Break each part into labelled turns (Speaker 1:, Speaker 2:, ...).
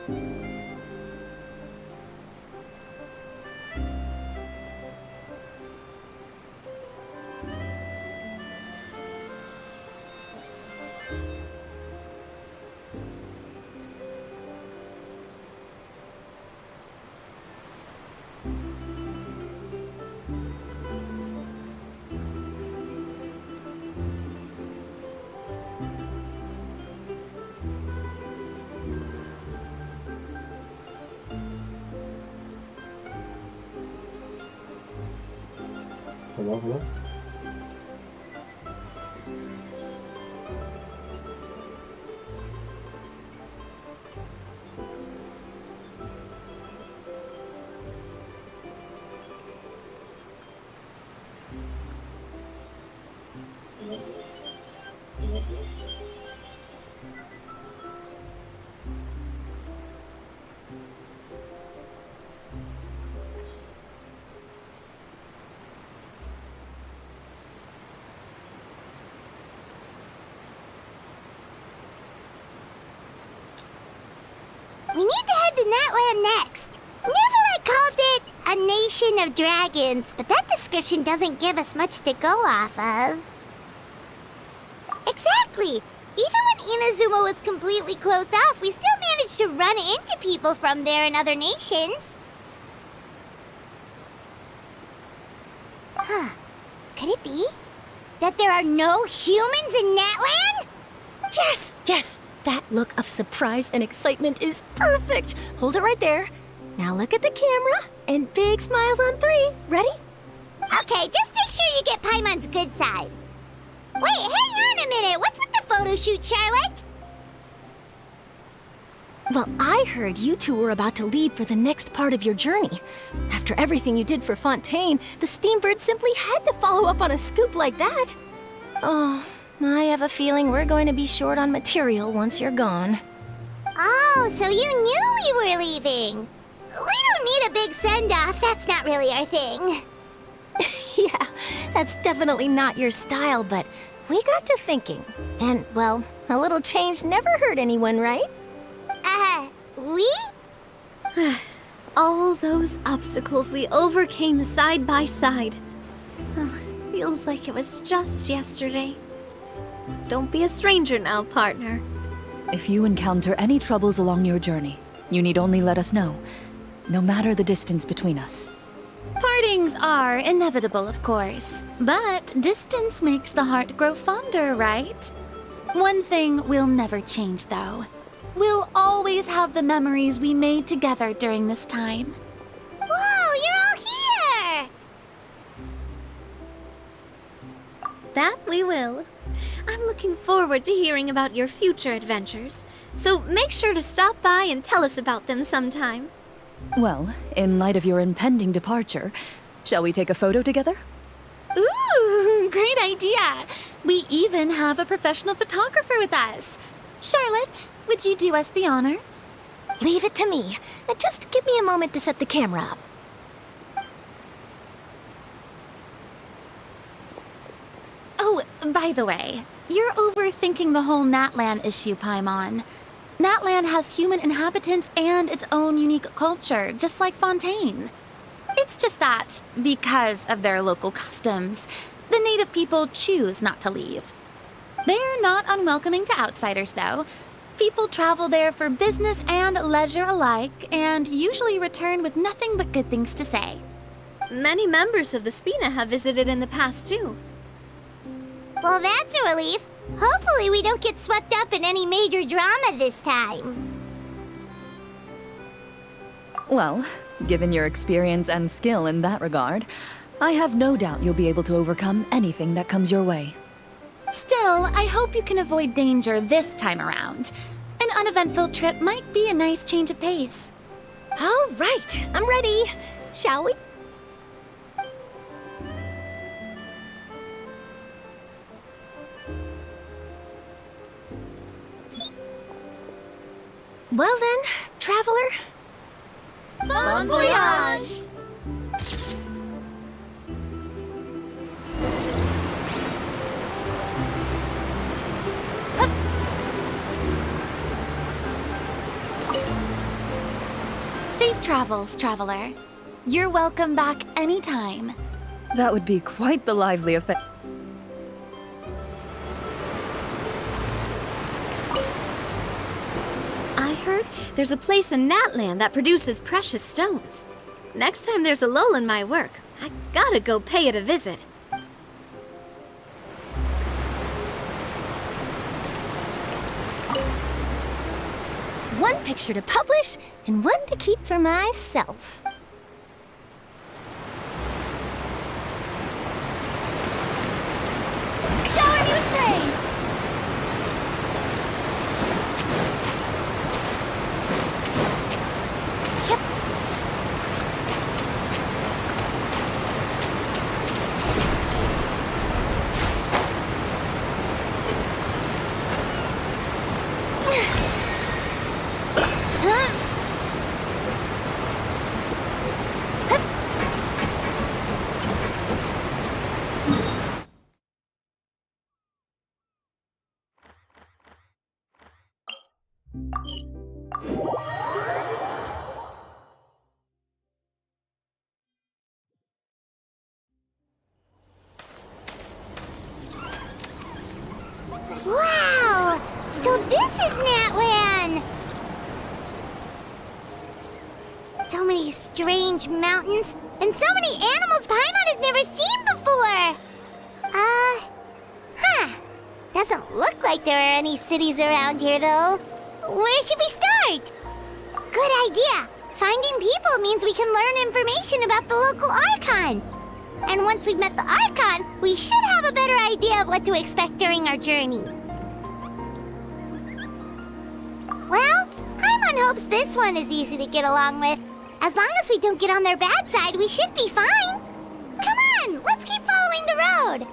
Speaker 1: Hello, hello?
Speaker 2: We need to head to Natland next. Neverland called it a nation of dragons, but that description doesn't give us much to go off of. Exactly. Even when Inazuma was completely closed off, we still managed to run into people from there in other nations. Huh. Could it be that there are no humans in Natland?
Speaker 3: Yes, yes. That look of surprise and excitement is perfect. Hold it right there. Now look at the camera and big smiles on 3. Ready?
Speaker 2: Okay, just make sure you get Paimon's good side. Wait, hang on a minute. What's with the photo shoot, Charlotte?
Speaker 3: Well, I heard you two were about to leave for the next part of your journey. After everything you did for Fontaine, the Steambird simply had to follow up on a scoop like that. Oh, I have a feeling we're going to be short on material once you're gone.
Speaker 2: Oh, so you knew we were leaving. We don't need a big send-off. That's not really our thing.
Speaker 3: Yeah, that's definitely not your style, but we got to thinking. And, well, a little change never hurt anyone, right?
Speaker 2: We?
Speaker 4: All those obstacles we overcame side by side. Oh, feels like it was just yesterday. Don't be a stranger now, partner.
Speaker 5: If you encounter any troubles along your journey, you need only let us know, no matter the distance between us.
Speaker 6: Partings are inevitable, of course, but distance makes the heart grow fonder, right? One thing will never change, though. We'll always have the memories we made together during this time.
Speaker 2: Whoa, you're all here!
Speaker 4: That we will. I'm looking forward to hearing about your future adventures, so make sure to stop by and tell us about them sometime.
Speaker 5: Well, in light of your impending departure, shall we take a photo together?
Speaker 6: Ooh, great idea! We even have a professional photographer with us. Charlotte, would you do us the honor?
Speaker 3: Leave it to me. Just give me a moment to set the camera up.
Speaker 6: Oh, by the way, you're overthinking the whole Natland issue, Paimon. Natland has human inhabitants and its own unique culture, just like Fontaine. It's just that, because of their local customs, the native people choose not to leave. They're not unwelcoming to outsiders, though. People travel there for business and leisure alike, and usually return with nothing but good things to say.
Speaker 4: Many members of the Spina have visited in the past, too.
Speaker 2: Well, that's a relief. Hopefully we don't get swept up in any major drama this time.
Speaker 5: Well, given your experience and skill in that regard, I have no doubt you'll be able to overcome anything that comes your way.
Speaker 6: Still, I hope you can avoid danger this time around. An uneventful trip might be a nice change of pace.
Speaker 3: All right, I'm ready. Shall we? Well then, traveler.
Speaker 4: Bon voyage!
Speaker 6: Safe travels, traveler. You're welcome back anytime.
Speaker 5: That would be quite the lively affair.
Speaker 4: I heard there's a place in Natland that produces precious stones. Next time there's a lull in my work, I gotta go pay it a visit.
Speaker 3: One picture to publish, and one to keep for myself.
Speaker 2: Shower me with praise! Wow! So this is Natlan! So many strange mountains, and so many animals Paimon has never seen before! Doesn't look like there are any cities around here, though. Where should we start? Good idea! Finding people means we can learn information about the local Archon. And once we've met the Archon, we should have a better idea of what to expect during our journey. Well, Paimon hopes this one is easy to get along with. As long as we don't get on their bad side, we should be fine. Come on, let's keep following the road.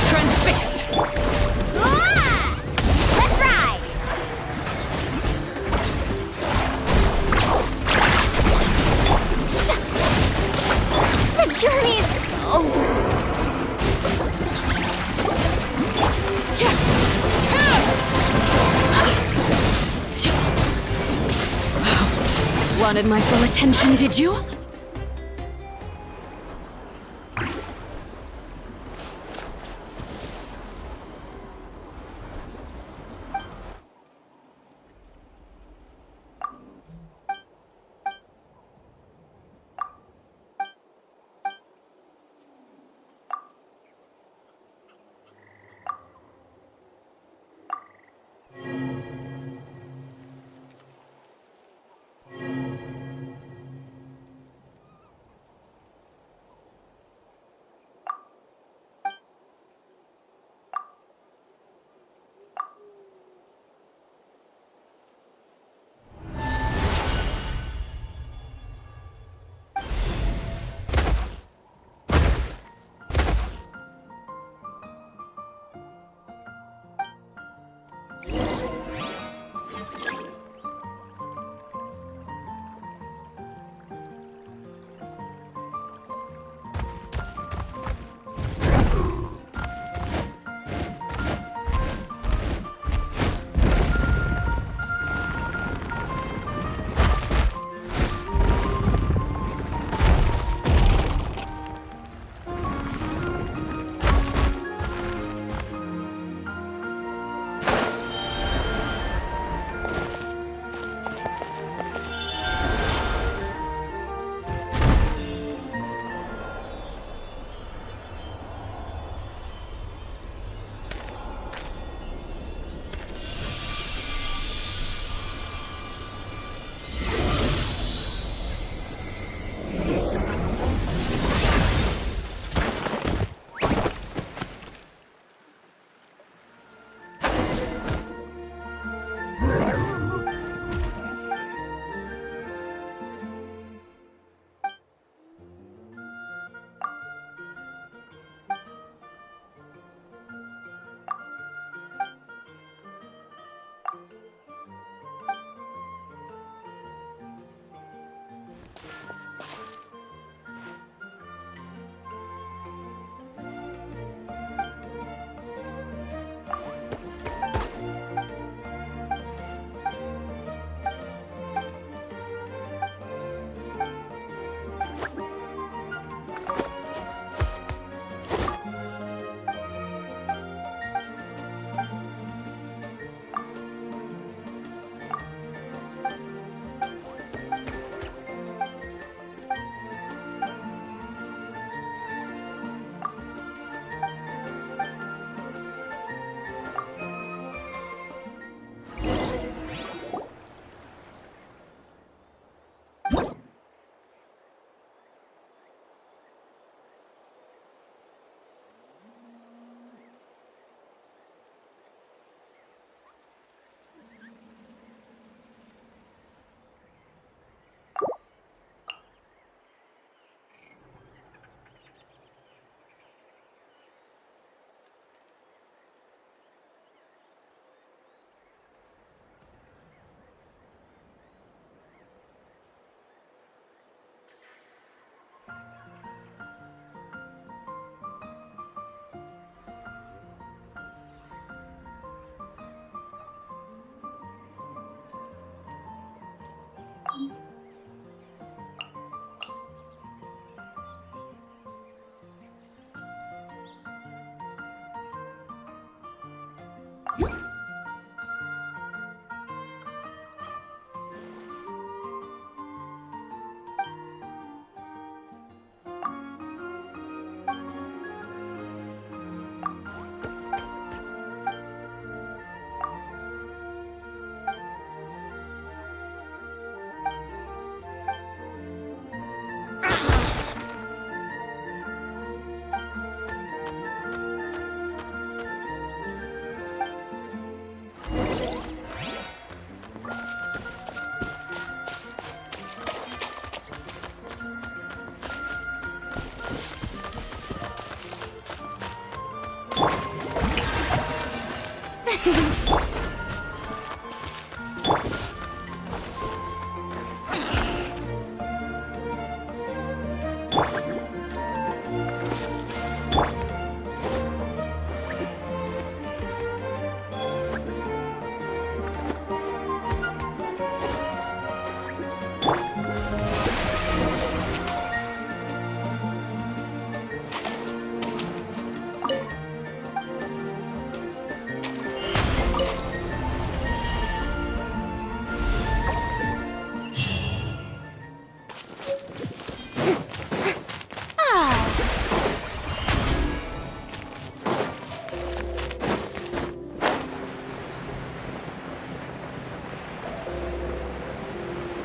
Speaker 5: Transfixed!
Speaker 2: Ah! Let's ride!
Speaker 3: The journey's over.
Speaker 5: Wanted my full attention, did you?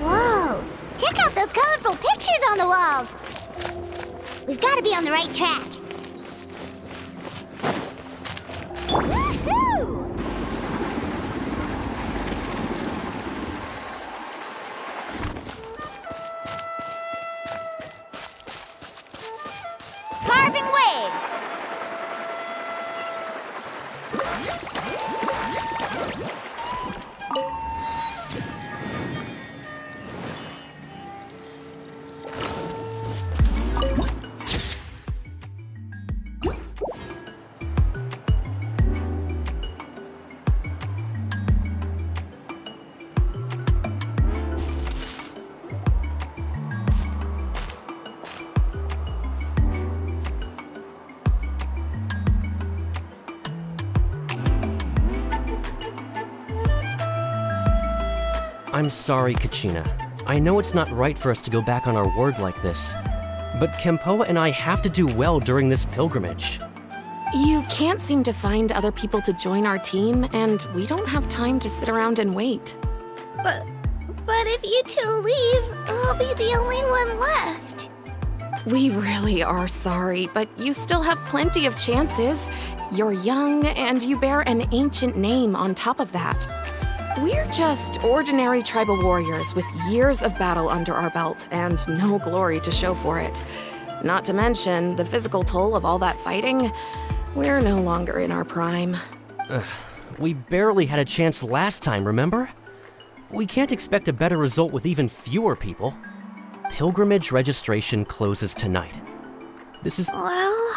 Speaker 2: Whoa! Check out those colorful pictures on the walls! We've got to be on the right track. Woohoo! Carving waves!
Speaker 7: I'm sorry, Kachina. I know it's not right for us to go back on our word like this, but Kempoa and I have to do well during this pilgrimage.
Speaker 8: You can't seem to find other people to join our team, and we don't have time to sit around and wait.
Speaker 4: But if you two leave, I'll be the only one left.
Speaker 8: We really are sorry, but you still have plenty of chances. You're young, and you bear an ancient name on top of that. We're just ordinary tribal warriors with years of battle under our belt and no glory to show for it. Not to mention the physical toll of all that fighting. We're no longer in our prime.
Speaker 7: We barely had a chance last time, remember? We can't expect a better result with even fewer people. Pilgrimage registration closes tonight. This is...
Speaker 4: Well,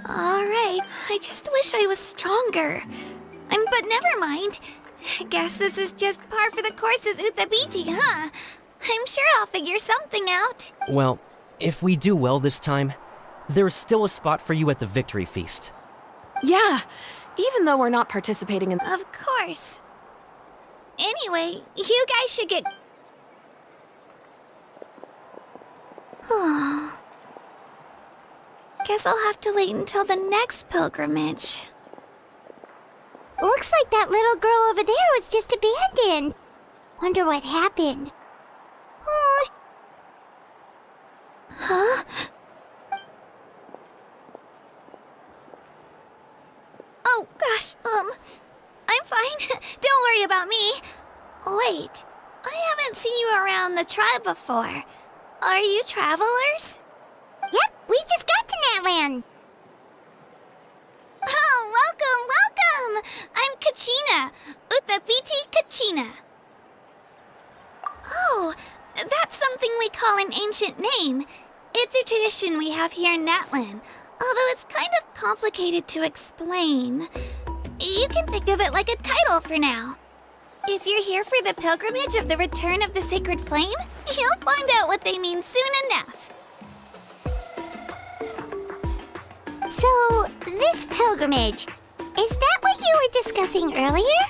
Speaker 4: alright. I just wish I was stronger. But never mind. Guess this is just par for the courses Utabiti, huh? I'm sure I'll figure something out.
Speaker 7: Well, if we do well this time, there's still a spot for you at the victory feast.
Speaker 8: Yeah, even though we're not participating in...
Speaker 4: Of course. Anyway, you guys should get... Guess I'll have to wait until the next pilgrimage.
Speaker 2: Looks like that little girl over there was just abandoned. Wonder what happened. Oh,
Speaker 4: Huh? Oh, gosh, I'm fine. Don't worry about me. Wait, I haven't seen you around the tribe before. Are you travelers?
Speaker 2: yep, we just got to Natland.
Speaker 4: Oh, welcome! I'm Kachina, Uthapiti Kachina. Oh, that's something we call an ancient name. It's a tradition we have here in Natlan, although it's kind of complicated to explain. You can think of it like a title for now. If you're here for the pilgrimage of the return of the sacred flame, you'll find out what they mean soon enough.
Speaker 2: So, this pilgrimage, is that what you were discussing earlier?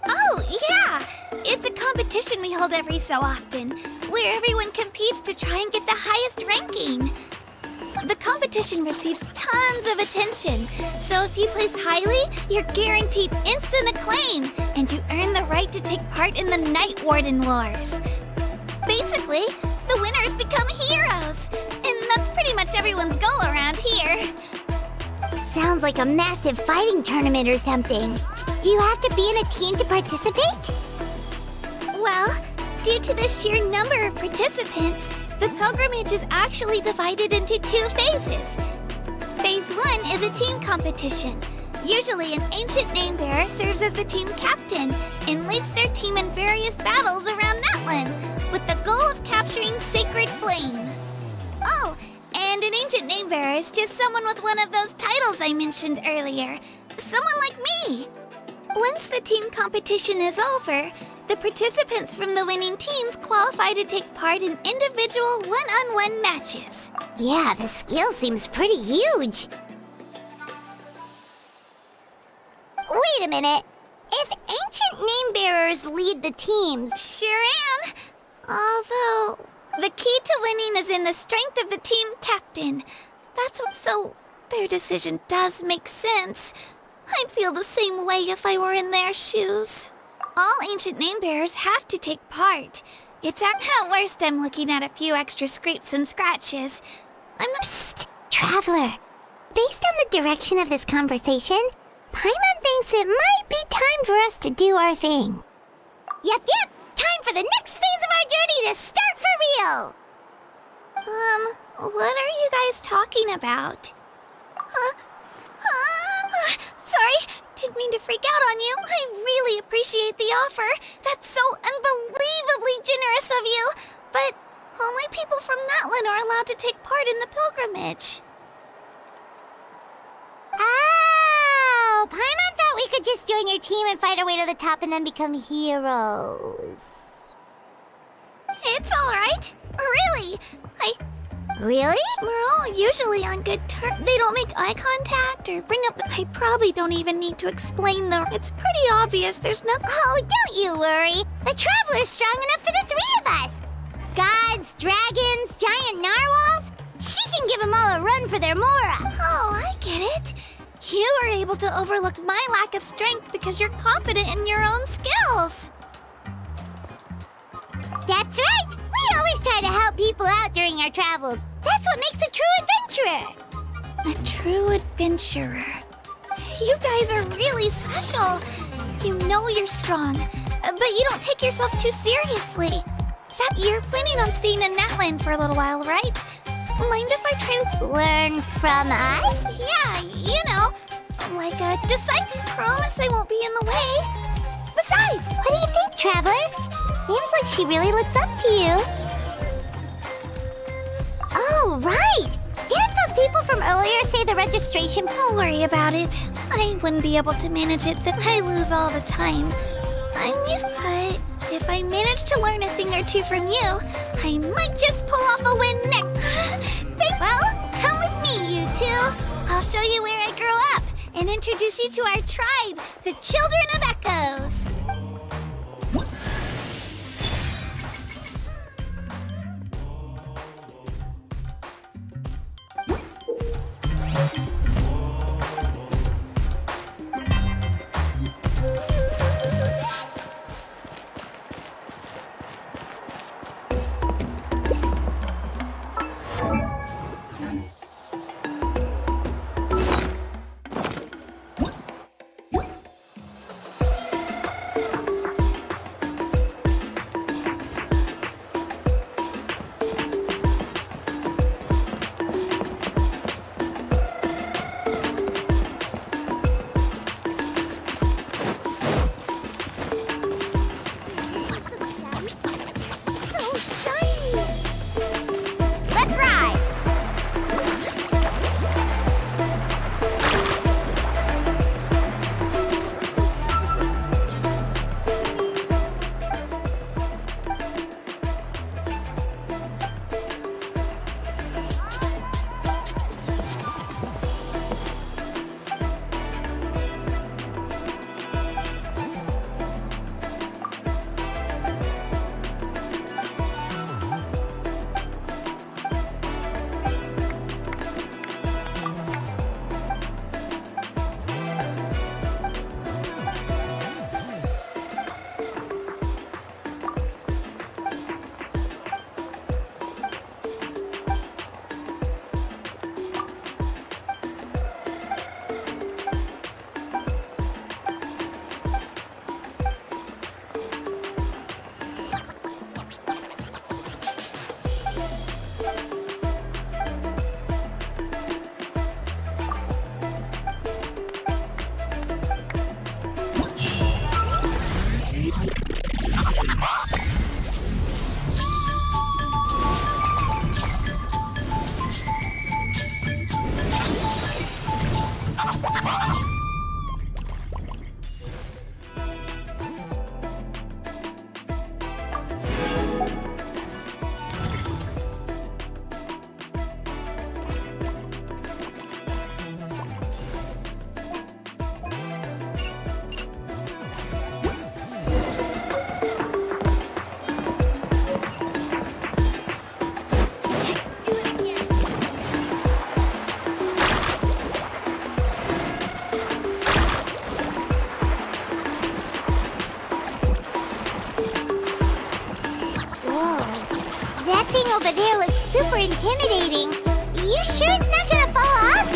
Speaker 4: Oh, yeah! It's a competition we hold every so often, where everyone competes to try and get the highest ranking. The competition receives tons of attention, so if you place highly, you're guaranteed instant acclaim, and you earn the right to take part in the Night Warden Wars. Basically, the winners become heroes, and that's pretty much everyone's goal around here.
Speaker 2: Sounds like a massive fighting tournament or something. Do you have to be in a team to participate?
Speaker 4: Well, due to the sheer number of participants, the pilgrimage is actually divided into two phases. Phase 1 is a team competition. Usually, an ancient name bearer serves as the team captain and leads their team in various battles around Natlan with the goal of capturing Sacred Flame. Oh, and an ancient name bearer is just someone with one of those titles I mentioned earlier. Someone like me. Once the team competition is over, the participants from the winning teams qualify to take part in individual one-on-one matches.
Speaker 2: Yeah, the skill seems pretty huge. Wait a minute. If ancient name bearers lead the teams,
Speaker 4: Sure am. Although, the key to winning is in the strength of the team captain. That's what, so their decision does make sense. I'd feel the same way if I were in their shoes. All ancient name bearers have to take part. It's at worst I'm looking at a few extra scrapes and scratches. I'm not.
Speaker 2: Psst, Traveler. Based on the direction of this conversation, Paimon thinks it might be time for us to do our thing. Yep. Time for the next phase of our journey to start for real.
Speaker 4: What are you guys talking about? Sorry, didn't mean to freak out on you. I really appreciate the offer. That's so unbelievably generous of you. But only people from Natlan are allowed to take part in the pilgrimage.
Speaker 2: Oh, Paimon thought we could just join your team and fight our way to the top and then become heroes.
Speaker 4: It's all right. Really.
Speaker 2: Really?
Speaker 4: We're all usually on good terms. They don't make eye contact or bring up the... I probably don't even need to explain the... It's pretty obvious there's nothing...
Speaker 2: Oh, don't you worry. The Traveler's strong enough for the three of us. Gods, dragons, giant narwhals. She can give them all a run for their Mora.
Speaker 4: Oh, I get it. You were able to overlook my lack of strength because you're confident in your own skills.
Speaker 2: That's right. We always try to help people out during our travels. That's what makes a true adventurer.
Speaker 4: A true adventurer. You guys are really special. You know you're strong, but you don't take yourselves too seriously. You're planning on staying in Natlan for a little while, right? Mind if I try to
Speaker 2: Learn from us?
Speaker 4: Yeah, you know, like a disciple. Promise I won't be in the way. Besides,
Speaker 2: What do you think, Traveler? Seems like she really looks up to you. Oh, right! Didn't those people from earlier say the registration...
Speaker 4: don't worry about it. I wouldn't be able to manage it that I lose all the time. I'm used to it. If I manage to learn a thing or two from you, I might just pull off a win next. Well, come with me, you two. I'll show you where I grew up and introduce you to our tribe, the Children of Echoes.
Speaker 2: over there looks super intimidating. You sure it's not gonna fall off?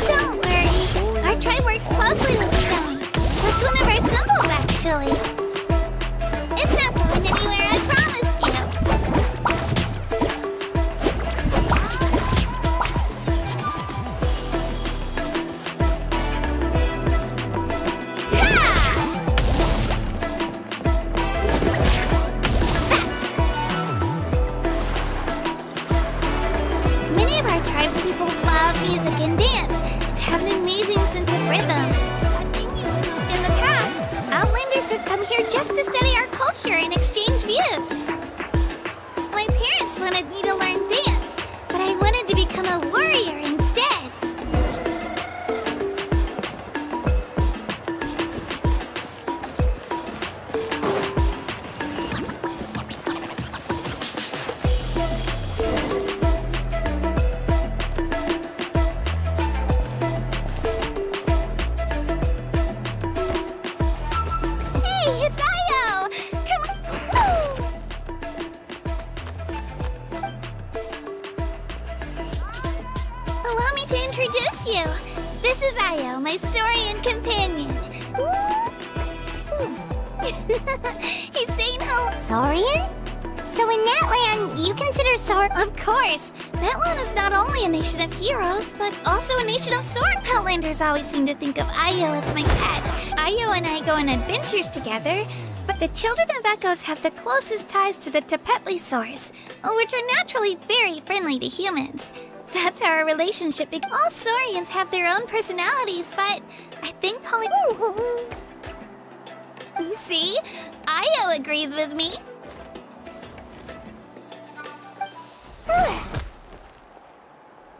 Speaker 4: Don't worry. Our tribe works closely with stone. That's one of our symbols, actually. It's not going anywhere, I promise you. Many of our tribespeople love music and dance and have an amazing sense of rhythm. In the past, Outlanders have come here just to study our culture and exchange views. My parents wanted me to learn dance, but I wanted to become a warrior instead. Hey, it's Io! Come on! Allow me to introduce you. This is Io, my Saurian companion. He's saying hello.
Speaker 2: Saurian? So in Natlan, you consider
Speaker 4: Of course! Natlan is not only a nation of heroes, but also a nation of sword. Outlanders always seem to think of Io as my pet. Io and I go on adventures together, but the children of Echoes have the closest ties to the Tepetli source, which are naturally very friendly to humans. That's how our relationship began. All Saurians have their own personalities, but I think See? Io agrees with me.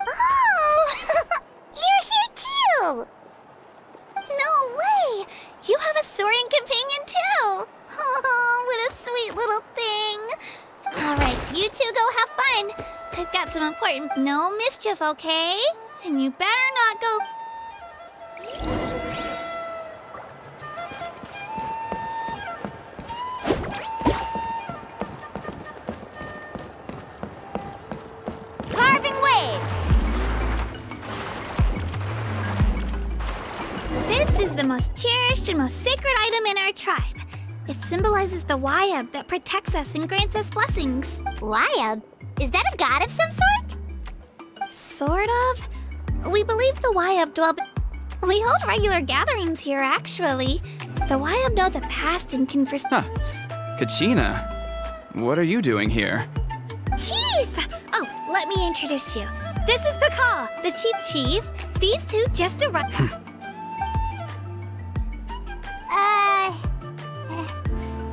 Speaker 2: Oh! You're here too!
Speaker 4: No way! You have a Saurian companion too! Oh, what a sweet little thing! Alright, you two go have fun. I've got some important... No mischief, okay? And you better not go...
Speaker 2: Carving waves!
Speaker 4: This is the most cherished and most sacred item in our tribe. It symbolizes the Wayab that protects us and grants us blessings.
Speaker 2: Wayab? Is that a god of some sort?
Speaker 4: Sort of. We believe the Wayab dwell... We hold regular gatherings here, actually. The Wayab know the past and can
Speaker 9: Huh. Kachina, what are you doing here?
Speaker 4: Chief! Oh, let me introduce you. This is Pakal, the chief. These two just arrived.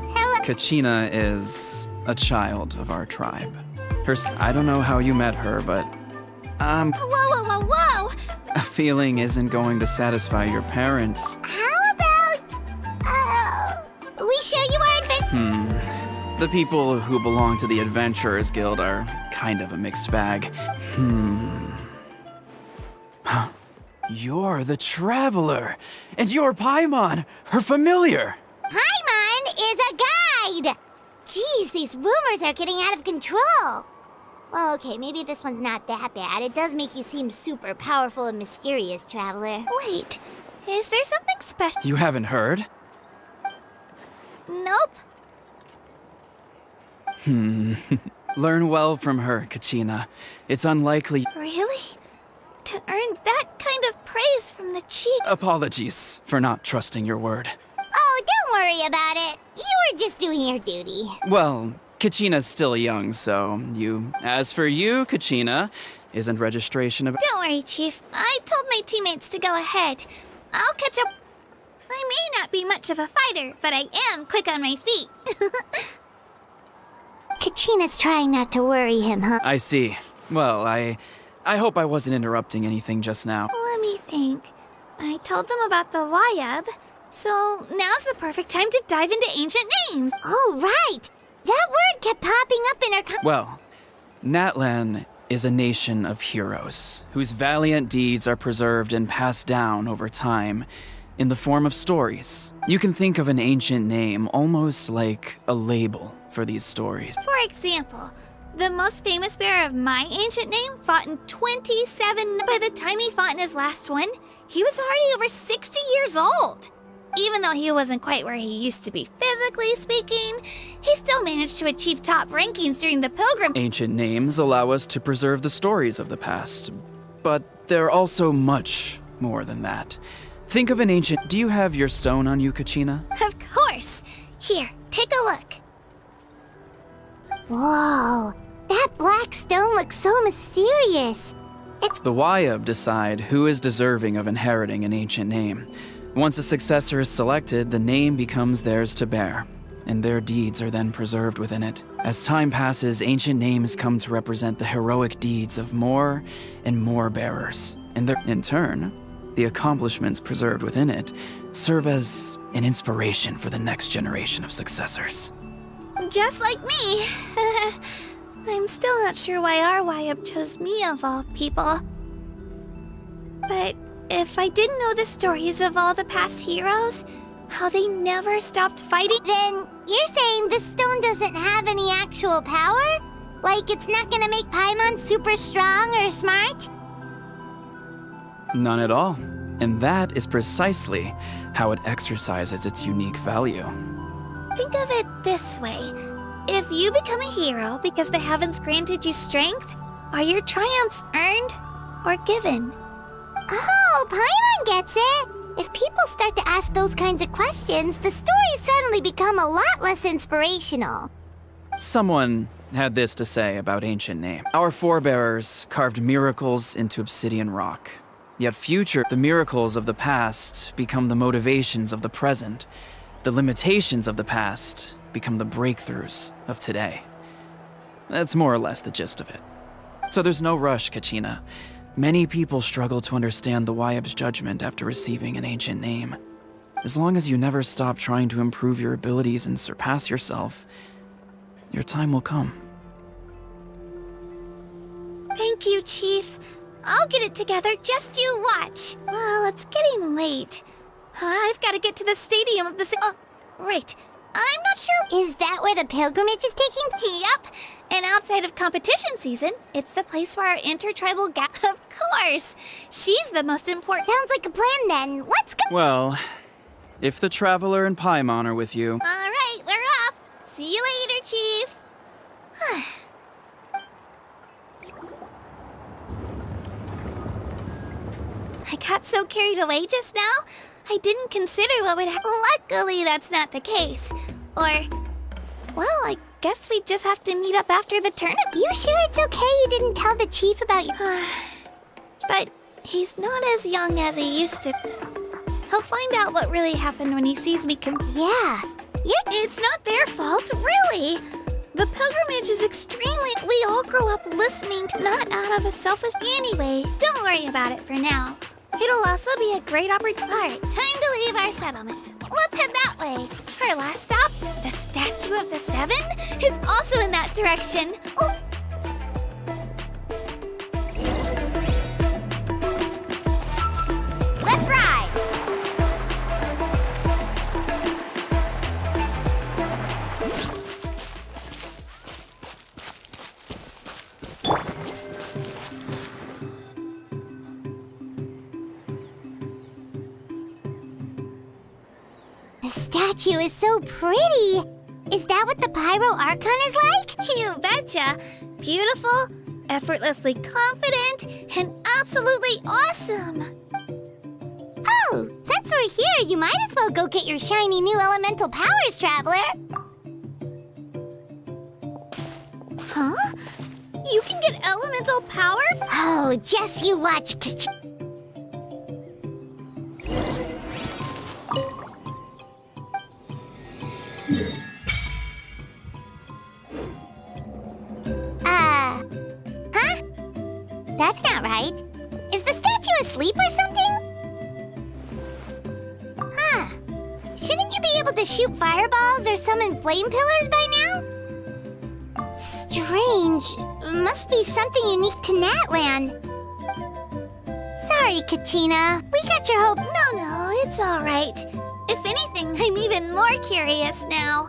Speaker 2: Hello.
Speaker 9: Kachina is a child of our tribe. I don't know how you met her, but
Speaker 4: Whoa!
Speaker 9: a feeling isn't going to satisfy your parents.
Speaker 2: How about, we show you our adventure?
Speaker 9: The people who belong to the Adventurers Guild are kind of a mixed bag. Huh. You're the Traveler, and you're Paimon, her familiar.
Speaker 2: Paimon is a guide! Jeez, these rumors are getting out of control. Well, okay, maybe this one's not that bad. It does make you seem super powerful and mysterious, Traveler.
Speaker 4: Wait, is there something special?
Speaker 9: You haven't heard?
Speaker 4: Nope.
Speaker 9: Learn well from her, Kachina. It's unlikely.
Speaker 4: Really? To earn that kind of praise from the chief?
Speaker 9: Apologies for not trusting your word.
Speaker 2: Oh, don't worry about it. You were just doing your duty.
Speaker 9: Well, Kachina's still young, so As for you, Kachina, isn't registration about...
Speaker 4: Don't worry, Chief. I told my teammates to go ahead. I'll catch up. I may not be much of a fighter, but I am quick on my feet.
Speaker 2: Kachina's trying not to worry him, huh?
Speaker 9: I see. Well, I hope I wasn't interrupting anything just now.
Speaker 4: Let me think. I told them about the Wayab, so now's the perfect time to dive into ancient names.
Speaker 2: Oh, right! That word kept popping up in our
Speaker 9: Well, Natlan is a nation of heroes, whose valiant deeds are preserved and passed down over time in the form of stories. You can think of an ancient name almost like a label for these stories.
Speaker 4: For example, the most famous bearer of my ancient name fought in 27. By the time he fought in his last one, he was already over 60 years old. Even though he wasn't quite where he used to be physically speaking, he still managed to achieve top rankings during the pilgrim.
Speaker 9: Ancient names allow us to preserve the stories of the past, but they're also much more than that. Think of an ancient... Do you have your stone on you, Kachina?
Speaker 4: Of course. Here, take a look.
Speaker 2: Whoa, that black stone looks so mysterious.
Speaker 9: The Wayab decide who is deserving of inheriting an ancient name. Once a successor is selected, the name becomes theirs to bear, and their deeds are then preserved within it. As time passes, ancient names come to represent the heroic deeds of more and more bearers, and in turn, the accomplishments preserved within it serve as an inspiration for the next generation of successors.
Speaker 4: Just like me. I'm still not sure why our Wayab chose me of all people. But if I didn't know the stories of all the past heroes, how they never stopped fighting...
Speaker 2: Then you're saying this stone doesn't have any actual power? Like it's not gonna make Paimon super strong or smart?
Speaker 9: None at all. And that is precisely how it exercises its unique value.
Speaker 4: Think of it this way. If you become a hero because the heavens granted you strength, are your triumphs earned or given?
Speaker 2: Oh, Paimon gets it! If people start to ask those kinds of questions, the stories suddenly become a lot less inspirational.
Speaker 9: Someone had this to say about ancient name. Our forebears carved miracles into obsidian rock. Yet the miracles of the past become the motivations of the present. The limitations of the past become the breakthroughs of today. That's more or less the gist of it. So there's no rush, Kachina. Many people struggle to understand the Wayab's judgment after receiving an ancient name. As long as you never stop trying to improve your abilities and surpass yourself, your time will come.
Speaker 4: Thank you, Chief. I'll get it together, just you watch. Well, it's getting late. I've got to get to the stadium of the... right. I'm not sure...
Speaker 2: Is that where the pilgrimage is taking?
Speaker 4: Yep. And outside of competition season, it's the place where our intertribal Of course. She's the most important...
Speaker 2: Sounds like a plan then. Let's go!
Speaker 9: Well, if the Traveler and Paimon are with you...
Speaker 4: All right, we're off. See you later, Chief. I got so carried away just now, I didn't consider what would happen. Luckily, that's not the case. Or, well, I guess we just have to meet up after the tournament.
Speaker 2: You sure it's okay you didn't tell the chief about your...
Speaker 4: But he's not as young as he used to. He'll find out what really happened when he sees me
Speaker 2: Yeah,
Speaker 4: It's not their fault, really. The pilgrimage is extremely... We all grow up listening to... Not out of a selfish... Anyway, don't worry about it for now. It'll also be a great opportunity. All right, time to leave our settlement. Let's head that way. Our last stop, the Statue of the Seven, is also in that direction. Oh.
Speaker 2: let's ride! The statue is so pretty! Is that what the Pyro Archon is like?
Speaker 4: You betcha. Beautiful, effortlessly confident, and absolutely awesome.
Speaker 2: Oh, since we're here, you might as well go get your shiny new elemental powers, Traveler!
Speaker 4: Huh? You can get elemental power?
Speaker 2: Oh, just you watch, huh? That's not right. Is the statue asleep or something? Huh. Shouldn't you be able to shoot fireballs or summon flame pillars by now? Strange. Must be something unique to Natlan. Sorry, Kachina. We got your hope.
Speaker 4: No, it's all right. If anything, I'm even more curious now.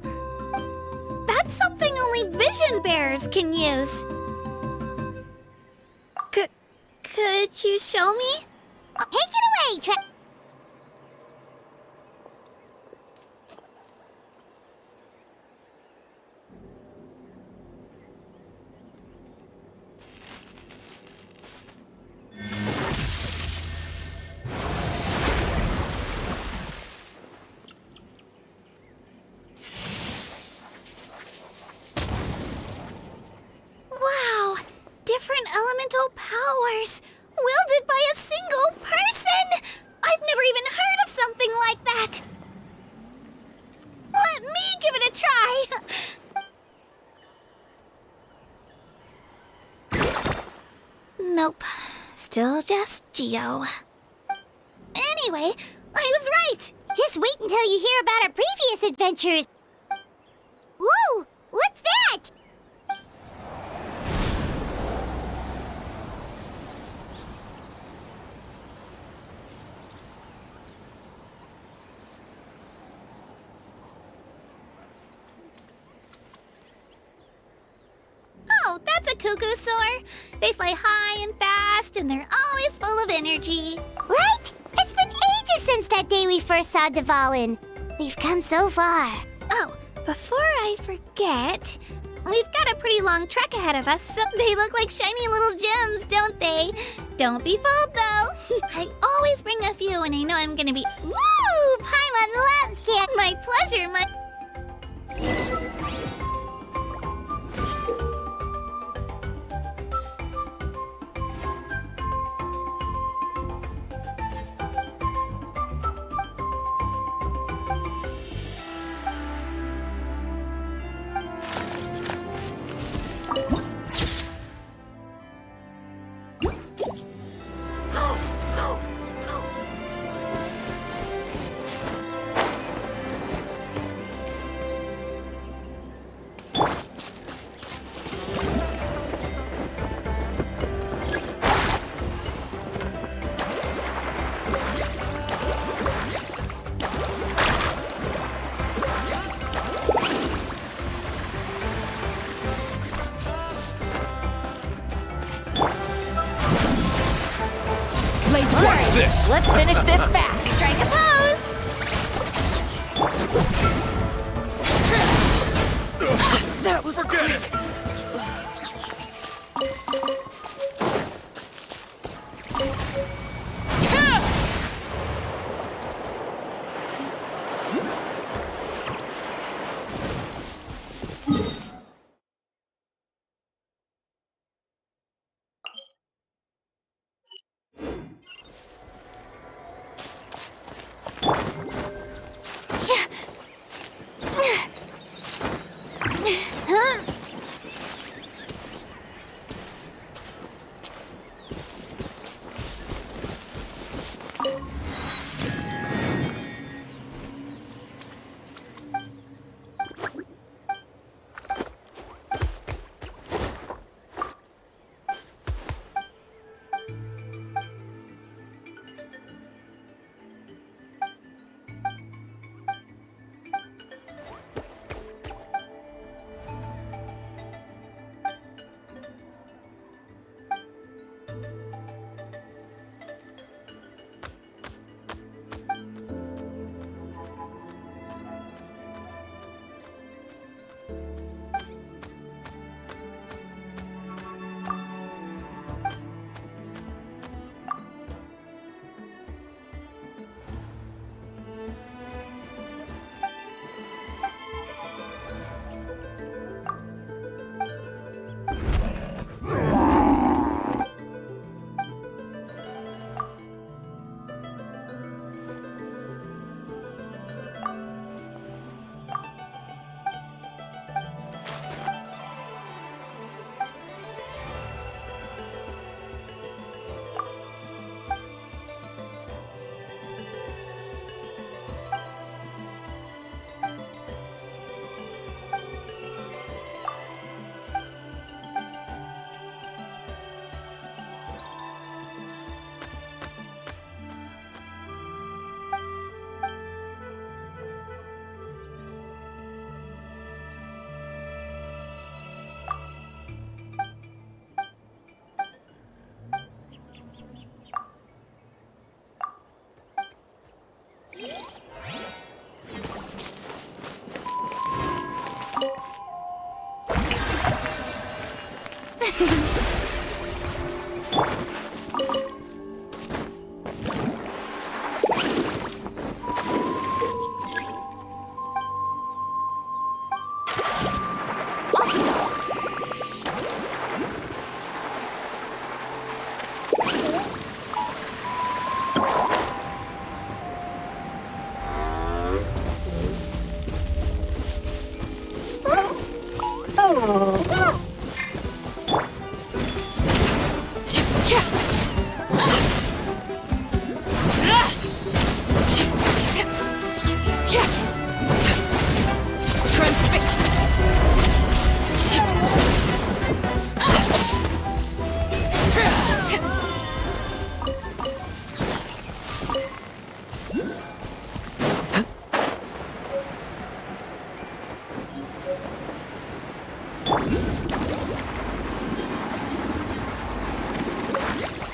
Speaker 4: That's something only vision bearers can use. Could you show me?
Speaker 2: Take it away,
Speaker 4: Wow! Different elemental powers, wielded by a single person! I've never even heard of something like that! Let me give it a try! Nope. Still just Geo. Anyway, I was right!
Speaker 2: Just wait until you hear about our previous adventures. Whoa! What's that?
Speaker 4: Oh, that's a cuckoo soar. They fly high and fast, and they're always full of energy.
Speaker 2: Right? It's been ages since that day we first saw Dvalin. We've come so far.
Speaker 4: Oh, before I forget, we've got a pretty long trek ahead of us, so they look like shiny little gems, don't they? Don't be fooled, though. I always bring a few when I know I'm gonna be...
Speaker 2: Woo! Paimon loves candy.
Speaker 4: My pleasure, my...
Speaker 8: Let's finish this fast.
Speaker 4: Strike a pose!
Speaker 8: That was
Speaker 10: Forget it!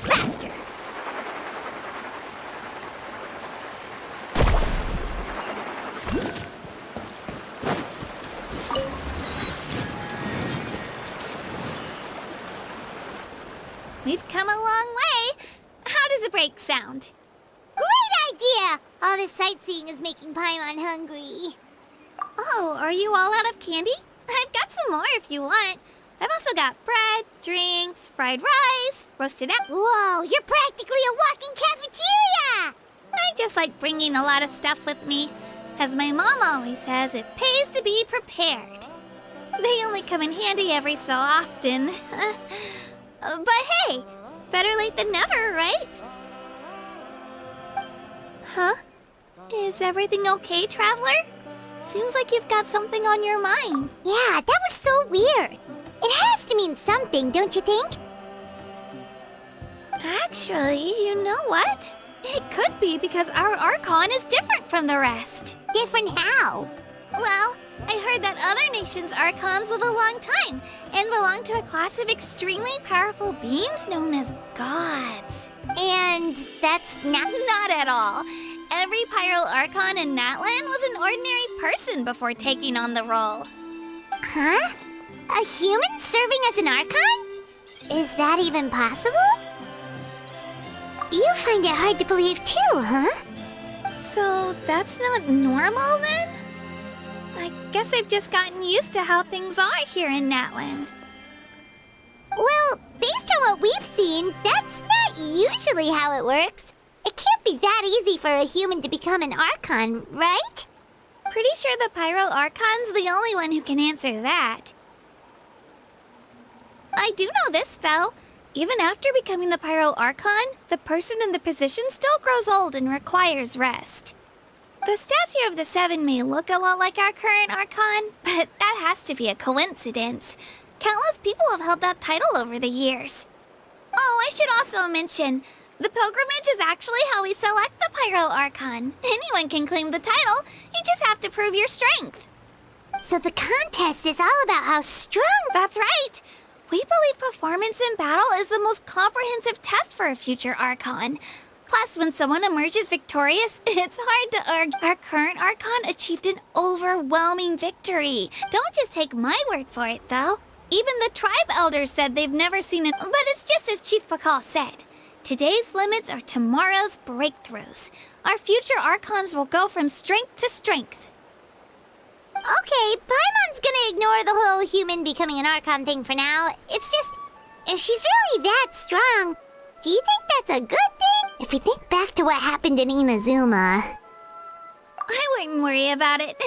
Speaker 4: Faster! We've come a long way. How does a break sound?
Speaker 2: Great idea! All this sightseeing is making Paimon hungry.
Speaker 4: Oh, are you all out of candy? I've got some more if you want. I've also got bread, drinks, fried rice, roasted apple.
Speaker 2: Whoa, you're practically a walking cafeteria!
Speaker 4: I just like bringing a lot of stuff with me. As my mom always says, it pays to be prepared. They only come in handy every so often. But hey, better late than never, right? Huh? Is everything okay, Traveler? Seems like you've got something on your mind.
Speaker 2: Yeah, that was so weird. It has to mean something, don't you think?
Speaker 4: Actually, you know what? It could be because our Archon is different from the rest.
Speaker 2: Different how?
Speaker 4: Well, I heard that other nations' Archons live a long time and belong to a class of extremely powerful beings known as gods.
Speaker 2: And that's not...
Speaker 4: Not at all. Every Pyro Archon in Natlan was an ordinary person before taking on the role.
Speaker 2: Huh? A human serving as an Archon? Is that even possible? You find it hard to believe too, huh?
Speaker 4: So that's not normal then? I guess I've just gotten used to how things are here in Natlan.
Speaker 2: Well, based on what we've seen, that's not usually how it works. It can't be that easy for a human to become an Archon, right?
Speaker 4: Pretty sure the Pyro Archon's the only one who can answer that. I do know this, though. Even after becoming the Pyro Archon, the person in the position still grows old and requires rest. The statue of the Seven may look a lot like our current Archon, but that has to be a coincidence. Countless people have held that title over the years. Oh, I should also mention, the pilgrimage is actually how we select the Pyro Archon. Anyone can claim the title, you just have to prove your strength.
Speaker 2: So the contest is all about how strong...
Speaker 4: That's right. We believe performance in battle is the most comprehensive test for a future Archon. Plus, when someone emerges victorious, it's hard to argue. Our current Archon achieved an overwhelming victory. Don't just take my word for it, though. Even the tribe elders said they've never seen it. But it's just as Chief Pakal said. Today's limits are tomorrow's breakthroughs. Our future Archons will go from strength to strength.
Speaker 2: Okay, Paimon's gonna ignore the whole human becoming an Archon thing for now. It's just, if she's really that strong, do you think that's a good thing? If we think back to what happened in Inazuma...
Speaker 4: I wouldn't worry about it.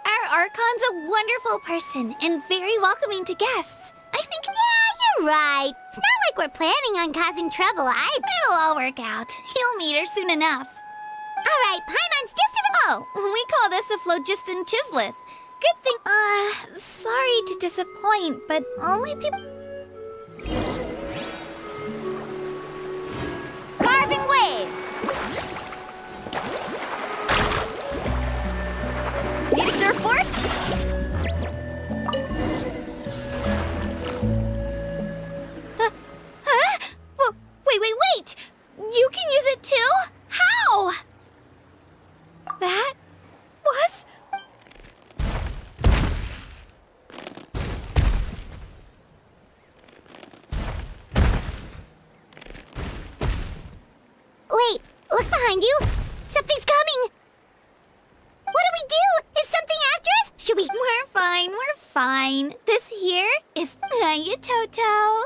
Speaker 4: Our Archon's a wonderful person and very welcoming to guests. I think...
Speaker 2: Yeah, you're right. It's not like we're planning on causing trouble,
Speaker 4: It'll all work out. You'll meet her soon enough.
Speaker 2: Alright, Paimon's just a...
Speaker 4: Oh, we call this a phlogiston chisleth. Good thing... sorry to disappoint, but only people...
Speaker 2: Carving waves!
Speaker 4: Need a surfboard? Huh? Wait! You can use it too? How? That was...
Speaker 2: Wait, look behind you! Something's coming! What do we do? Is something after us? Should we...
Speaker 4: We're fine. This here is Ayatoto.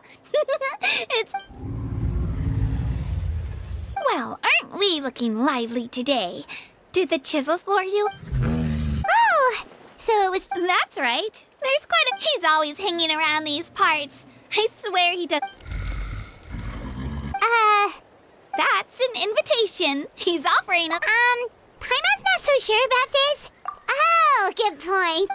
Speaker 4: It's... Well, aren't we looking lively today? Did the chisleth lure you?
Speaker 2: Oh! So it was...
Speaker 4: That's right. There's quite a... He's always hanging around these parts. I swear he does... That's an invitation. He's offering a...
Speaker 2: Paimon's not so sure about this. Oh, good point.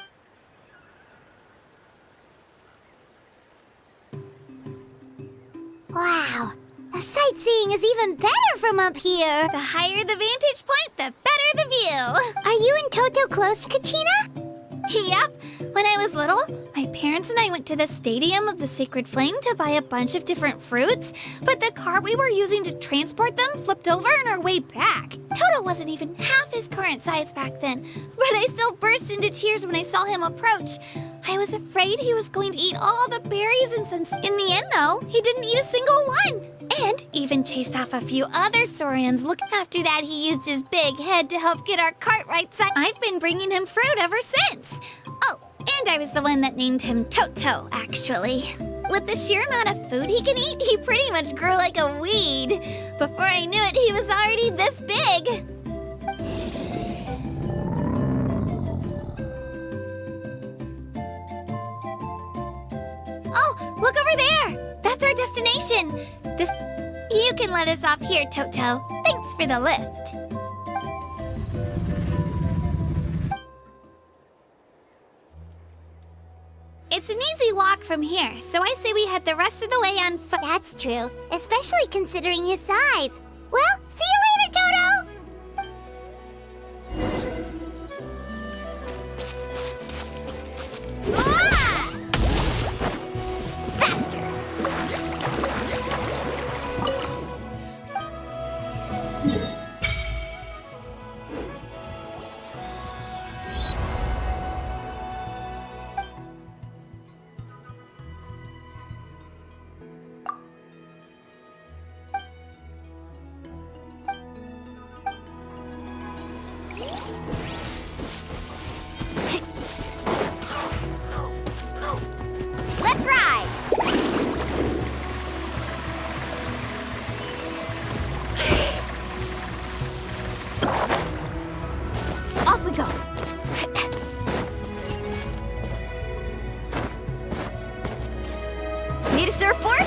Speaker 2: Wow, Sightseeing is even better from up here.
Speaker 4: The higher the vantage point, the better the view.
Speaker 2: Are you and Toto close to Kachina?
Speaker 4: Yep. When I was little, my parents and I went to the Stadium of the Sacred Flame to buy a bunch of different fruits, but the cart we were using to transport them flipped over on our way back. Toto wasn't even half his current size back then, but I still burst into tears when I saw him approach. I was afraid he was going to eat all the berries, and since in the end, though, he didn't eat a single one. And even chased off a few other Saurians. Look, after that, he used his big head to help get our cart right side. I've been bringing him fruit ever since. Oh, and I was the one that named him Toto, actually. With the sheer amount of food he can eat, he pretty much grew like a weed. Before I knew it, he was already this big. Oh, look over there! That's our destination! You can let us off here, Toto. Thanks for the lift. It's an easy walk from here, so I say we head the rest of the way on foot.
Speaker 2: That's true, especially considering his size. Well, see you later, Toto!
Speaker 4: Ah! Faster!
Speaker 2: Let's ride!
Speaker 3: Off we go. Need a surfboard?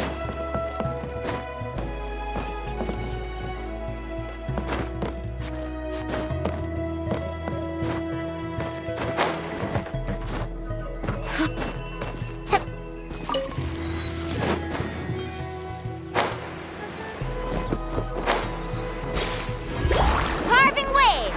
Speaker 2: Carving waves!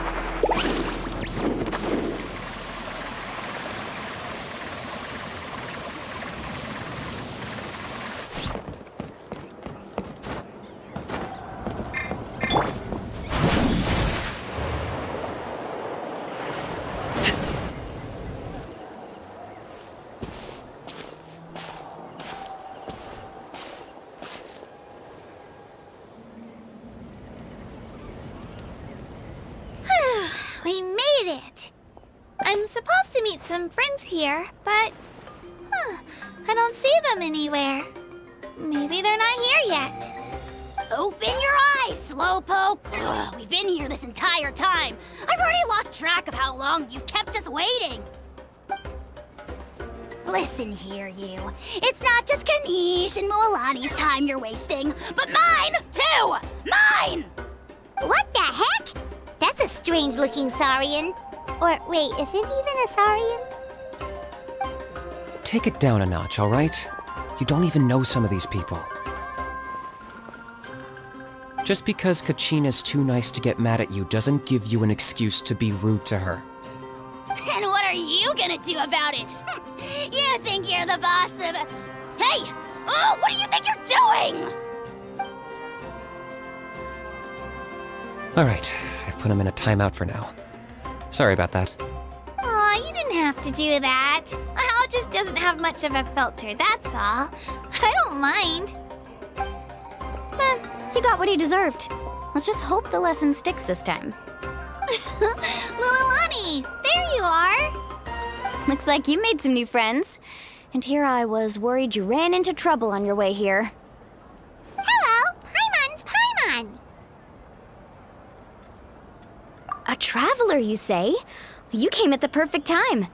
Speaker 4: We made it! I'm supposed to meet some friends here, but... I don't see them anywhere. Maybe they're not here yet.
Speaker 10: Open your eyes, Slowpoke! Ugh, we've been here this entire time. I've already lost track of how long you've kept us waiting. Listen here, you. It's not just Kanish and Moalani's time you're wasting, but mine, too! Mine!
Speaker 2: What the heck? That's a strange-looking Saurian. Or, wait, is it even a Saurian?
Speaker 11: Take it down a notch, all right? You don't even know some of these people. Just because Kachina's too nice to get mad at you doesn't give you an excuse to be rude to her.
Speaker 10: And what are you gonna do about it? You think you're the boss of... Hey! Oh, what do you think you're doing?
Speaker 11: All right, I've put him in a timeout for now. Sorry about that.
Speaker 4: Aw, you didn't have to do that. Hal just doesn't have much of a filter, that's all. I don't mind.
Speaker 3: He got what he deserved. Let's just hope the lesson sticks this time.
Speaker 4: Mualani, there you are.
Speaker 3: Looks like you made some new friends. And here I was worried you ran into trouble on your way here.
Speaker 2: Hello, Paimon's Paimon.
Speaker 3: A traveler, you say? You came at the perfect time.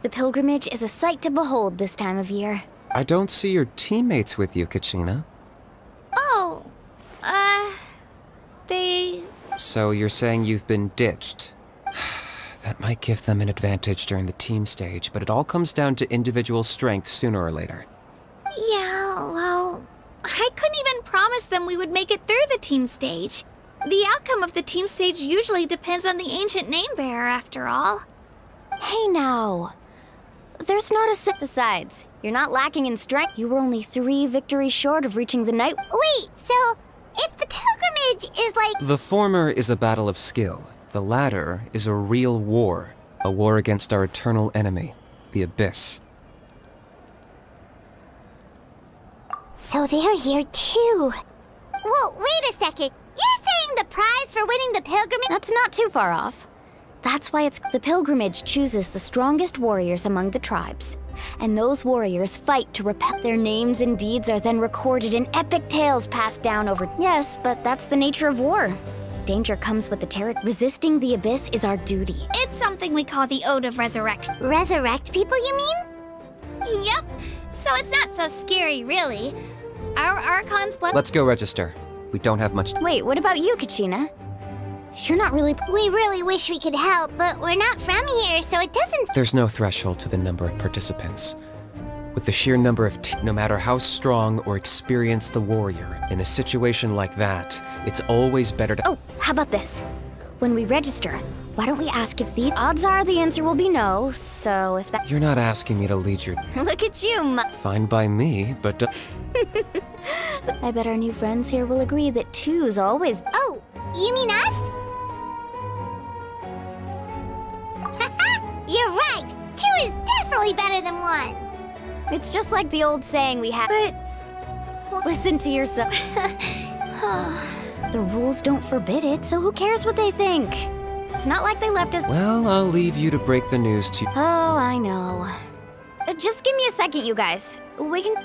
Speaker 3: The pilgrimage is a sight to behold this time of year.
Speaker 11: I don't see your teammates with you, Kachina.
Speaker 4: Oh, they...
Speaker 11: So you're saying you've been ditched? That might give them an advantage during the team stage, but it all comes down to individual strength sooner or later.
Speaker 4: Yeah, well, I couldn't even promise them we would make it through the team stage. The outcome of the team stage usually depends on the ancient name bearer, after all.
Speaker 3: Hey now. There's not a set. Besides, you're not lacking in strength. You were only 3 victories short of reaching the night.
Speaker 2: Wait, so if the pilgrimage is like...
Speaker 11: The former is a battle of skill. The latter is a real war. A war against our eternal enemy, the Abyss.
Speaker 2: So they're here too. Well, wait a second. You're saying the prize for winning the pilgrimage...
Speaker 3: That's not too far off. That's why it's the pilgrimage chooses the strongest warriors among the tribes. And those warriors fight to repel. Their names and deeds are then recorded in epic tales passed down over... Yes, but that's the nature of war. Danger comes with the terror. Resisting the Abyss is our duty.
Speaker 4: It's something we call the Ode of Resurrection.
Speaker 2: Resurrect people, you mean?
Speaker 4: Yep, so it's not so scary, really. Our Archon's blood...
Speaker 11: Let's go register. We don't have much time.
Speaker 3: Wait, what about you, Kachina? You're not really...
Speaker 2: We really wish we could help, but we're not from here, so it doesn't...
Speaker 11: There's no threshold to the number of participants. With the sheer number of no matter how strong or experienced the warrior, in a situation like that, it's always better to...
Speaker 3: Oh, how about this? When we register, why don't we ask if the... Odds are the answer will be no, so if that...
Speaker 11: You're not asking me to lead your...
Speaker 3: Look at you,
Speaker 11: Fine by me, but...
Speaker 3: I bet our new friends here will agree that 2's always...
Speaker 2: Oh, you mean us? You're right! 2 is definitely better than 1!
Speaker 3: It's just like the old saying we have. But... Well, listen to yourself. The rules don't forbid it, so who cares what they think? It's not like they left us...
Speaker 11: Well, I'll leave you to break the news to...
Speaker 3: Oh, I know. Just give me a second, you guys. We can...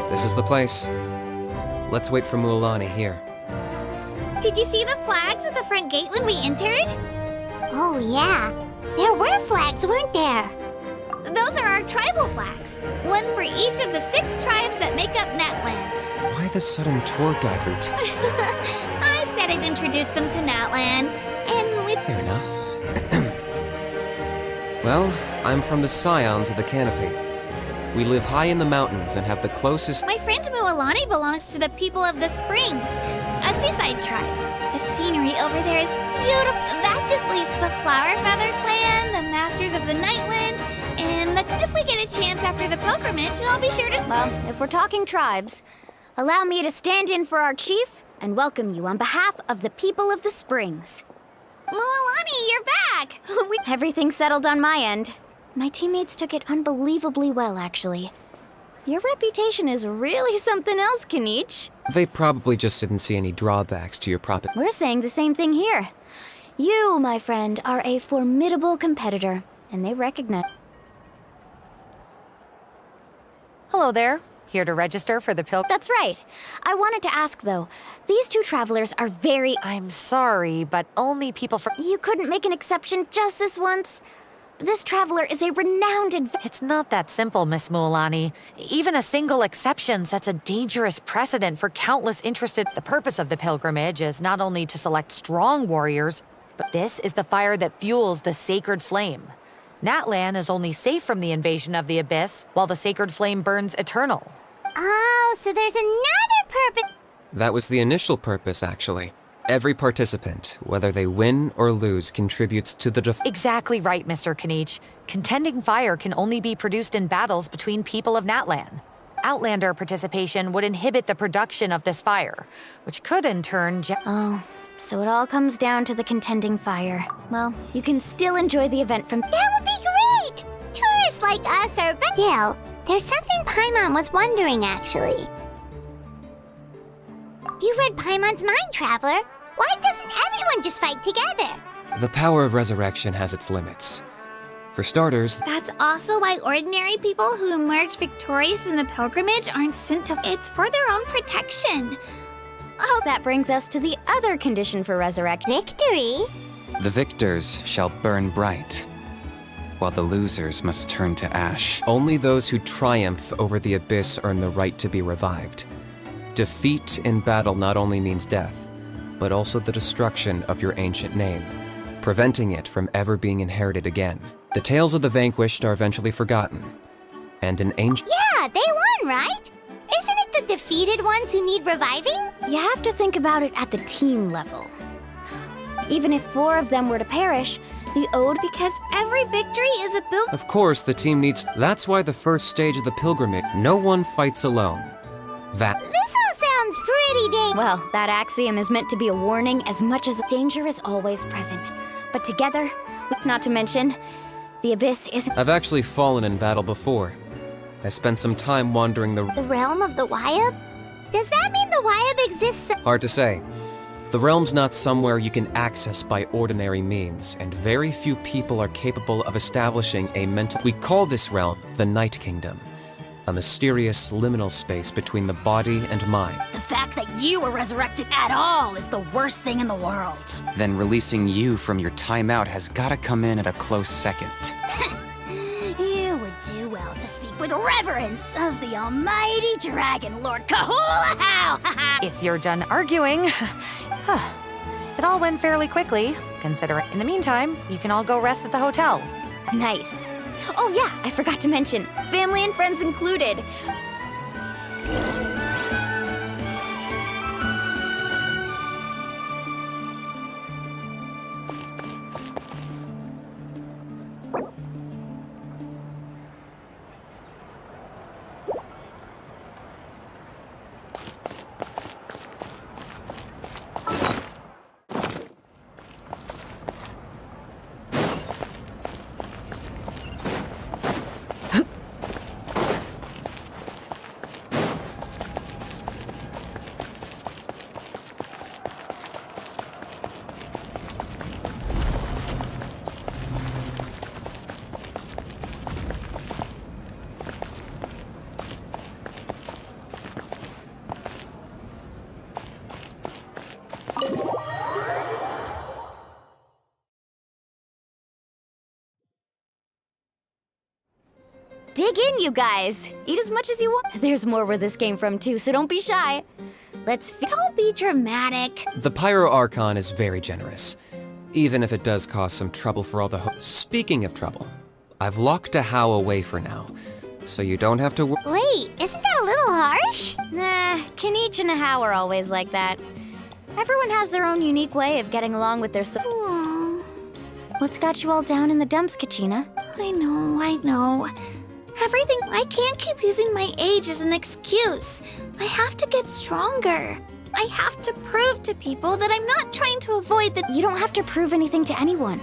Speaker 11: This is the place. Let's wait for Mualani here.
Speaker 4: Did you see the flags at the front gate when we entered?
Speaker 2: Oh yeah, there were flags, weren't there?
Speaker 4: Those are our tribal flags. One for each of the 6 tribes that make up Natland.
Speaker 11: Why the sudden tour guide routine?
Speaker 4: I said I'd introduce them to Natland, and we...
Speaker 11: Fair enough. Well, I'm from the Scions of the Canopy. We live high in the mountains and have the closest...
Speaker 4: My friend Mualani belongs to the people of the Springs, a seaside tribe. The scenery over there is beautiful. That just leaves the Flower Feather Clan, the Masters of the Nightland, and the... If we get a chance after the pilgrimage, I'll be sure to...
Speaker 3: Well, if we're talking tribes, allow me to stand in for our chief and welcome you on behalf of the people of the Springs.
Speaker 4: Mualani, you're back!
Speaker 3: Everything's settled on my end. My teammates took it unbelievably well, actually. Your reputation is really something else, Kanich.
Speaker 11: They probably just didn't see any drawbacks to your
Speaker 3: We're saying the same thing here. You, my friend, are a formidable competitor, and they recognize...
Speaker 12: Hello there. Here to register for the pilgrimage?
Speaker 3: That's right. I wanted to ask, though. These 2 travelers are very...
Speaker 12: I'm sorry, but only people from...
Speaker 3: You couldn't make an exception just this once? This traveler is a renowned
Speaker 12: It's not that simple, Miss Mualani. Even a single exception sets a dangerous precedent for countless interested... The purpose of the pilgrimage is not only to select strong warriors, but this is the fire that fuels the sacred flame. Natlan is only safe from the invasion of the Abyss, while the sacred flame burns eternal.
Speaker 2: Oh, so there's another purpose...
Speaker 11: That was the initial purpose, actually. Every participant, whether they win or lose, contributes to the
Speaker 12: Exactly right, Mr. Kanich. Contending fire can only be produced in battles between people of Natlan. Outlander participation would inhibit the production of this fire, which could in turn...
Speaker 3: Oh, so it all comes down to the contending fire. Well, you can still enjoy the event from...
Speaker 2: That would be great! Tourists like us are... Still, there's something Paimon was wondering, actually. You read Paimon's mind, Traveler. Why doesn't everyone just fight together?
Speaker 11: The power of resurrection has its limits. For starters...
Speaker 4: That's also why ordinary people who emerge victorious in the pilgrimage aren't sent to... It's for their own protection.
Speaker 3: Oh, that brings us to the other condition for resurrection.
Speaker 2: Victory?
Speaker 11: The victors shall burn bright, while the losers must turn to ash. Only those who triumph over the abyss earn the right to be revived. Defeat in battle not only means death, but also the destruction of your ancient name, preventing it from ever being inherited again. The tales of the vanquished are eventually forgotten, and an ancient—
Speaker 2: Yeah, they won, right? Isn't it the defeated ones who need reviving?
Speaker 3: You have to think about it at the team level. Even if 4 of them were to perish, the ode—
Speaker 4: Because every victory is a build.
Speaker 11: Of course, the team needs— That's why the first stage of the pilgrimage, no one fights alone. That—
Speaker 2: This all sounds pretty dang—
Speaker 3: Well, that axiom is meant to be a warning as much as danger is always present. But together, not to mention, the abyss isn't—
Speaker 11: I've actually fallen in battle before. I spent some time wandering the—
Speaker 2: The realm of the Wyab? Does that mean the Wyab exists?
Speaker 11: Hard to say. The realm's not somewhere you can access by ordinary means, and very few people are capable of establishing a mental— We call this realm the Night Kingdom, a mysterious liminal space between the body and mind.
Speaker 10: The fact that you were resurrected at all is the worst thing in the world.
Speaker 13: Then releasing you from your timeout has gotta come in at a close second.
Speaker 10: You would do well to speak with reverence of the almighty Dragon Lord Kahula-How!
Speaker 12: If you're done arguing, it all went fairly quickly, considering. In the meantime, you can all go rest at the hotel.
Speaker 3: nice. Oh yeah, I forgot to mention, family and friends included. Dig in, you guys. Eat as much as you want. There's more where this came from, too, so don't be shy.
Speaker 4: Don't be dramatic.
Speaker 11: The Pyro Archon is very generous, even if it does cause some trouble for all the Speaking of trouble, I've locked a How away for now, so you don't have to
Speaker 2: Wait, isn't that a little harsh?
Speaker 3: Nah, Kinich and How are always like that. Everyone has their own unique way of getting along with their
Speaker 4: Aww.
Speaker 3: What's got you all down in the dumps, Kachina?
Speaker 4: I know. Everything. I can't keep using my age as an excuse. I have to get stronger. I have to prove to people that I'm not trying to avoid the—
Speaker 3: You don't have to prove anything to anyone.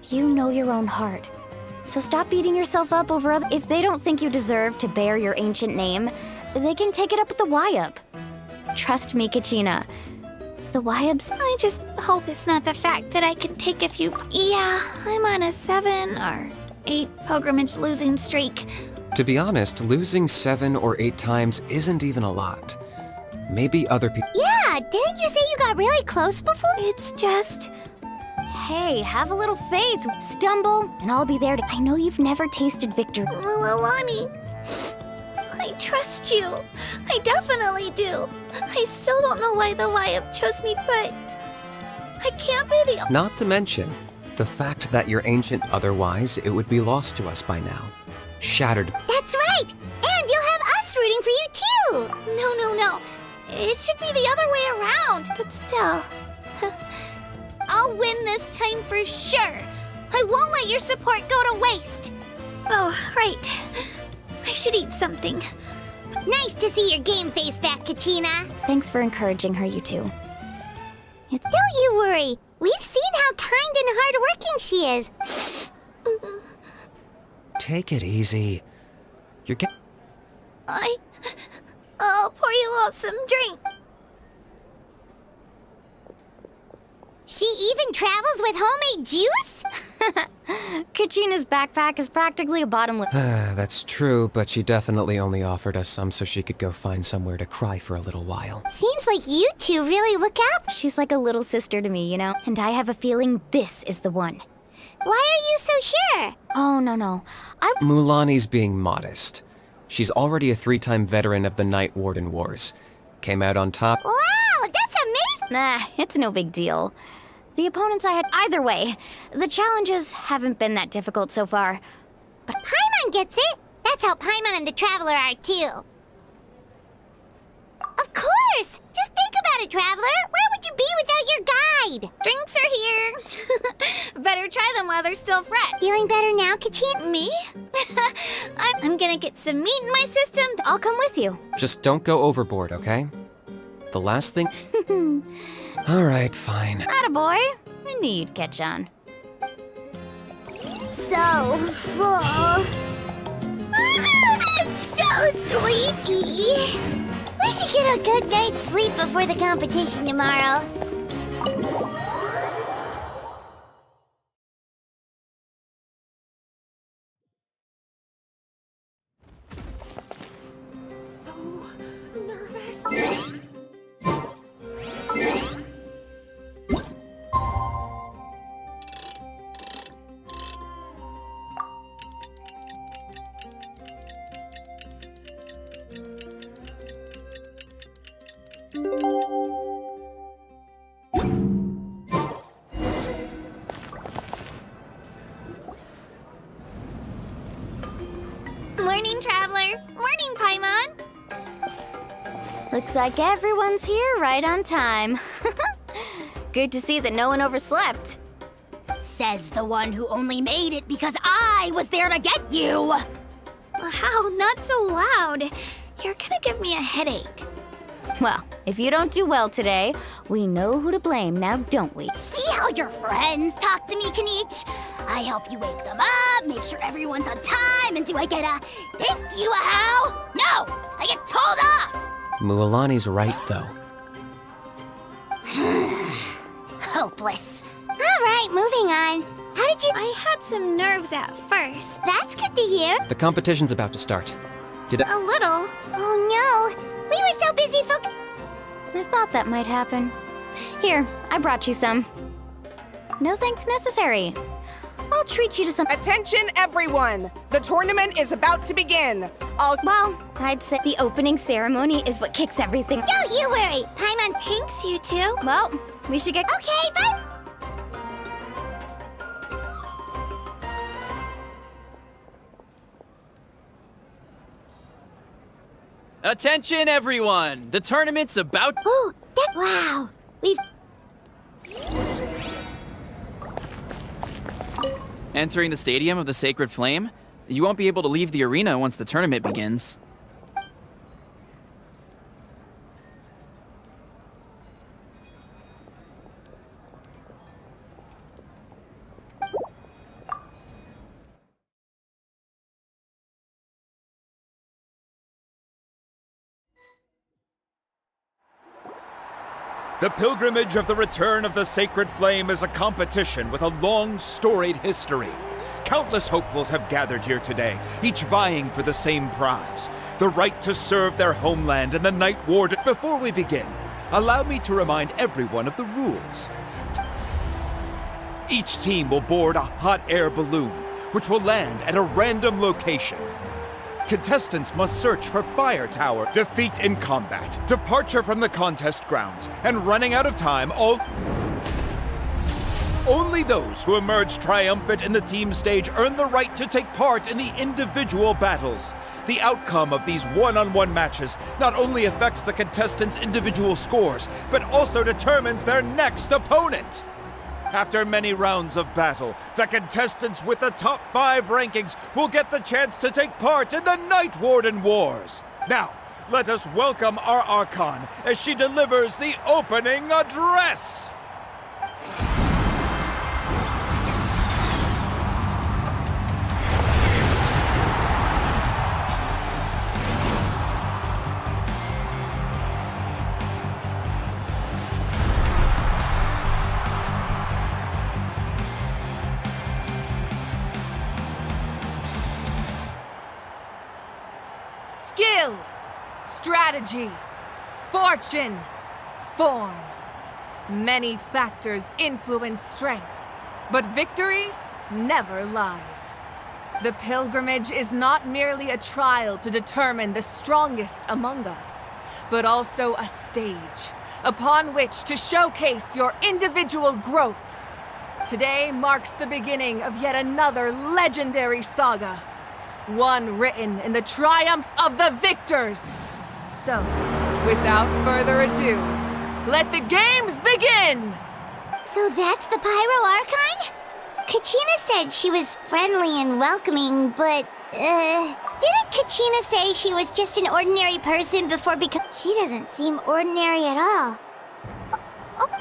Speaker 3: You know your own heart. So stop beating yourself up over other— If they don't think you deserve to bear your ancient name, they can take it up with the Wyab. Trust me, Kachina. The Wyabs—
Speaker 4: I just hope it's not the fact that I can take a few— Yeah, I'm on a 7 or 8 pilgrimage losing streak.
Speaker 11: To be honest, losing 7 or 8 times isn't even a lot. Maybe other people—
Speaker 2: Yeah, didn't you say you got really close before?
Speaker 4: It's just—
Speaker 3: Hey, have a little faith. Stumble, and I'll be there to— I know you've never tasted victory.
Speaker 4: Alani, I trust you. I definitely do. I still don't know why the Wyab chose me, but I can't be the—
Speaker 11: Not to mention the fact that you're ancient, otherwise it would be lost to us by now. Shattered.
Speaker 2: That's right! And you'll have us rooting for you too!
Speaker 4: No. It should be the other way around. But still, I'll win this time for sure. I won't let your support go to waste. Oh, right. I should eat something.
Speaker 2: Nice to see your game face back, Kachina.
Speaker 3: Thanks for encouraging her, you two.
Speaker 2: Don't you worry. We've seen how kind and hardworking she is.
Speaker 11: Take it easy. You're
Speaker 4: I'll pour you all some drink.
Speaker 2: She even travels with homemade juice?
Speaker 6: Kachina's backpack is practically a bottomless.
Speaker 11: That's true, but she definitely only offered us some so she could go find somewhere to cry for a little while.
Speaker 2: Seems like you two really look out.
Speaker 6: She's like a little sister to me, you know? And I have a feeling this is the one.
Speaker 2: Why are you so sure?
Speaker 6: Oh, no.
Speaker 11: Mulani's being modest. She's already a 3-time veteran of the Night Warden Wars. Came out on top.
Speaker 2: Wow, that's amazing!
Speaker 6: Nah, it's no big deal. The opponents I had either way, the challenges haven't been that difficult so far.
Speaker 2: But Paimon gets it! That's how Paimon and the Traveler are too. Of course! Just think about it, Traveler! Where would you be without your guide?
Speaker 4: Drinks are here. Better try them while they're still fresh.
Speaker 2: Feeling better now, Kachin?
Speaker 4: Me? I'm gonna get some meat in my system.
Speaker 6: I'll come with you.
Speaker 11: Just don't go overboard, okay? The last thing... Alright, fine.
Speaker 6: Attaboy. I knew you'd catch on.
Speaker 2: So full. I'm so sleepy. We should get a good night's sleep before the competition tomorrow.
Speaker 8: So nervous.
Speaker 4: Morning, Traveler. Morning, Paimon.
Speaker 6: Looks like everyone's here right on time. Good to see that no one overslept.
Speaker 10: Says the one who only made it because I was there to get you!
Speaker 4: How? Not so loud. You're gonna give me a headache.
Speaker 6: Well, if you don't do well today, we know who to blame now, don't we?
Speaker 10: See how your friends talk to me, Kanich? I help you wake them up, make sure everyone's on time, and do I get a thank you, a how? No! I get told off!
Speaker 11: Mulani's right, though.
Speaker 10: Hopeless.
Speaker 2: Alright, moving on. How did you...
Speaker 4: I had some nerves at first.
Speaker 2: That's good to hear.
Speaker 11: The competition's about to start. Did I...
Speaker 4: A little.
Speaker 2: Oh no. We were so busy
Speaker 6: I thought that might happen. Here, I brought you some. No thanks necessary. I'll treat you to some...
Speaker 14: Attention, everyone! The tournament is about to begin.
Speaker 6: Well, I'd say the opening ceremony is what kicks everything.
Speaker 2: Don't you worry. Paimon...
Speaker 4: Thanks, you two.
Speaker 6: Well, we should get...
Speaker 2: Okay, bye.
Speaker 9: Attention, everyone! The tournament's about...
Speaker 2: Oh, wow. We've...
Speaker 9: Entering the Stadium of the Sacred Flame? You won't be able to leave the arena once the tournament begins.
Speaker 15: The pilgrimage of the return of the Sacred Flame is a competition with a long, storied history. Countless hopefuls have gathered here today, each vying for the same prize, the right to serve their homeland and the Night Warden. Before we begin, allow me to remind everyone of the rules. Each team will board a hot air balloon, which will land at a random location. Contestants must search for fire tower, defeat in combat, departure from the contest grounds, and running out of time. Only those who emerge triumphant in the team stage earn the right to take part in the individual battles. The outcome of these one-on-one matches not only affects the contestants' individual scores, but also determines their next opponent. After many rounds of battle, the contestants with the top 5 rankings will get the chance to take part in the Night Warden Wars. Now, let us welcome our Archon as she delivers the opening address.
Speaker 16: skill, strategy, fortune, form. Many factors influence strength, but victory never lies. The pilgrimage is not merely a trial to determine the strongest among us, but also a stage upon which to showcase your individual growth. Today marks the beginning of yet another legendary saga, one written in the triumphs of the victors. So, without further ado, let the games begin!
Speaker 2: So that's the Pyro Archon? Kachina said she was friendly and welcoming, but, didn't Kachina say she was just an ordinary person before She doesn't seem ordinary at all.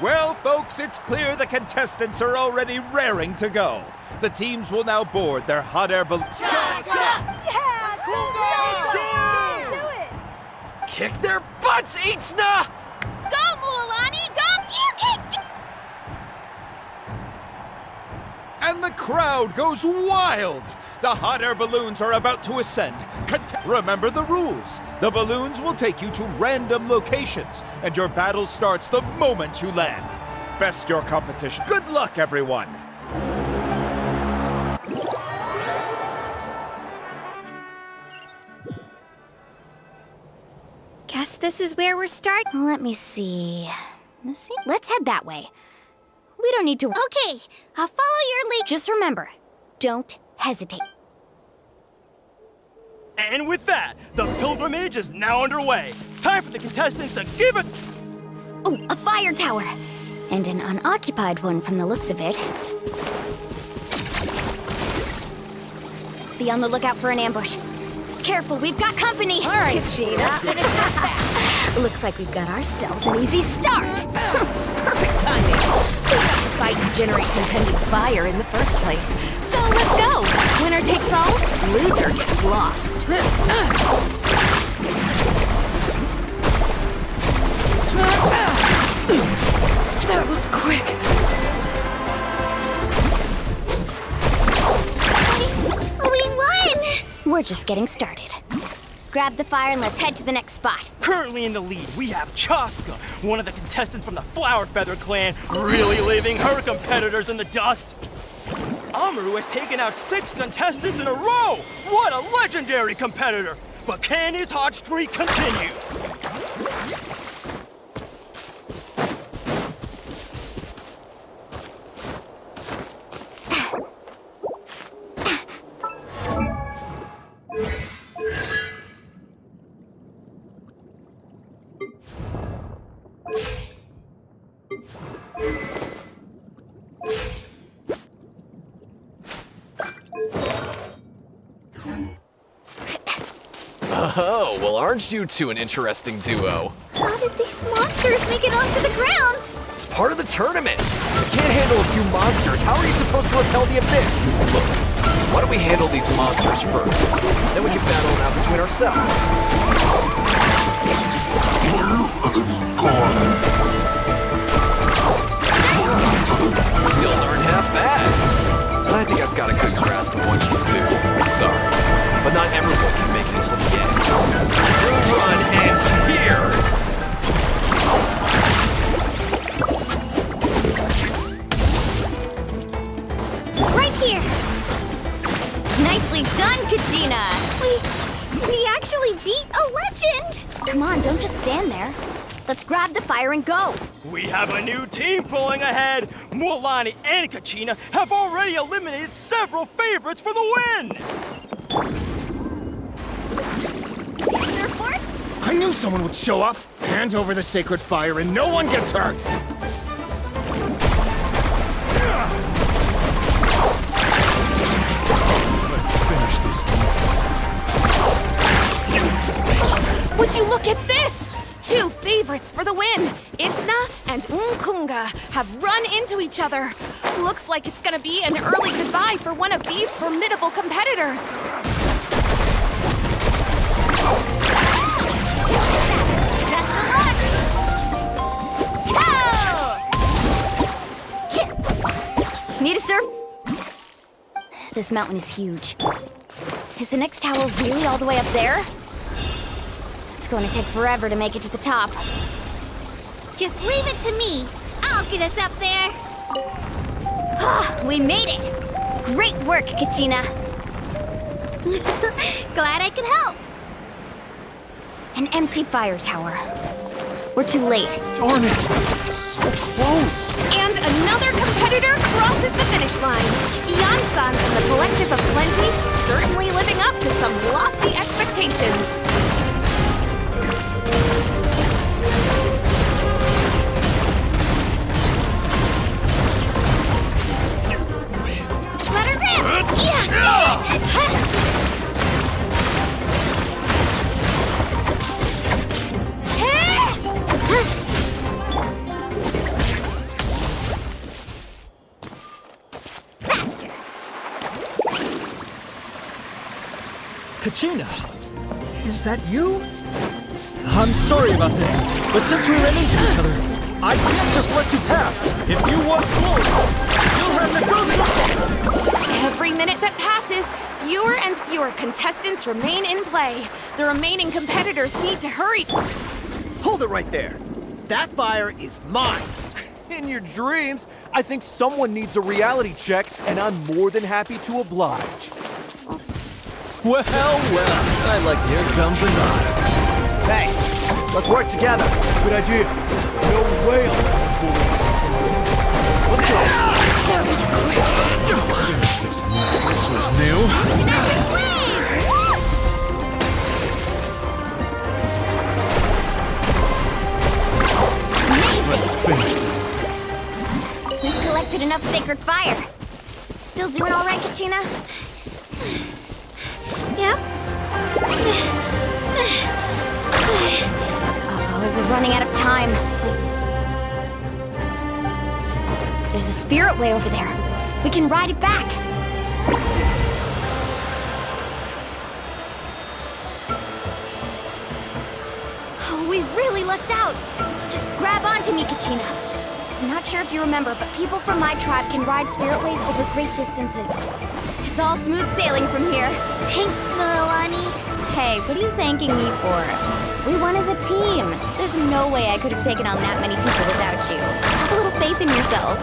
Speaker 15: Well, folks, it's clear the contestants are already raring to go. The teams will now board their hot air balloon.
Speaker 16: Yeah! Cool! Do it!
Speaker 7: Kick their butts, Itzna!
Speaker 10: Go, Mualani, go! You kicked
Speaker 15: And the crowd goes wild! The hot air balloons are about to ascend. Remember the rules. The balloons will take you to random locations, and your battle starts the moment you land. Best your competition. Good luck, everyone!
Speaker 4: Guess this is where we're starting.
Speaker 3: Let me see. Let's head that way. We don't need to.
Speaker 4: Okay, I'll follow your lead.
Speaker 3: Just remember, don't hesitate.
Speaker 17: And with that, the pilgrimage is now underway. Time for the contestants to give it.
Speaker 3: Oh, a fire tower! And an unoccupied one from the looks of it. Be on the lookout for an ambush. Careful, we've got company!
Speaker 16: All right, Gina.
Speaker 3: Looks like we've got ourselves an easy start! Perfect timing! We got to fight to generate contending fire in the first place. So let's go! Winner takes all, loser gets lost.
Speaker 12: That was quick.
Speaker 4: We won!
Speaker 3: We're just getting started. Grab the fire and let's head to the next spot.
Speaker 17: Currently in the lead, we have Chaska, one of the contestants from the Flower Feather clan, really leaving her competitors in the dust. Amaru has taken out 6 contestants in a row! What a legendary competitor! But can his hot streak continue?
Speaker 18: Oh, well, aren't you two an interesting duo?
Speaker 4: How did these monsters make it onto the ground?
Speaker 18: It's part of the tournament. You can't handle a few monsters. How are you supposed to repel the abyss? Look, why don't we handle these monsters first? Then we can battle it out between ourselves. Skills aren't half bad. I think I've got a good grasp of what you can do. Sorry, but not everyone can make it until the end. Your run ends here!
Speaker 3: Right here! Nicely done, Kachina!
Speaker 4: We actually beat a legend!
Speaker 3: Come on, don't just stand there. Let's grab the fire and go.
Speaker 17: We have a new team pulling ahead. Mualani and Kachina have already eliminated several favorites for the win.
Speaker 15: I knew someone would show up. Hand over the sacred fire and no one gets hurt. Let's finish this next.
Speaker 8: Would you look at this? 2 favorites for the win! Itzna and Unkunga have run into each other. Looks like it's gonna be an early goodbye for one of these formidable competitors.
Speaker 4: Best of luck!
Speaker 3: Need a serve? This mountain is huge. Is the next tower really all the way up there?
Speaker 4: going to take forever to make it to the top.
Speaker 10: Just leave it to me. I'll get us up there.
Speaker 4: We made it! Great work, Kachina.
Speaker 10: Glad I could help.
Speaker 4: An empty fire tower. We're too late.
Speaker 18: Darn it! So close!
Speaker 6: And another competitor crosses the finish line. Yan-san and the Collective of Plenty certainly living up to some lofty expectations.
Speaker 10: Let her rip! Yeah!
Speaker 19: Kachina, is that you? I'm sorry about this, but since we ran into each other, I can't just let you pass. If you want glory, you'll have to go through.
Speaker 8: Every minute that passes, fewer and fewer contestants remain in play. The remaining competitors need to hurry.
Speaker 17: Hold it right there. That fire is mine. In your dreams, I think someone needs a reality check, and I'm more than happy to oblige.
Speaker 19: Well, I like here comes another.
Speaker 17: Hey, let's work together. Good idea. No way I'll let you fool me. Let's go.
Speaker 18: This was new. Let's finish this.
Speaker 4: We've collected enough sacred fire. Still doing all right, Kachina?
Speaker 10: Yep.
Speaker 4: Uh-oh, we're running out of time. There's a spirit way over there. We can ride it back. Oh, we really lucked out. Just grab onto me, Kachina. I'm not sure if you remember, but people from my tribe can ride spirit ways over great distances. It's all smooth sailing from here.
Speaker 10: Thanks, Milani.
Speaker 4: Hey, what are you thanking me for? We won as a team. There's no way I could have taken on that many people without you. Have a little faith in yourself.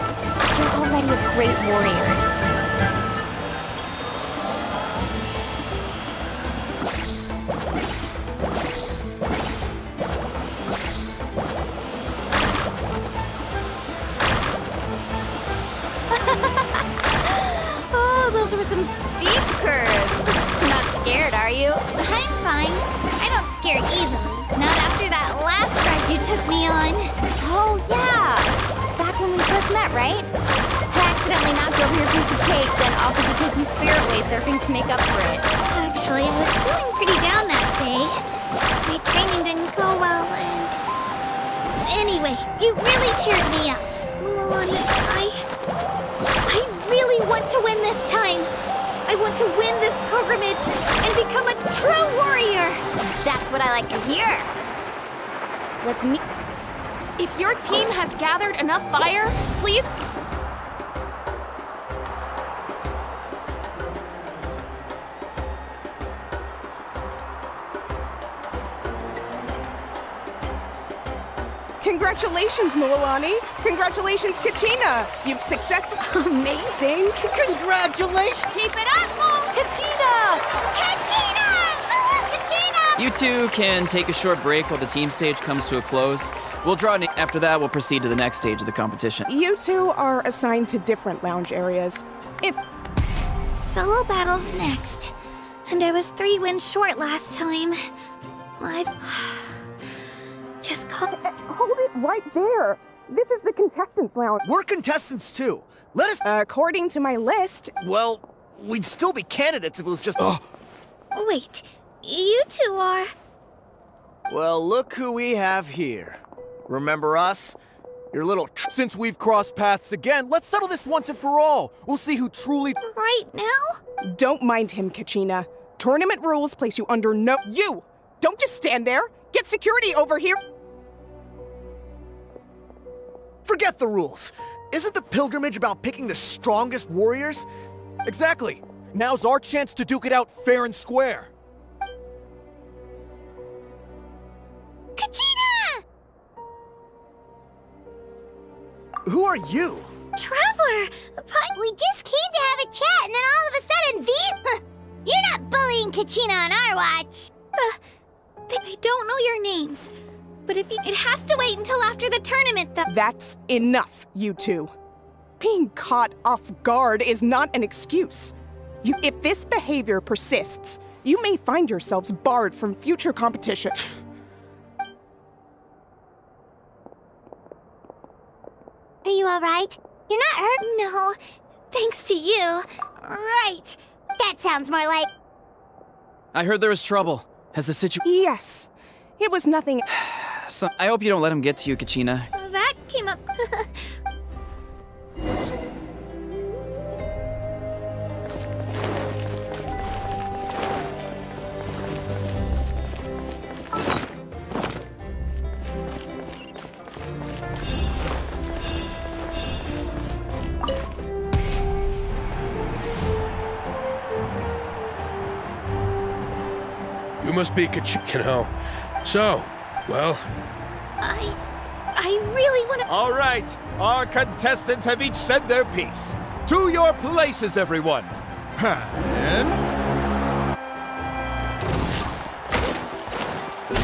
Speaker 4: You're already a great warrior. Oh, those were some steep curves. Not scared, are you?
Speaker 10: I'm fine. I don't scare easily. Not after that last ride you took me on.
Speaker 4: Oh, yeah. Back when we first met, right? I accidentally knocked over your piece of cake, then offered to take you spirit way surfing to make up for it.
Speaker 10: Actually, I was feeling pretty down that day. My training didn't go well, and... Anyway, you really cheered me up. Milani, I really want to win this time. I want to win this pilgrimage and become a true warrior.
Speaker 4: That's what I like to hear. Let's meet.
Speaker 8: If your team has gathered enough fire, please...
Speaker 14: Congratulations, Milani. Congratulations, Kachina. You've successfully...
Speaker 16: Amazing.
Speaker 14: Congratulations.
Speaker 16: Keep it up, Mo! Kachina!
Speaker 10: Kachina! Oh, Kachina!
Speaker 9: You two can take a short break while the team stage comes to a close. We'll draw after that, we'll proceed to the next stage of the competition.
Speaker 14: You two are assigned to different lounge areas. If...
Speaker 10: Solo battles next. And I was 3 wins short last time. I've... just called...
Speaker 14: Hold it right there. This is the contestants' lounge.
Speaker 17: We're contestants too. Let us...
Speaker 14: According to my list...
Speaker 17: Well, we'd still be candidates if it was just...
Speaker 10: Wait, you two are...
Speaker 17: Well, look who we have here. Remember us? Your little since we've crossed paths again, let's settle this once and for all. We'll see who truly...
Speaker 10: Right now?
Speaker 14: Don't mind him, Kachina. Tournament rules place you under no... You! Don't just stand there! Get security over here!
Speaker 17: Forget the rules. Isn't the pilgrimage about picking the strongest warriors? Exactly. Now's our chance to duke it out fair and square. Who are you?
Speaker 10: Traveler!
Speaker 2: We just came to have a chat, and then all of a sudden these... You're not bullying Kachina on our watch!
Speaker 10: I don't know your names. But if it has to wait until after the tournament, though.
Speaker 14: That's enough, you two. Being caught off guard is not an excuse. If this behavior persists, you may find yourselves barred from future competition.
Speaker 2: Are you alright? You're not hurt?
Speaker 10: No, thanks to you. Right.
Speaker 2: That sounds more like...
Speaker 9: I heard there was trouble. Has the situation...
Speaker 14: Yes. It was nothing...
Speaker 9: So, I hope you don't let him get to you, Kachina.
Speaker 10: That came up...
Speaker 20: You must be Kachina. So, well...
Speaker 10: I really want to...
Speaker 15: All right, our contestants have each said their piece. To your places, everyone. And...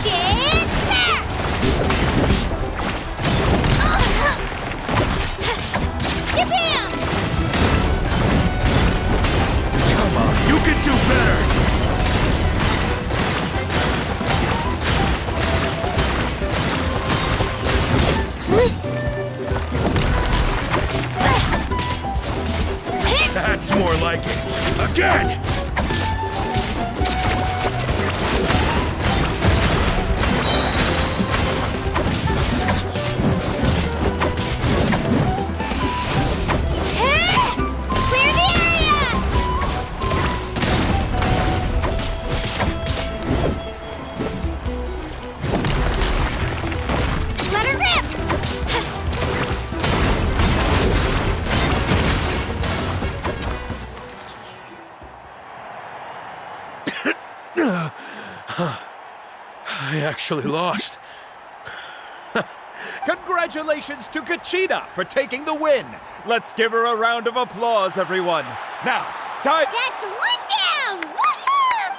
Speaker 10: Get back! Shabam!
Speaker 20: Come on, you can do better! That's more like it. Again!
Speaker 10: Clear the area! Let her rip!
Speaker 20: I actually lost.
Speaker 15: Congratulations to Kachina for taking the win. Let's give her a round of applause, everyone. Now, time...
Speaker 2: That's one down! Woohoo!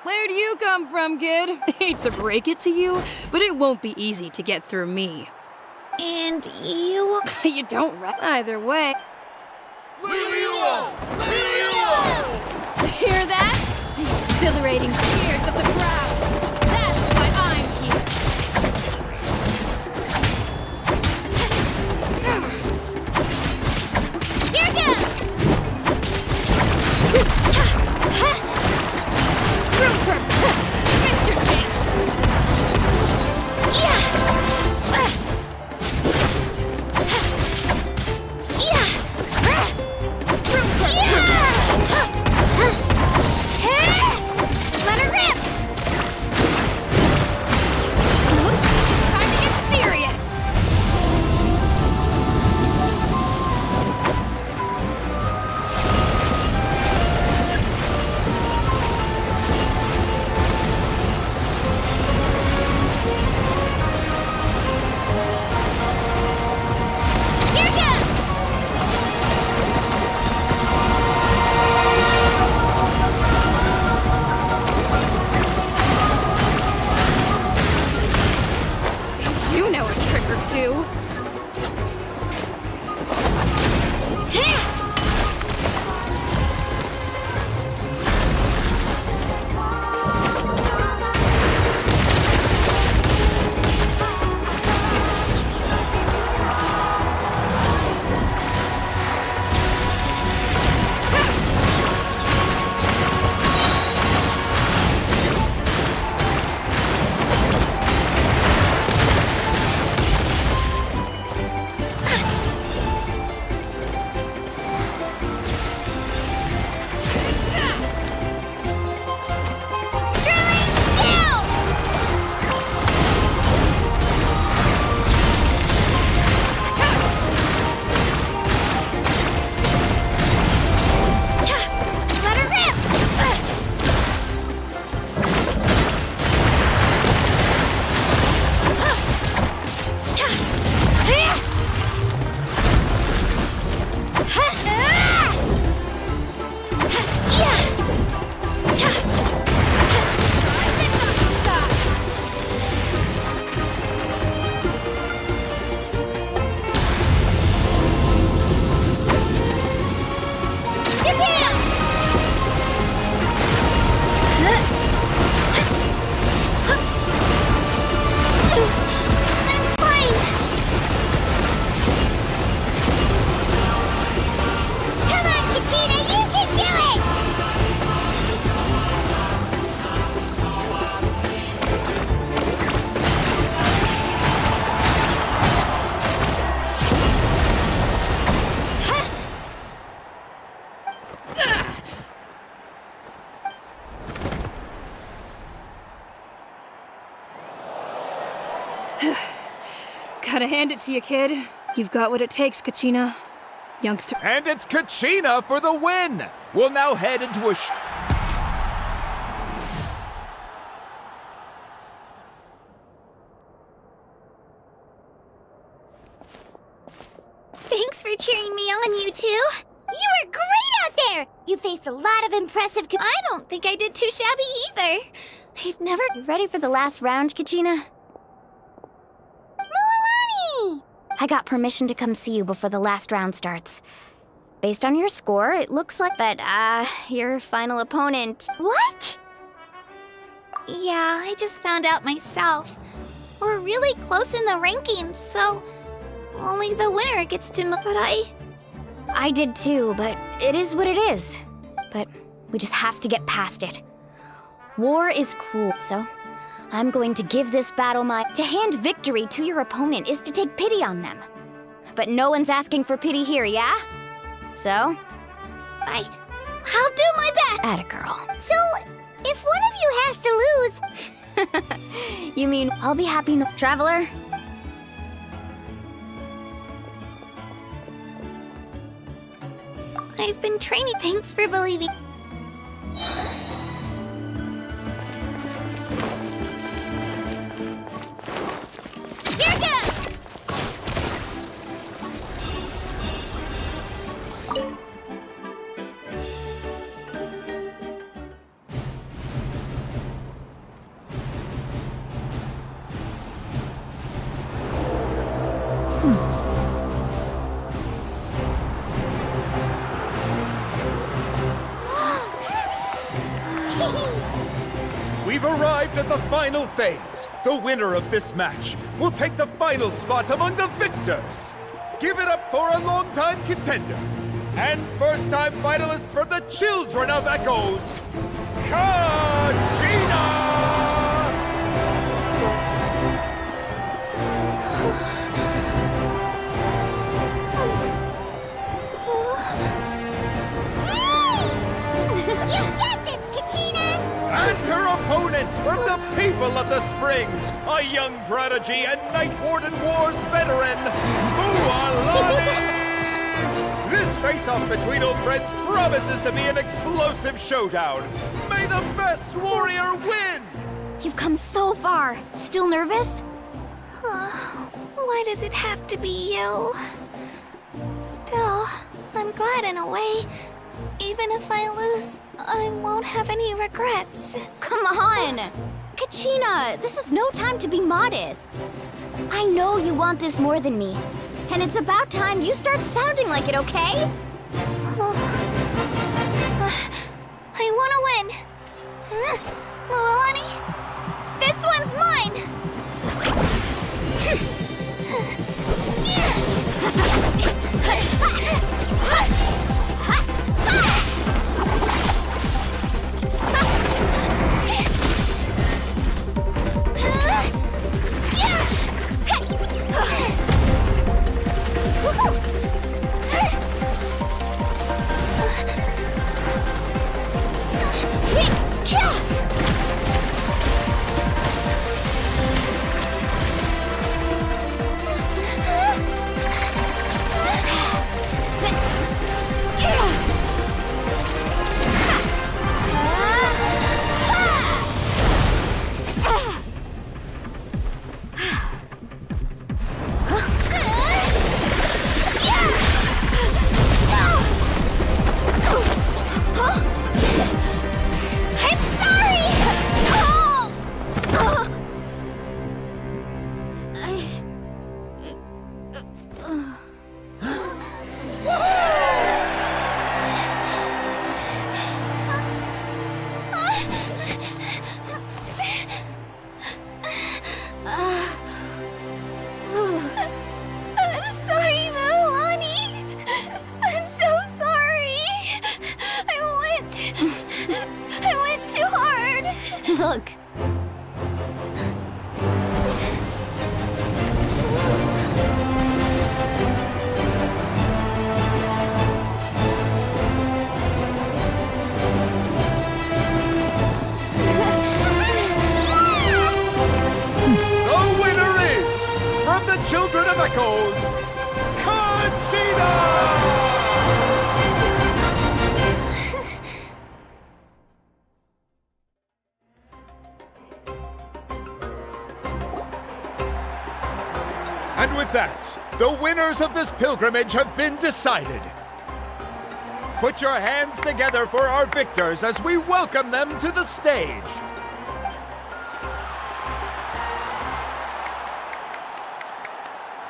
Speaker 3: Where do you come from, kid? I hate to break it to you, but it won't be easy to get through me.
Speaker 10: And you...
Speaker 3: You don't either way. Hear that? The exhilarating cheers of the crowd. That's why I'm here.
Speaker 10: Here goes!
Speaker 3: Room for Mr. Chance.
Speaker 10: Yeah! Let her rip!
Speaker 3: Time to get serious.
Speaker 10: Here goes!
Speaker 3: You know a trick or two.
Speaker 10: I'm fine. Come on, Kachina, you can do it!
Speaker 3: Gotta hand it to you, kid. You've got what it takes, Kachina. Youngster.
Speaker 15: And it's Kachina for the win! We'll now head into a
Speaker 10: Thanks for cheering me on, you two. You were great out there! You faced a lot of impressive
Speaker 4: I don't think I did too shabby either. I've never...
Speaker 2: You ready for the last round, Kachina?
Speaker 10: Mualani!
Speaker 2: I got permission to come see you before the last round starts. Based on your score, it looks like that, your final opponent...
Speaker 10: What?
Speaker 4: Yeah, I just found out myself. We're really close in the rankings, so only the winner gets to... But
Speaker 2: I did too, but it is what it is. But we just have to get past it. War is cruel, so I'm going to give this battle my... To hand victory to your opponent is to take pity on them. But no one's asking for pity here, yeah? So?
Speaker 4: I'll do my best!
Speaker 2: Atta girl.
Speaker 10: So, if one of you has to lose...
Speaker 2: You mean I'll be happy no... Traveler?
Speaker 4: I've been training. Thanks for believing. Here goes!
Speaker 15: We've arrived at the final phase. The winner of this match will take the final spot among the victors. Give it up for a longtime contender and first-time finalist from the Children of Echoes, Kachina!
Speaker 10: You get this, Kachina!
Speaker 15: And her opponent from the people of the Springs, a young prodigy and Night Warden Wars veteran, Mualani! This face-off between old friends promises to be an explosive showdown. May the best warrior win!
Speaker 2: You've come so far. Still nervous?
Speaker 4: Why does it have to be you? Still, I'm glad in a way. Even if I lose, I won't have any regrets.
Speaker 2: Come on! Kachina, this is no time to be modest. I know you want this more than me. And it's about time you start sounding like it, okay?
Speaker 4: I want to win. Mualani, this one's mine!
Speaker 15: the Children of Echoes, Conchita! And with that, the winners of this pilgrimage have been decided. Put your hands together for our victors as we welcome them to the stage.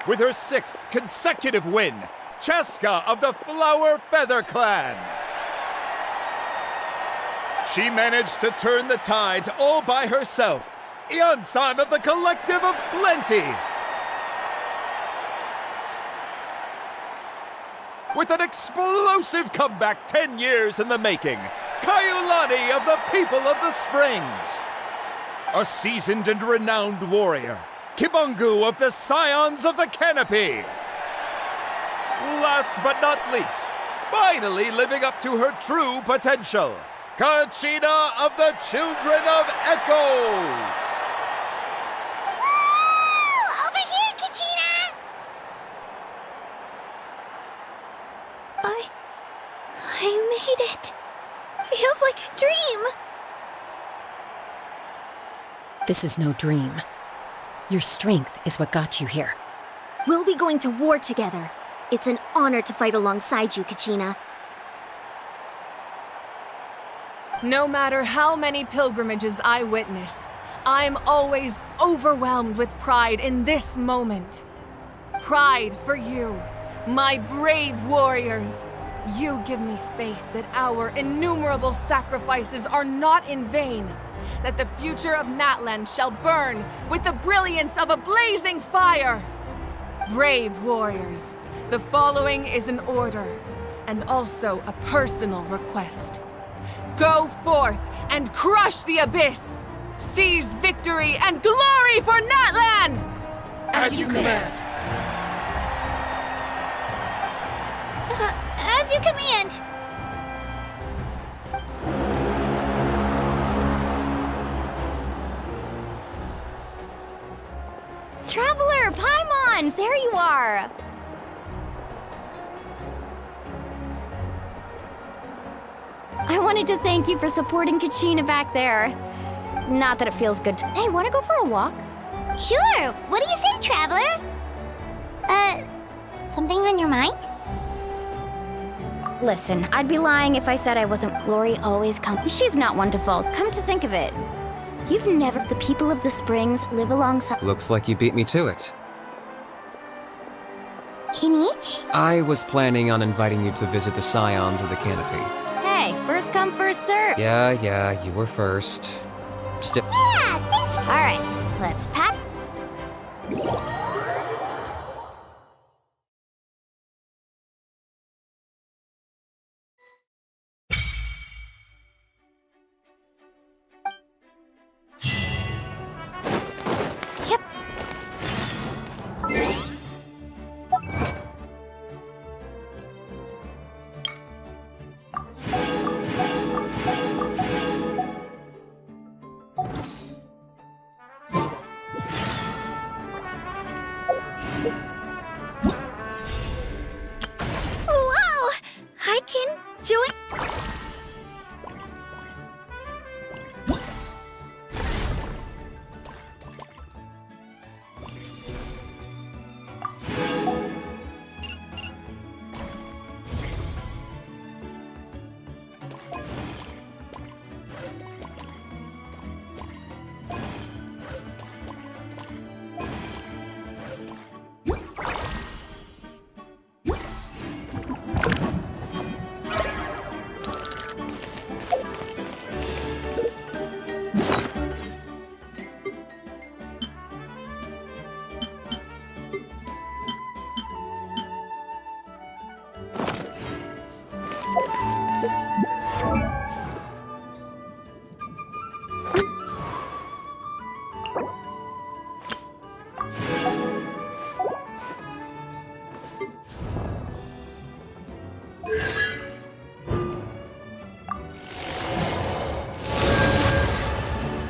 Speaker 15: With her 6th consecutive win, Cheska of the Flower Feather Clan. She managed to turn the tides all by herself. Ian-san of the Collective of Plenty. With an explosive comeback 10 years in the making, Kaiulani of the People of the Springs. A seasoned and renowned warrior, Kibungu of the Scions of the Canopy. Last but not least, finally living up to her true potential, Conchita of the Children of Echoes.
Speaker 2: Woo! Over here, Conchita!
Speaker 4: I made it. Feels like a dream.
Speaker 3: This is no dream. Your strength is what got you here.
Speaker 10: We'll be going to war together. It's an honor to fight alongside you, Kachina.
Speaker 16: No matter how many pilgrimages I witness, I'm always overwhelmed with pride in this moment. Pride for you, my brave warriors. You give me faith that our innumerable sacrifices are not in vain, that the future of Natlan shall burn with the brilliance of a blazing fire. Brave warriors, the following is an order, and also a personal request. Go forth and crush the abyss! Seize victory and glory for Natlan!
Speaker 20: As you command!
Speaker 4: As you command.
Speaker 3: Traveler, Paimon, there you are! I wanted to thank you for supporting Kachina back there. Not that it feels good to— Hey, wanna go for a walk?
Speaker 2: Sure. What do you say, Traveler? Something on your mind?
Speaker 3: Listen, I'd be lying if I said I wasn't Glory always come. She's not one to fall. Come to think of it, you've never— The people of the Springs live alongside—
Speaker 11: Looks like you beat me to it.
Speaker 2: Kinich?
Speaker 11: I was planning on inviting you to visit the Scions of the Canopy.
Speaker 3: Hey, first come, first serve.
Speaker 11: Yeah, you were first.
Speaker 2: Yeah, thanks.
Speaker 3: All right, let's pack.
Speaker 4: Wow! I can join.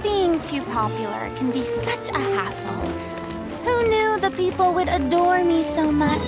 Speaker 6: Being too popular can be such a hassle. Who knew the
Speaker 4: the people would adore me so much.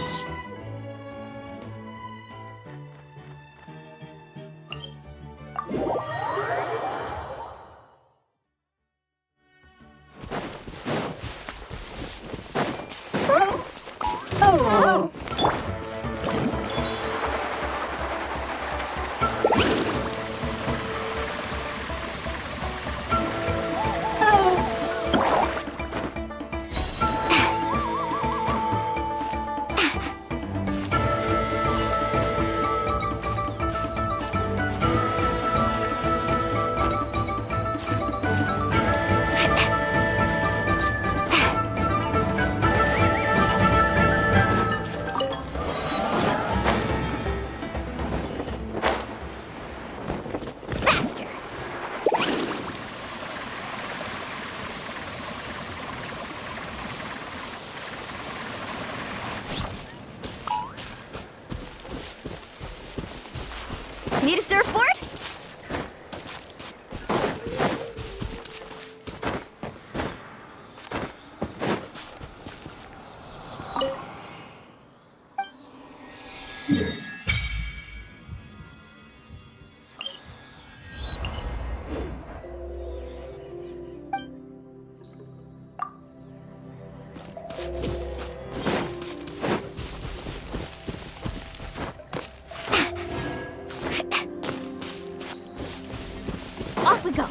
Speaker 3: Need a surfboard? Off we go.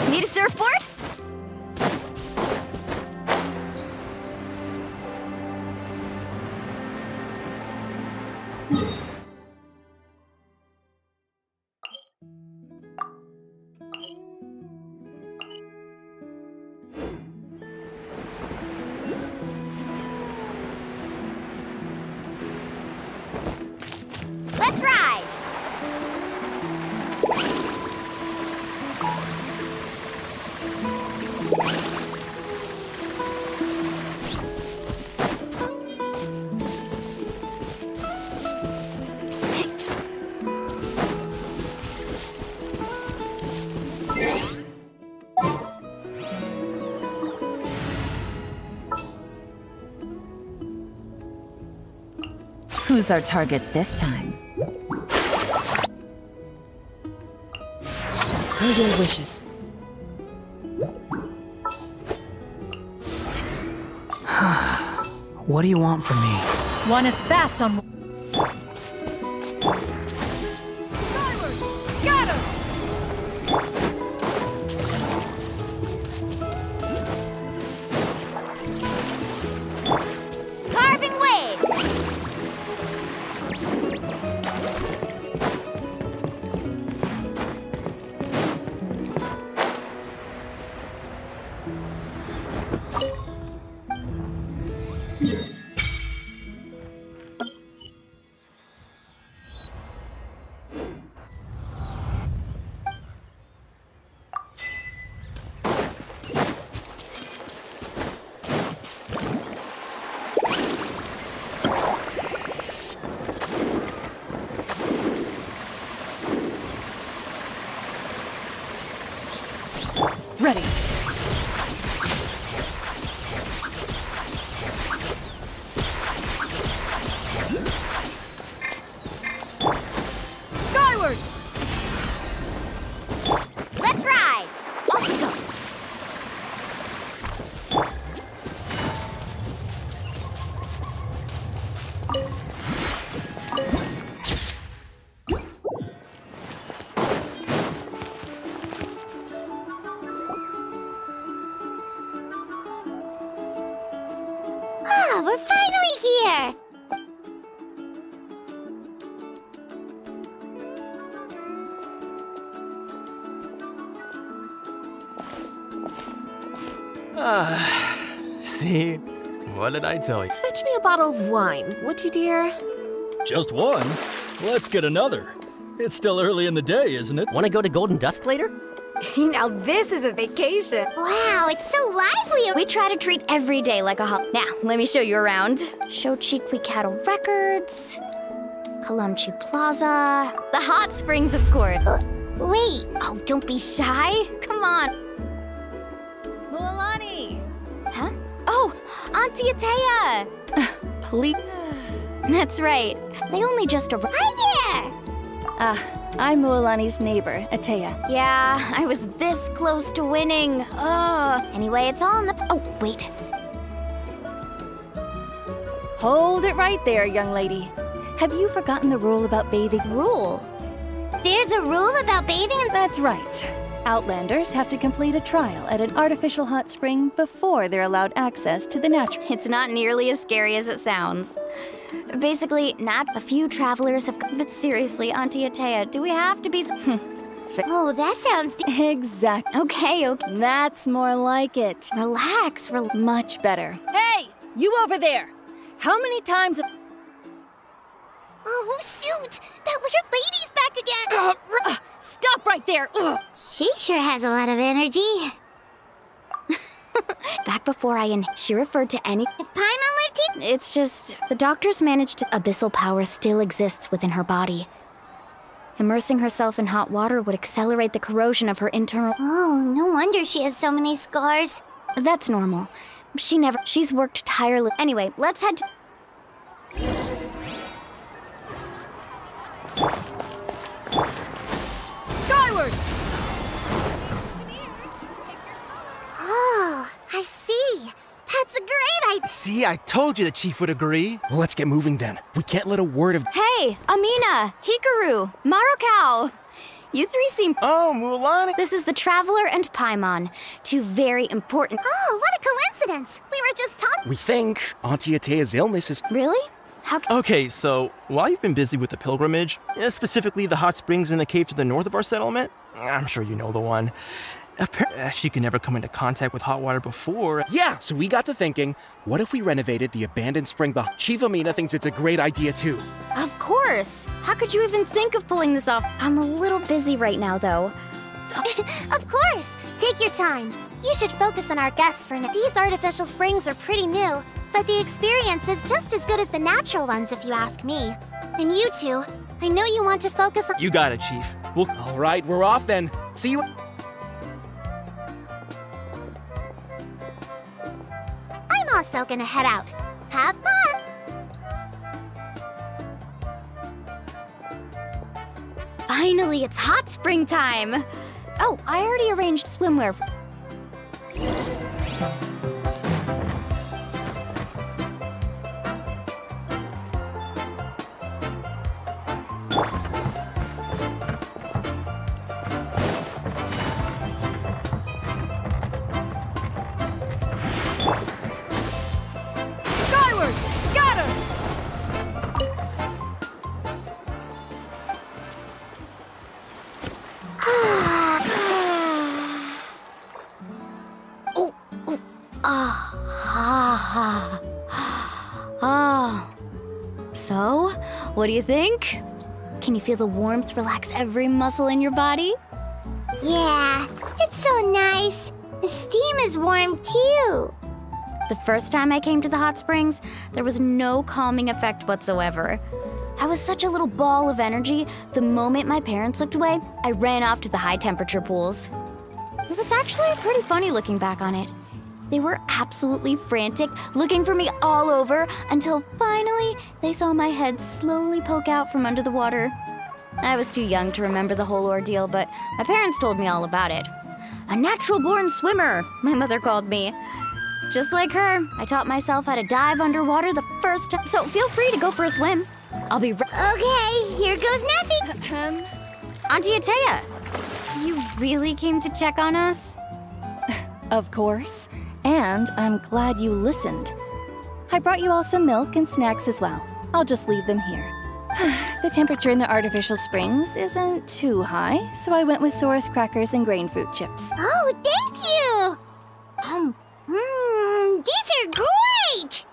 Speaker 3: Need a surfboard?
Speaker 2: Let's ride!
Speaker 21: Who's our target this time?
Speaker 5: Hear your wishes.
Speaker 9: What do you want from me?
Speaker 3: One is fast on.
Speaker 16: Got him!
Speaker 2: Carving waves!
Speaker 5: Ready.
Speaker 16: Skyward!
Speaker 2: Let's ride! Off we go! Ah, we're finally here!
Speaker 17: See?
Speaker 18: What did I tell you?
Speaker 1: Fetch me a bottle of wine, would you, dear?
Speaker 19: Just one? Let's get another. It's still early in the day, isn't it?
Speaker 7: Want to go to Golden Dusk later?
Speaker 1: Now this is a vacation.
Speaker 2: Wow, it's so lively.
Speaker 3: We try to treat every day like a Now, let me show you around. Shochiqui Cattle Records, Kalamchi Plaza, the hot springs, of course.
Speaker 2: Wait.
Speaker 3: Oh, don't be shy. Come on. Mualani. Huh? Oh, Auntie Atea. Please. That's right. They only just arrived.
Speaker 2: Hi there.
Speaker 3: I'm Mualani's neighbor, Atea. Yeah, I was this close to winning. Anyway, it's all in the... Oh, wait. Hold it right there, young lady. Have you forgotten the rule about bathing?
Speaker 2: Rule? There's a rule about bathing?
Speaker 3: That's right. Outlanders have to complete a trial at an artificial hot spring before they're allowed access to the natural. It's not nearly as scary as it sounds. Basically, not a few travelers have... But seriously, Auntie Atea, do we have to be...
Speaker 2: Oh, that sounds...
Speaker 3: Exactly. Okay. That's more like it. Relax. Much better. Hey! You over there! How many times...
Speaker 2: Oh, shoot! That weird lady's back again!
Speaker 3: Stop right there! Ugh.
Speaker 2: She sure has a lot of energy.
Speaker 3: Back before she referred to any...
Speaker 2: If Paimon lived here...
Speaker 3: It's just... The doctors managed to... Abyssal power still exists within her body. Immersing herself in hot water would accelerate the corrosion of her internal...
Speaker 2: Oh, no wonder she has so many scars.
Speaker 3: That's normal. She's worked tirelessly. Anyway, let's head to... Skyward!
Speaker 2: Oh, I see. That's a great idea.
Speaker 17: See, I told you the chief would agree. Well, let's get moving then. We can't let a word of...
Speaker 3: Hey, Amina, Hikaru, Marukao. You three seem...
Speaker 17: Oh, Mualani.
Speaker 3: This is the Traveler and Paimon, two very important...
Speaker 2: Oh, what a coincidence. We were just talking...
Speaker 17: We think Auntie Atea's illness is...
Speaker 3: Really? How
Speaker 17: Okay, so while you've been busy with the pilgrimage, specifically the hot springs in the cave to the north of our settlement, I'm sure you know the one. She could never come into contact with hot water before. Yeah, so we got to thinking, what if we renovated the abandoned spring behind? Chief Amina thinks it's a great idea too.
Speaker 3: Of course! How could you even think of pulling this off? I'm a little busy right now, though.
Speaker 2: Of course! Take your time. You should focus on our guests for now. These artificial springs are pretty new, but the experience is just as good as the natural ones if you ask me. And you two, I know you want to focus on...
Speaker 17: You got it, Chief. Well, all right, we're off then. See you...
Speaker 2: I'm also gonna head out. Have fun!
Speaker 3: Finally, it's hot spring time! Oh, I already arranged swimwear.
Speaker 16: Skyward! Scatter!
Speaker 3: So, what do you think? Can you feel the warmth relax every muscle in your body?
Speaker 2: Yeah, it's so nice. The steam is warm too.
Speaker 3: The first time I came to the hot springs, there was no calming effect whatsoever. I was such a little ball of energy, the moment my parents looked away, I ran off to the high temperature pools. It was actually pretty funny looking back on it. They were absolutely frantic, looking for me all over, until finally they saw my head slowly poke out from under the water. I was too young to remember the whole ordeal, but my parents told me all about it. A natural-born swimmer, my mother called me. Just like her, I taught myself how to dive underwater the first time, so feel free to go for a swim. I'll be
Speaker 2: Okay, here goes nothing.
Speaker 3: Auntie Atea, you really came to check on us? Of course. And I'm glad you listened. I brought you all some milk and snacks as well. I'll just leave them here. The temperature in the artificial springs isn't too high, so I went with Saurus crackers and grain fruit chips.
Speaker 2: Oh, thank you! These are great!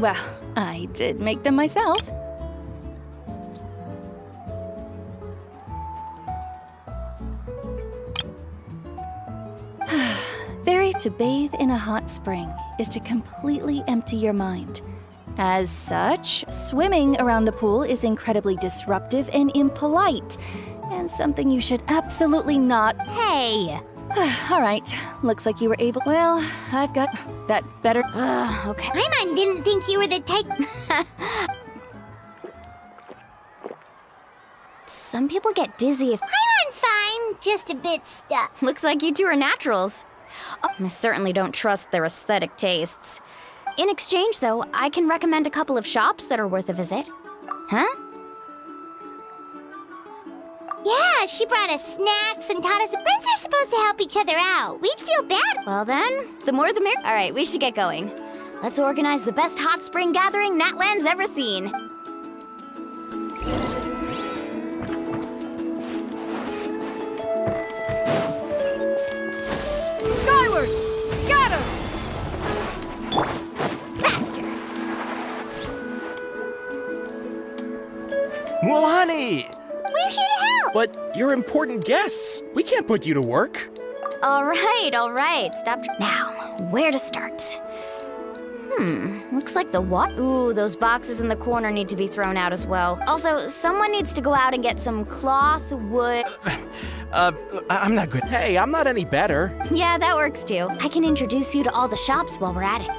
Speaker 3: Well, I did make them myself. To bathe in a hot spring is to completely empty your mind. As such, swimming around the pool is incredibly disruptive and impolite, and something you should absolutely not.
Speaker 4: Hey!
Speaker 3: All right, looks like you were able. Well, I've got that better.
Speaker 4: Okay.
Speaker 2: Paimon didn't think you were the type.
Speaker 4: Some people get dizzy if.
Speaker 2: Paimon's fine, just a bit stuck.
Speaker 4: Looks like you two are naturals. Oh, I certainly don't trust their aesthetic tastes. In exchange, though, I can recommend a couple of shops that are worth a visit. Huh?
Speaker 2: Yeah, she brought us snacks and taught us that friends are supposed to help each other out. We'd feel bad.
Speaker 4: Well then, the more the merrier. All right, we should get going. Let's organize the best hot spring gathering Natland's ever seen.
Speaker 16: Skyward! Scatter!
Speaker 4: Faster!
Speaker 17: Mualani!
Speaker 2: We're here to help!
Speaker 17: But you're important guests. We can't put you to work.
Speaker 4: All right. Stop. Now, where to start? Looks like the what? Ooh, those boxes in the corner need to be thrown out as well. Also, someone needs to go out and get some cloth, wood.
Speaker 17: I'm not good. Hey, I'm not any better.
Speaker 4: Yeah, that works too. I can introduce you to all the shops while we're at it.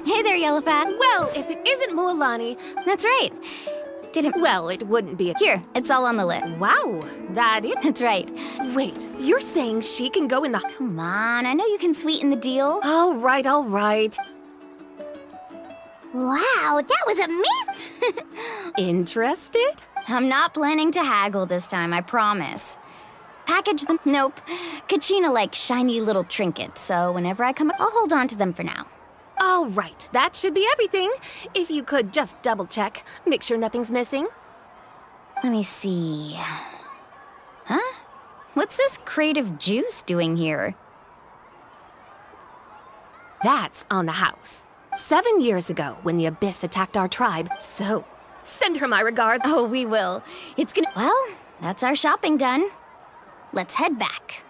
Speaker 4: Hey there, Yellowfat.
Speaker 1: Well, if it isn't Mualani,
Speaker 4: That's right.
Speaker 1: well, it wouldn't be.
Speaker 4: Here, it's all on the list.
Speaker 1: Wow, that is.
Speaker 4: That's right.
Speaker 1: Wait, you're saying she can go in the.
Speaker 4: Come on, I know you can sweeten the deal.
Speaker 1: All right.
Speaker 2: Wow, that was amazing!
Speaker 1: Interested?
Speaker 4: I'm not planning to haggle this time, I promise. Package them. Nope. Kachina likes shiny little trinkets, so whenever I come, I'll hold on to them for now.
Speaker 1: All right, that should be everything. If you could just double check, make sure nothing's missing.
Speaker 4: Let me see. Huh? What's this crate of juice doing here?
Speaker 1: That's on the house. 7 years ago, when the Abyss attacked our tribe, so send her my regards.
Speaker 4: Oh, we will. It's gonna. Well, that's our shopping done. Let's head back.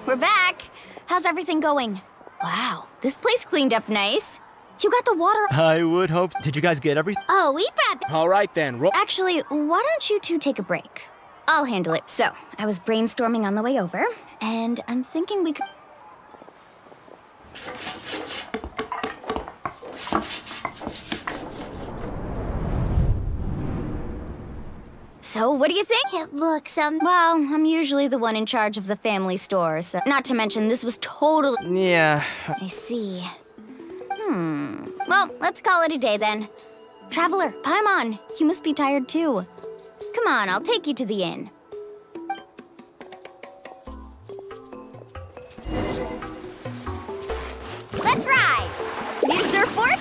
Speaker 4: We're back. How's everything going? Wow, this place cleaned up nice. You got the water.
Speaker 17: I would hope. Did you guys get everything?
Speaker 2: Oh, we brought.
Speaker 17: All right then.
Speaker 4: Actually, why don't you two take a break? I'll handle it. So, I was brainstorming on the way over, and I'm thinking we could. So, what do you think?
Speaker 2: It looks,
Speaker 4: Well, I'm usually the one in charge of the family store, so. Not to mention, this was totally.
Speaker 17: Yeah.
Speaker 4: I see. Well, let's call it a day then. Traveler, Paimon, you must be tired too. Come on, I'll take you to the inn. Let's ride! Need a surfboard?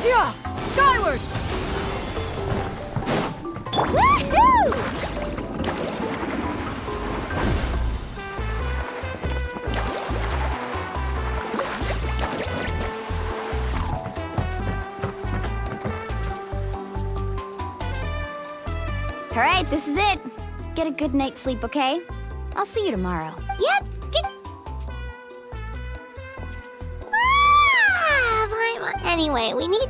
Speaker 16: Yeah! Skyward!
Speaker 4: Woohoo! All right, this is it. Get a good night's sleep, okay? I'll see you tomorrow.
Speaker 2: Yep. Anyway, we need.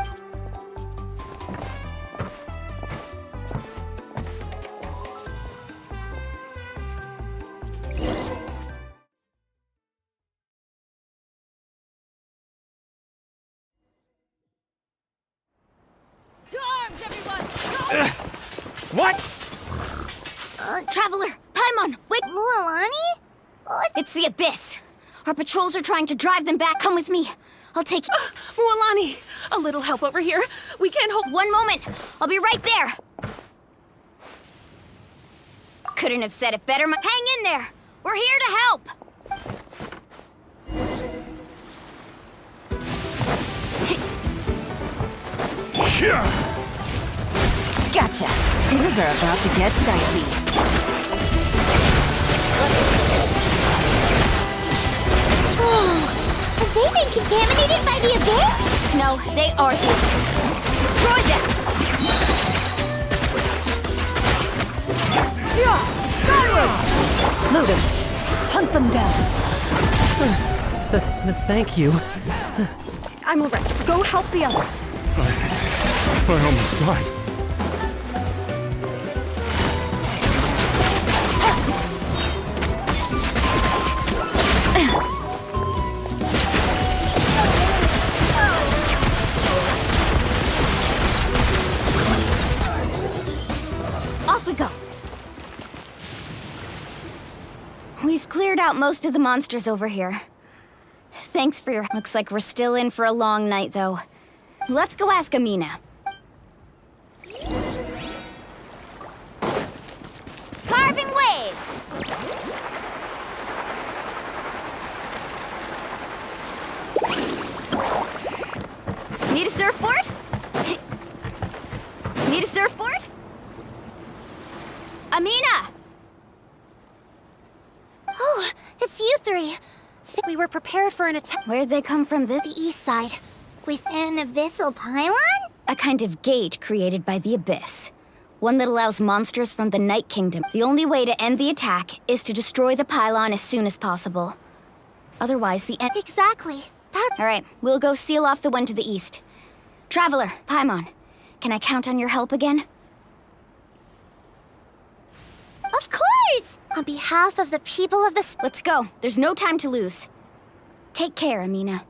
Speaker 16: To arms, everyone!
Speaker 17: What?
Speaker 3: Traveler, Paimon, wait!
Speaker 2: Mualani?
Speaker 3: It's the Abyss. Our patrols are trying to drive them back. Come with me. I'll take you.
Speaker 8: Mualani, a little help over here. We can't hold—
Speaker 3: One moment. I'll be right there. Couldn't have said it better. Hang in there. We're here to help.
Speaker 21: Gotcha. Things are about to get dicey.
Speaker 2: Have they been contaminated by the Abyss?
Speaker 3: No, they are the Abyss. Destroy them!
Speaker 21: Loot them. Hunt them down.
Speaker 7: Thank you.
Speaker 16: I'm alright. Go help the others.
Speaker 19: I almost died.
Speaker 3: Off we go. We've cleared out most of the monsters over here. Thanks for your— Looks like we're still in for a long night, though. Let's go ask Amina.
Speaker 2: Carving waves!
Speaker 3: Need a surfboard? Need a surfboard? Amina!
Speaker 2: Oh, it's you three. We were prepared for an attack.
Speaker 3: Where'd they come from this?
Speaker 2: The east side. With an abyssal pylon?
Speaker 3: A kind of gate created by the Abyss. One that allows monsters from the Night Kingdom. The only way to end the attack is to destroy the pylon as soon as possible. Otherwise, the end—
Speaker 2: Exactly.
Speaker 3: Alright, we'll go seal off the one to the east. Traveler, Paimon, can I count on your help again?
Speaker 2: Of course! On behalf of the people of the—
Speaker 3: Let's go. There's no time to lose. Take care, Amina.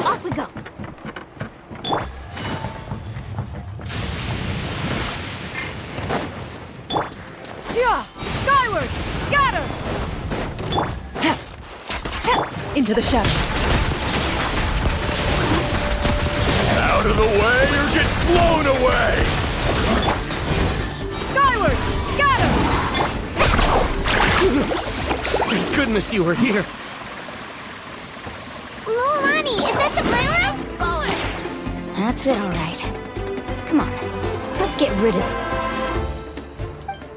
Speaker 3: Off we go.
Speaker 16: Yeah! Skyward! Scatter!
Speaker 21: Into the shadows.
Speaker 15: Out of the way or get blown away!
Speaker 16: Skyward! Scatter!
Speaker 7: Thank goodness you were here.
Speaker 2: Mualani, is that the pylon?
Speaker 3: That's it, all right. Come on, let's get rid of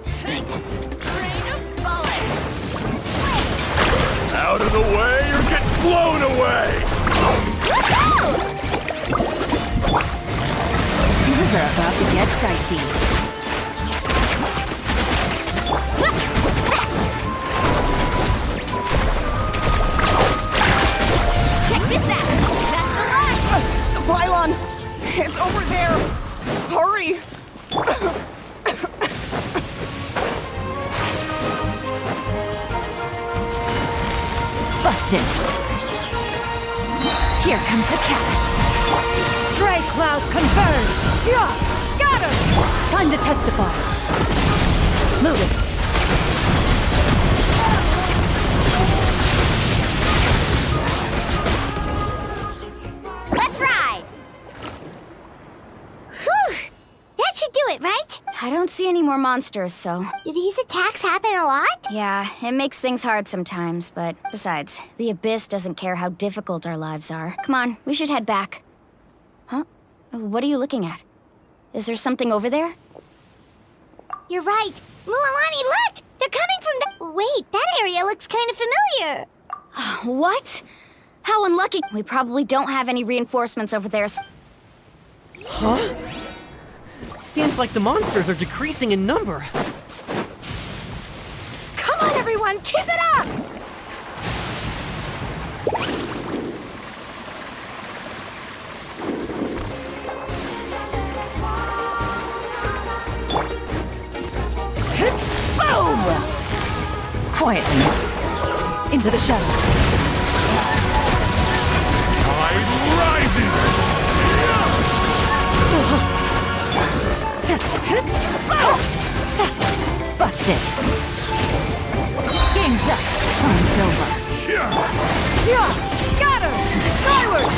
Speaker 3: this thing.
Speaker 15: Out of the way or get blown away!
Speaker 21: Things are about to get dicey.
Speaker 3: Check this out. That's the line.
Speaker 14: The pylon is over there. Hurry.
Speaker 21: Busted. Here comes the catch. Stray clouds converge.
Speaker 16: Yeah! Scatter!
Speaker 21: Time to testify. Moving.
Speaker 2: Let's ride! Whew! That should do it, right?
Speaker 3: I don't see any more monsters, so...
Speaker 2: Do these attacks happen a lot?
Speaker 3: Yeah, it makes things hard sometimes, but besides, the Abyss doesn't care how difficult our lives are. Come on, we should head back. Huh? What are you looking at? Is there something over there?
Speaker 2: You're right. Mualani, look! They're coming from the— Wait, that area looks kind of familiar.
Speaker 3: What? How unlucky. We probably don't have any reinforcements over there.
Speaker 7: Huh? Seems like the monsters are decreasing in number.
Speaker 16: Come on, everyone! Keep it up!
Speaker 21: Boom! Quietly. Into the shadows.
Speaker 20: Tide rises!
Speaker 21: Busted. Game's up. Time's over. Yeah! Scatter! Skyward!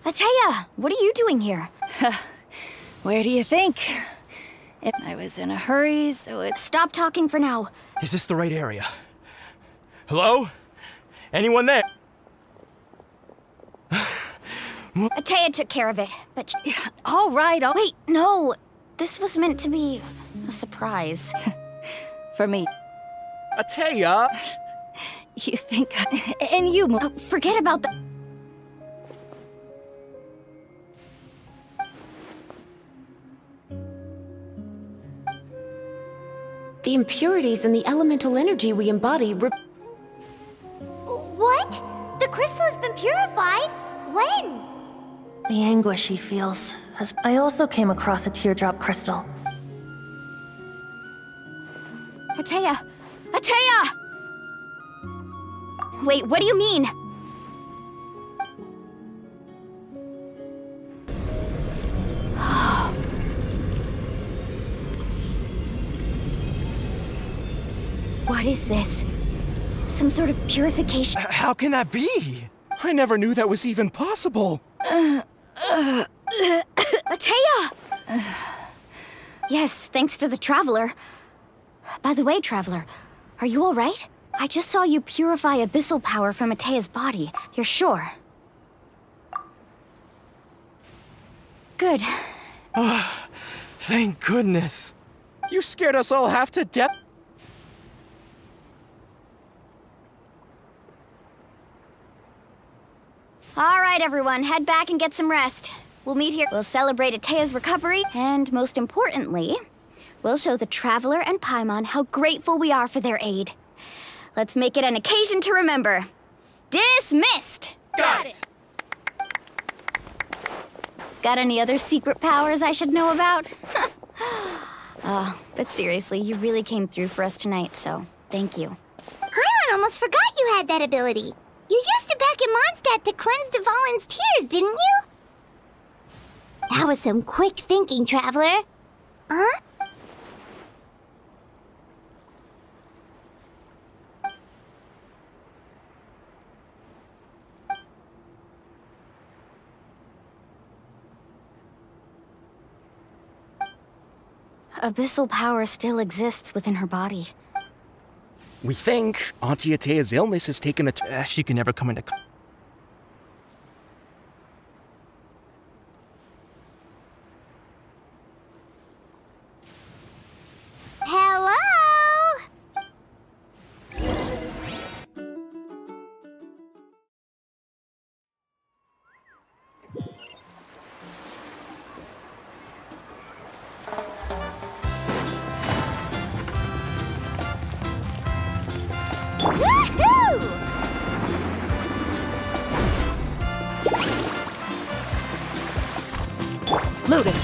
Speaker 3: Atea, what are you doing here?
Speaker 6: Where do you think? I was in a hurry, so it...
Speaker 3: Stop talking for now.
Speaker 17: Is this the right area? Hello? Anyone there?
Speaker 3: Atea took care of it, but... All right, Wait, no. This was meant to be a surprise.
Speaker 6: For me.
Speaker 17: Atea!
Speaker 6: You think... And you...
Speaker 3: Forget about the...
Speaker 8: The impurities in the elemental energy we embody
Speaker 2: What? The crystal has been purified? When?
Speaker 13: The anguish he feels has... I also came across a teardrop crystal.
Speaker 3: Atea! Atea! Wait, what do you mean? What is this? Some sort of purification?
Speaker 17: How can that be? I never knew that was even possible.
Speaker 3: Atea! Yes, thanks to the Traveler. By the way, Traveler, are you all right? I just saw you purify abyssal power from Atea's body. You're sure? Good.
Speaker 17: Thank goodness. You scared us all half to death.
Speaker 3: All right, everyone, head back and get some rest. We'll meet here. We'll celebrate Atea's recovery, and most importantly, we'll show the Traveler and Paimon how grateful we are for their aid. Let's make it an occasion to remember. Dismissed!
Speaker 17: Got it!
Speaker 3: Got any other secret powers I should know about? But seriously, you really came through for us tonight, so thank you.
Speaker 2: Paimon almost forgot you had that ability. You used it back in Mondstadt to cleanse Dvalin's tears, didn't you? That was some quick thinking, Traveler. Huh?
Speaker 3: Abyssal power still exists within her body.
Speaker 17: We think Auntie Atea's illness has taken a she can never come into...
Speaker 2: Hello?
Speaker 3: Woohoo!
Speaker 21: Loaded.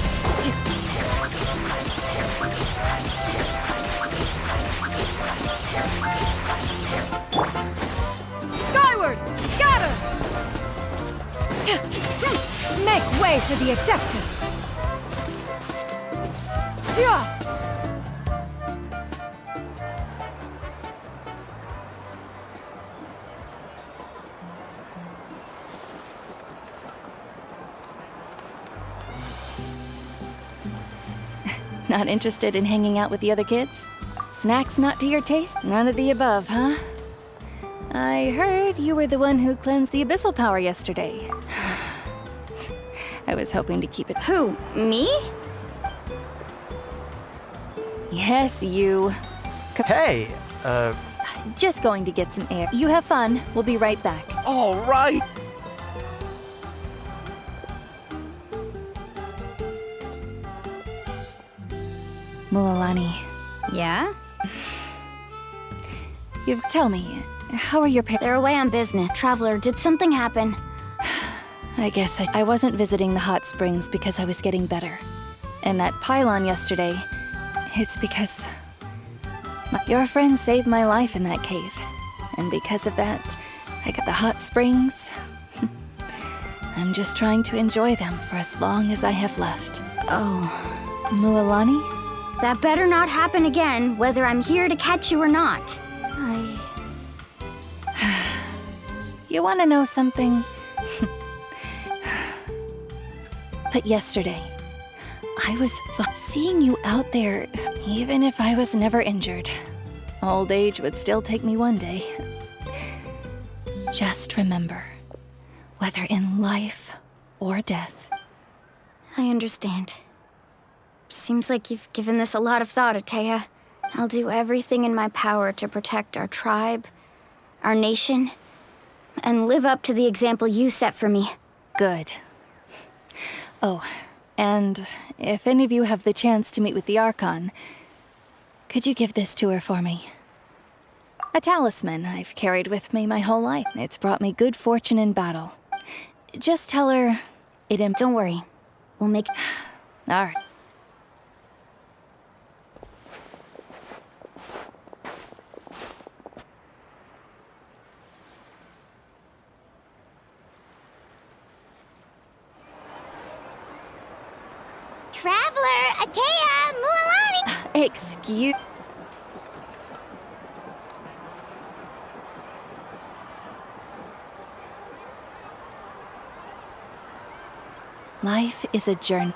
Speaker 16: Skyward! Scatter! Make way for the Adeptus! Yeah!
Speaker 6: Not interested in hanging out with the other kids? Snacks not to your taste? None of the above, huh? I heard you were the one who cleansed the abyssal power yesterday. I was hoping to keep it...
Speaker 3: Who, me?
Speaker 6: Yes, you.
Speaker 17: Hey,
Speaker 6: Just going to get some air. You have fun. We'll be right back.
Speaker 17: all right.
Speaker 3: Mualani.
Speaker 4: Yeah?
Speaker 3: Tell me, how are your parents?
Speaker 4: They're away on business. Traveler, did something happen?
Speaker 3: I guess I wasn't visiting the hot springs because I was getting better. And that pylon yesterday, it's because your friend saved my life in that cave. And because of that, I got the hot springs. I'm just trying to enjoy them for as long as I have left.
Speaker 4: Oh.
Speaker 3: Mualani?
Speaker 4: That better not happen again, whether I'm here to catch you or not.
Speaker 3: You want to know something? But yesterday, I was seeing you out there, even if I was never injured. Old age would still take me one day. Just remember, whether in life or death.
Speaker 4: I understand. Seems like you've given this a lot of thought, Atea. I'll do everything in my power to protect our tribe, our nation, and live up to the example you set for me.
Speaker 3: Good. Oh, and if any of you have the chance to meet with the Archon, could you give this to her for me? A talisman I've carried with me my whole life. It's brought me good fortune in battle. Just tell her it
Speaker 4: Don't worry. We'll make...
Speaker 3: All right.
Speaker 2: Traveler, Atea, Mualani!
Speaker 3: Excuse... Life is a journey.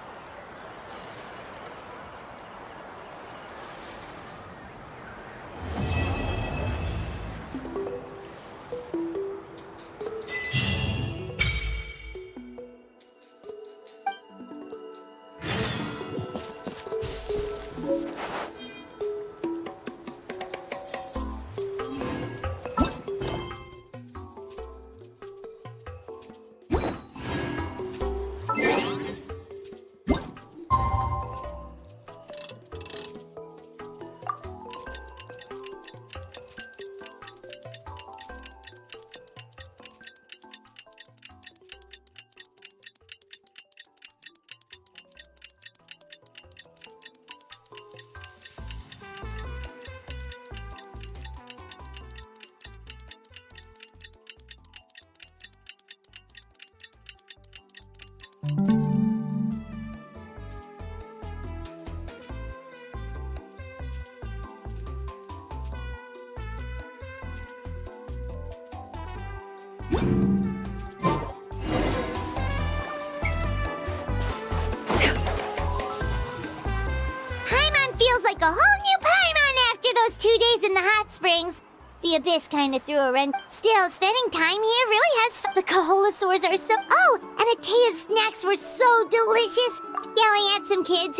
Speaker 2: Paimon feels like a whole new Paimon after those 2 days in the hot springs. The Abyss kind of threw a wrench. Still, spending time here really has fun. The Kaholasaurs are so... Oh, and Atea's snacks were so delicious. Yelling at some kids.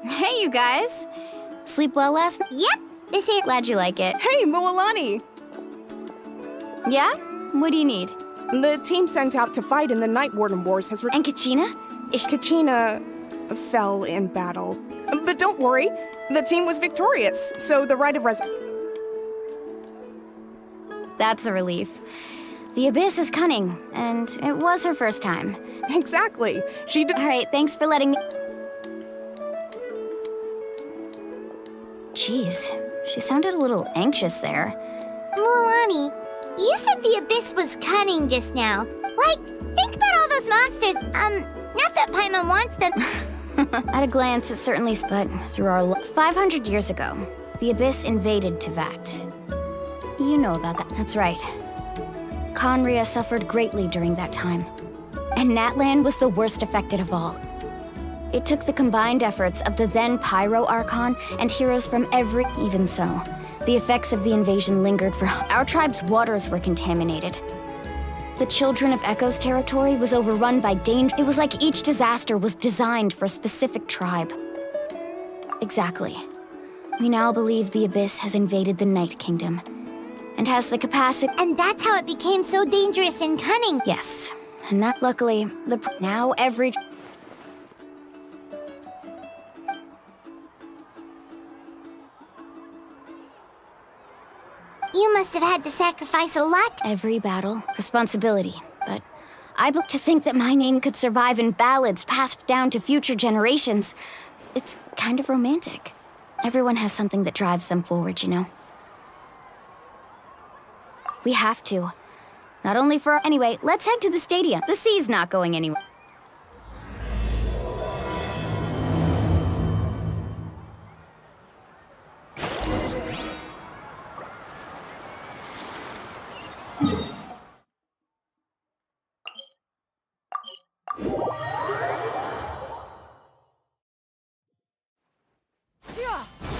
Speaker 4: Hey, you guys. Sleep well last night?
Speaker 2: Yep. This is...
Speaker 4: Glad you like it.
Speaker 14: Hey, Mualani!
Speaker 4: Yeah? What do you need?
Speaker 14: The team sent out to fight in the Night Warden Wars has...
Speaker 4: And Kachina?
Speaker 14: Kachina fell in battle. But don't worry, the team was victorious, so the right of
Speaker 4: That's a relief. The Abyss is cunning, and it was her first time.
Speaker 14: Exactly. She did...
Speaker 4: Alright, thanks for letting me... Jeez, she sounded a little anxious there.
Speaker 2: Mualani, you said the Abyss was cunning just now. Like, think about all those monsters. Not that Paimon wants them.
Speaker 4: At a glance, it certainly... But through our... 500 years ago, the Abyss invaded Tevat. You know about that. That's right. Conria suffered greatly during that time. And Natlan was the worst affected of all. It took the combined efforts of the then Pyro Archon and heroes from every... Even so, the effects of the invasion lingered for... Our tribe's waters were contaminated. The Children of Echo's territory was overrun by danger. It was like each disaster was designed for a specific tribe. Exactly. We now believe the Abyss has invaded the Night Kingdom, and has the capacity...
Speaker 2: And that's how it became so dangerous and cunning.
Speaker 4: Yes. And that, luckily, now every...
Speaker 2: must have had to sacrifice a lot.
Speaker 3: Every battle, responsibility. But I book to think that my name could survive in ballads passed down to future generations. It's kind of romantic. Everyone has something that drives them forward, you know? We have to. Not only for... Anyway, let's head to the stadium. The sea's not going anywhere.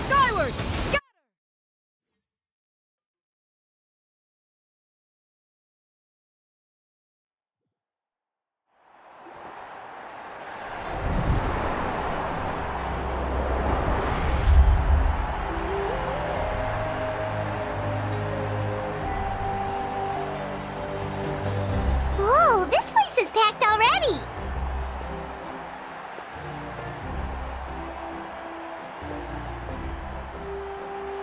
Speaker 16: Skyward!
Speaker 2: Whoa, this place is packed already.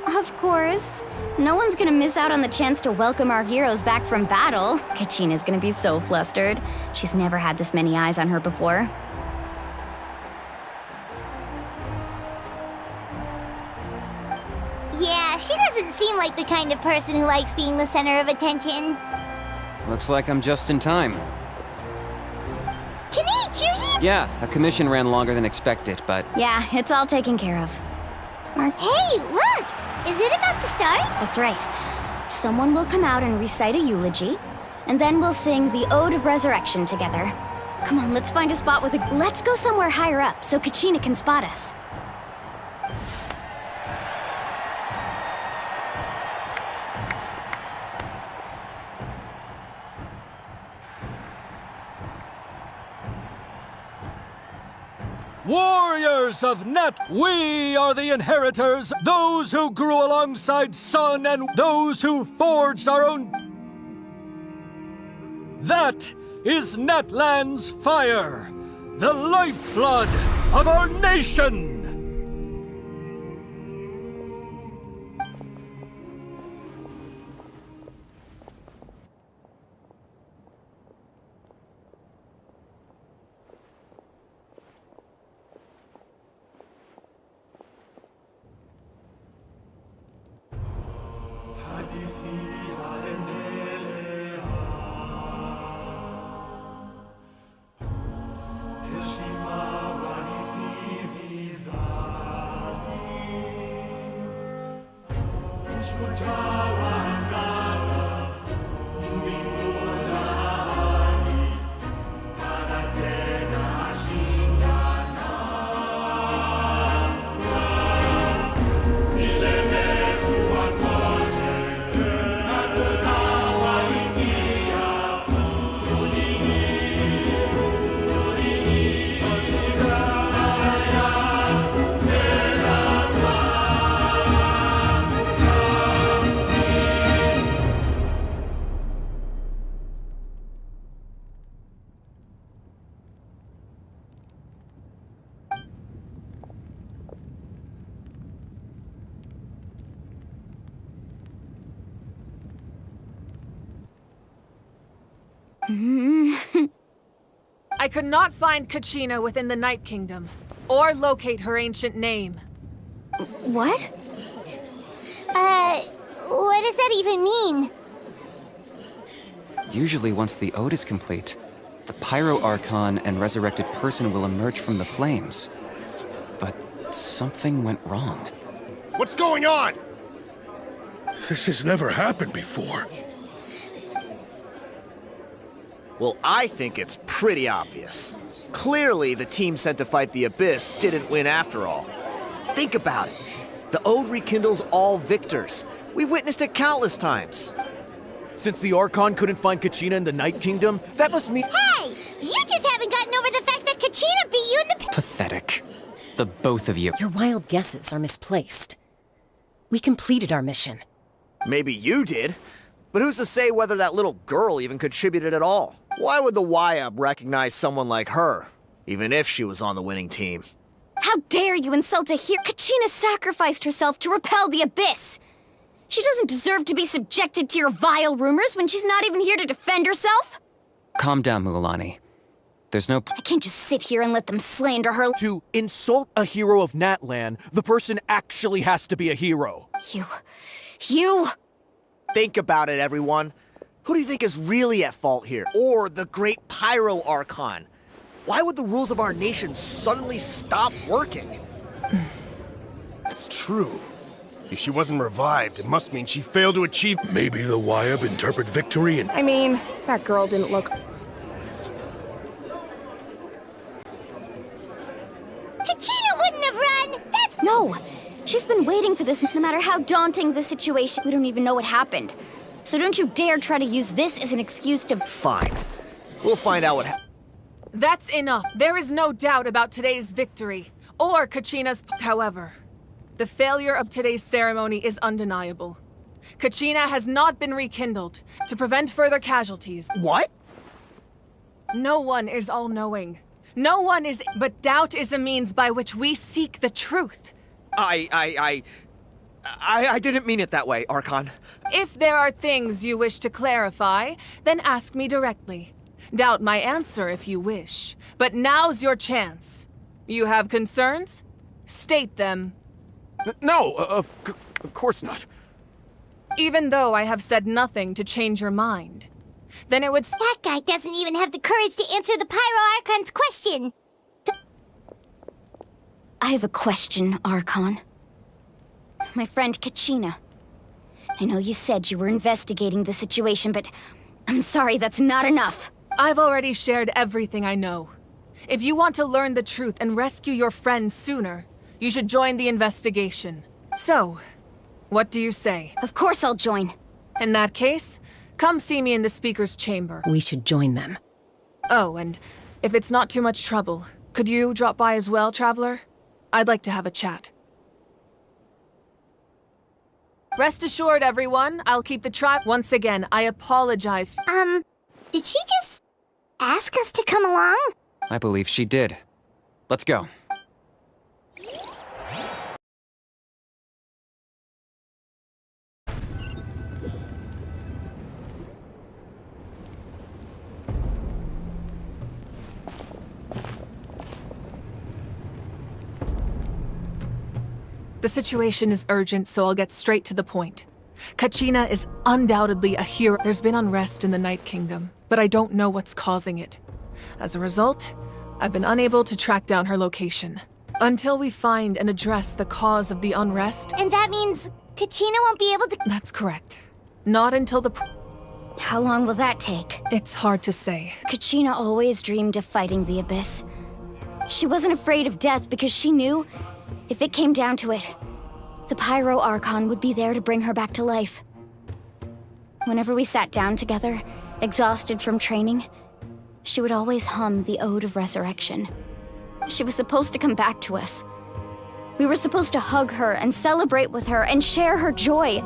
Speaker 3: Of course. No one's gonna miss out on the chance to welcome our heroes back from battle. Kachina's gonna be so flustered. She's never had this many eyes on her before.
Speaker 2: Yeah, she doesn't seem like the kind of person who likes being the center of attention.
Speaker 11: Looks like I'm just in time.
Speaker 2: Kenichi, you're here!
Speaker 11: Yeah, a commission ran longer than expected, but
Speaker 3: Yeah, it's all taken care of.
Speaker 2: Hey, look! Is it about to start?
Speaker 3: That's right. Someone will come out and recite a eulogy, and then we'll sing the Ode of Resurrection together. Come on, let's find a spot with a... Let's go somewhere higher up so Kachina can spot us.
Speaker 19: Warriors of Net, we are the inheritors, those who grew alongside Sun and those who forged our own... That is Netland's fire, the lifeblood of our nation!
Speaker 16: I could not find Kachina within the Night Kingdom, or locate her ancient name.
Speaker 3: What?
Speaker 2: What does that even mean?
Speaker 11: usually once the ode is complete, the Pyro Archon and resurrected person will emerge from the flames. But something went wrong.
Speaker 20: What's going on? This has never happened before.
Speaker 12: Well, I think it's pretty obvious. Clearly, the team sent to fight the Abyss didn't win after all. Think about it. The Ode rekindles all victors. We witnessed it countless times. Since the Archon couldn't find Kachina in the Night Kingdom, that must mean—
Speaker 2: Hey! You just haven't gotten over the fact that Kachina beat you in the—
Speaker 11: Pathetic. The both of you.
Speaker 22: Your wild guesses are misplaced. We completed our mission.
Speaker 12: Maybe you did, but who's to say whether that little girl even contributed at all? Why would the YUB recognize someone like her, even if she was on the winning team?
Speaker 3: How dare you insult a hero? Kachina sacrificed herself to repel the Abyss! She doesn't deserve to be subjected to your vile rumors when she's not even here to defend herself.
Speaker 11: Calm down, Mualani. There's no...
Speaker 3: I can't just sit here and let them slander her.
Speaker 9: To insult a hero of Natlan, the person actually has to be a hero.
Speaker 3: You...
Speaker 12: Think about it, everyone. Who do you think is really at fault here? Or the great Pyro Archon? Why would the rules of our nation suddenly stop working?
Speaker 20: That's true. If she wasn't revived, it must mean she failed to achieve... Maybe the Wyab interpret victory and...
Speaker 14: I mean, that girl didn't look...
Speaker 2: Kachina wouldn't have run! That's...
Speaker 3: No! She's been waiting for this no matter how daunting the situation. We don't even know what happened. So don't you dare try to use this as an excuse to...
Speaker 12: Fine. We'll find out what happened.
Speaker 16: That's enough. There is no doubt about today's victory, or Kachina's. However, the failure of today's ceremony is undeniable. Kachina has not been rekindled to prevent further casualties.
Speaker 12: What?
Speaker 16: No one is all-knowing. No one is, but doubt is a means by which we seek the truth.
Speaker 12: I didn't mean it that way, Archon.
Speaker 16: If there are things you wish to clarify, then ask me directly. Doubt my answer if you wish, but now's your chance. You have concerns? State them.
Speaker 9: No, of course not.
Speaker 16: Even though I have said nothing to change your mind, then it would...
Speaker 2: That guy doesn't even have the courage to answer the Pyro Archon's question.
Speaker 3: I have a question, Archon. My friend Kachina. I know you said you were investigating the situation, but I'm sorry, that's not enough.
Speaker 16: I've already shared everything I know. If you want to learn the truth and rescue your friend sooner, you should join the investigation. So, what do you say?
Speaker 3: Of course I'll join.
Speaker 16: In that case, come see me in the speaker's chamber.
Speaker 21: We should join them.
Speaker 16: Oh, and if it's not too much trouble, could you drop by as well, Traveler? I'd like to have a chat. Rest assured, everyone, I'll keep the tribe. Once again, I apologize.
Speaker 2: Did she just ask us to come along?
Speaker 11: I believe she did. Let's go.
Speaker 16: The situation is urgent, so I'll get straight to the point. Kachina is undoubtedly a hero. There's been unrest in the Night Kingdom, but I don't know what's causing it. As a result, I've been unable to track down her location. Until we find and address the cause of the unrest...
Speaker 2: And that means Kachina won't be able to...
Speaker 16: That's correct. Not until the...
Speaker 3: How long will that take?
Speaker 16: It's hard to say.
Speaker 3: Kachina always dreamed of fighting the Abyss. She wasn't afraid of death because she knew, if it came down to it, the Pyro Archon would be there to bring her back to life. Whenever we sat down together, exhausted from training, she would always hum the Ode of Resurrection. She was supposed to come back to us. We were supposed to hug her and celebrate with her and share her joy.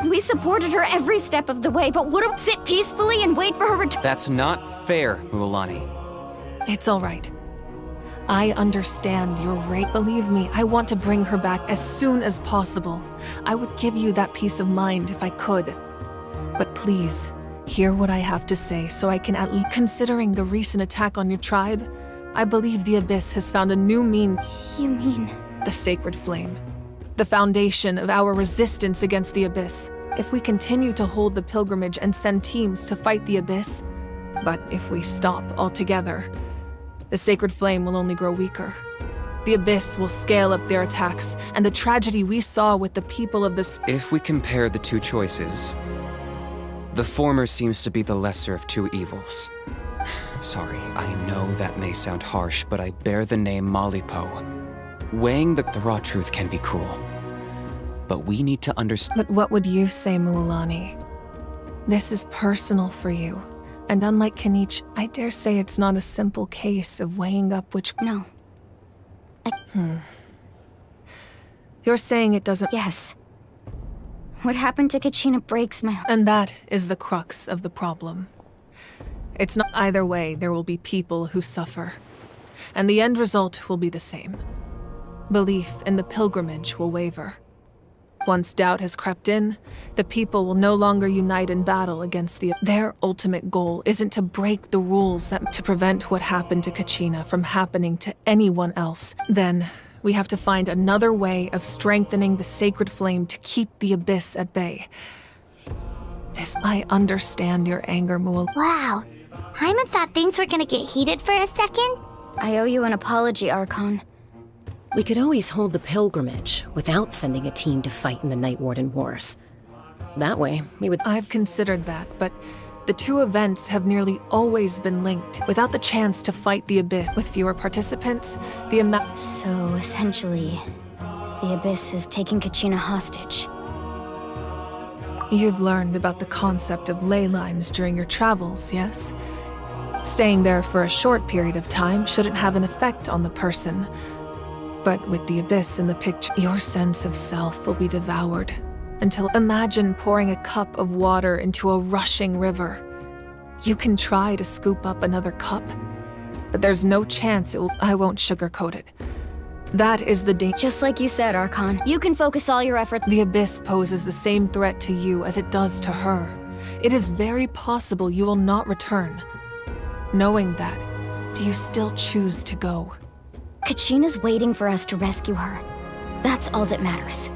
Speaker 3: We supported her every step of the way, but wouldn't sit peacefully and wait for her return.
Speaker 11: That's not fair, Mualani.
Speaker 16: It's all right. I understand your rate. Believe me, I want to bring her back as soon as possible. I would give you that peace of mind if I could. But please, hear what I have to say so I can at least... Considering the recent attack on your tribe, I believe the Abyss has found a new mean...
Speaker 3: You mean...
Speaker 16: The Sacred Flame. The foundation of our resistance against the Abyss. If we continue to hold the pilgrimage and send teams to fight the Abyss, but if we stop altogether, the Sacred Flame will only grow weaker. The Abyss will scale up their attacks, and the tragedy we saw with the people of the...
Speaker 11: If we compare the two choices, the former seems to be the lesser of two evils. Sorry, I know that may sound harsh, but I bear the name Malipo. Weighing the raw truth can be cruel, but we need to understand...
Speaker 16: But what would you say, Mualani? This is personal for you. And unlike Kanich, I dare say it's not a simple case of weighing up which...
Speaker 3: No.
Speaker 16: You're saying it doesn't...
Speaker 3: Yes. What happened to Kachina breaks my heart.
Speaker 16: And that is the crux of the problem. It's not either way, there will be people who suffer. And the end result will be the same. Belief in the pilgrimage will waver. Once doubt has crept in, the people will no longer unite in battle against the... Their ultimate goal isn't to break the rules that to prevent what happened to Kachina from happening to anyone else. Then, we have to find another way of strengthening the sacred flame to keep the Abyss at bay. I understand your anger, Mool.
Speaker 2: Wow. Paimon thought things were gonna get heated for a second.
Speaker 3: I owe you an apology, Archon.
Speaker 22: We could always hold the pilgrimage without sending a team to fight in the Night Warden Wars. That way, we would...
Speaker 16: I've considered that, but the two events have nearly always been linked. Without the chance to fight the Abyss with fewer participants, the amount...
Speaker 3: So, essentially, the Abyss is taking Kachina hostage.
Speaker 16: You've learned about the concept of ley lines during your travels, yes? Staying there for a short period of time shouldn't have an effect on the person. But with the Abyss in the picture, your sense of self will be devoured. Until imagine pouring a cup of water into a rushing river. You can try to scoop up another cup, but there's no chance I won't sugarcoat it. That is the danger.
Speaker 3: Just like you said, Archon. You can focus all your efforts.
Speaker 16: The Abyss poses the same threat to you as it does to her. It is very possible you will not return. Knowing that, do you still choose to go?
Speaker 3: Kachina's waiting for us to rescue her. That's all that matters.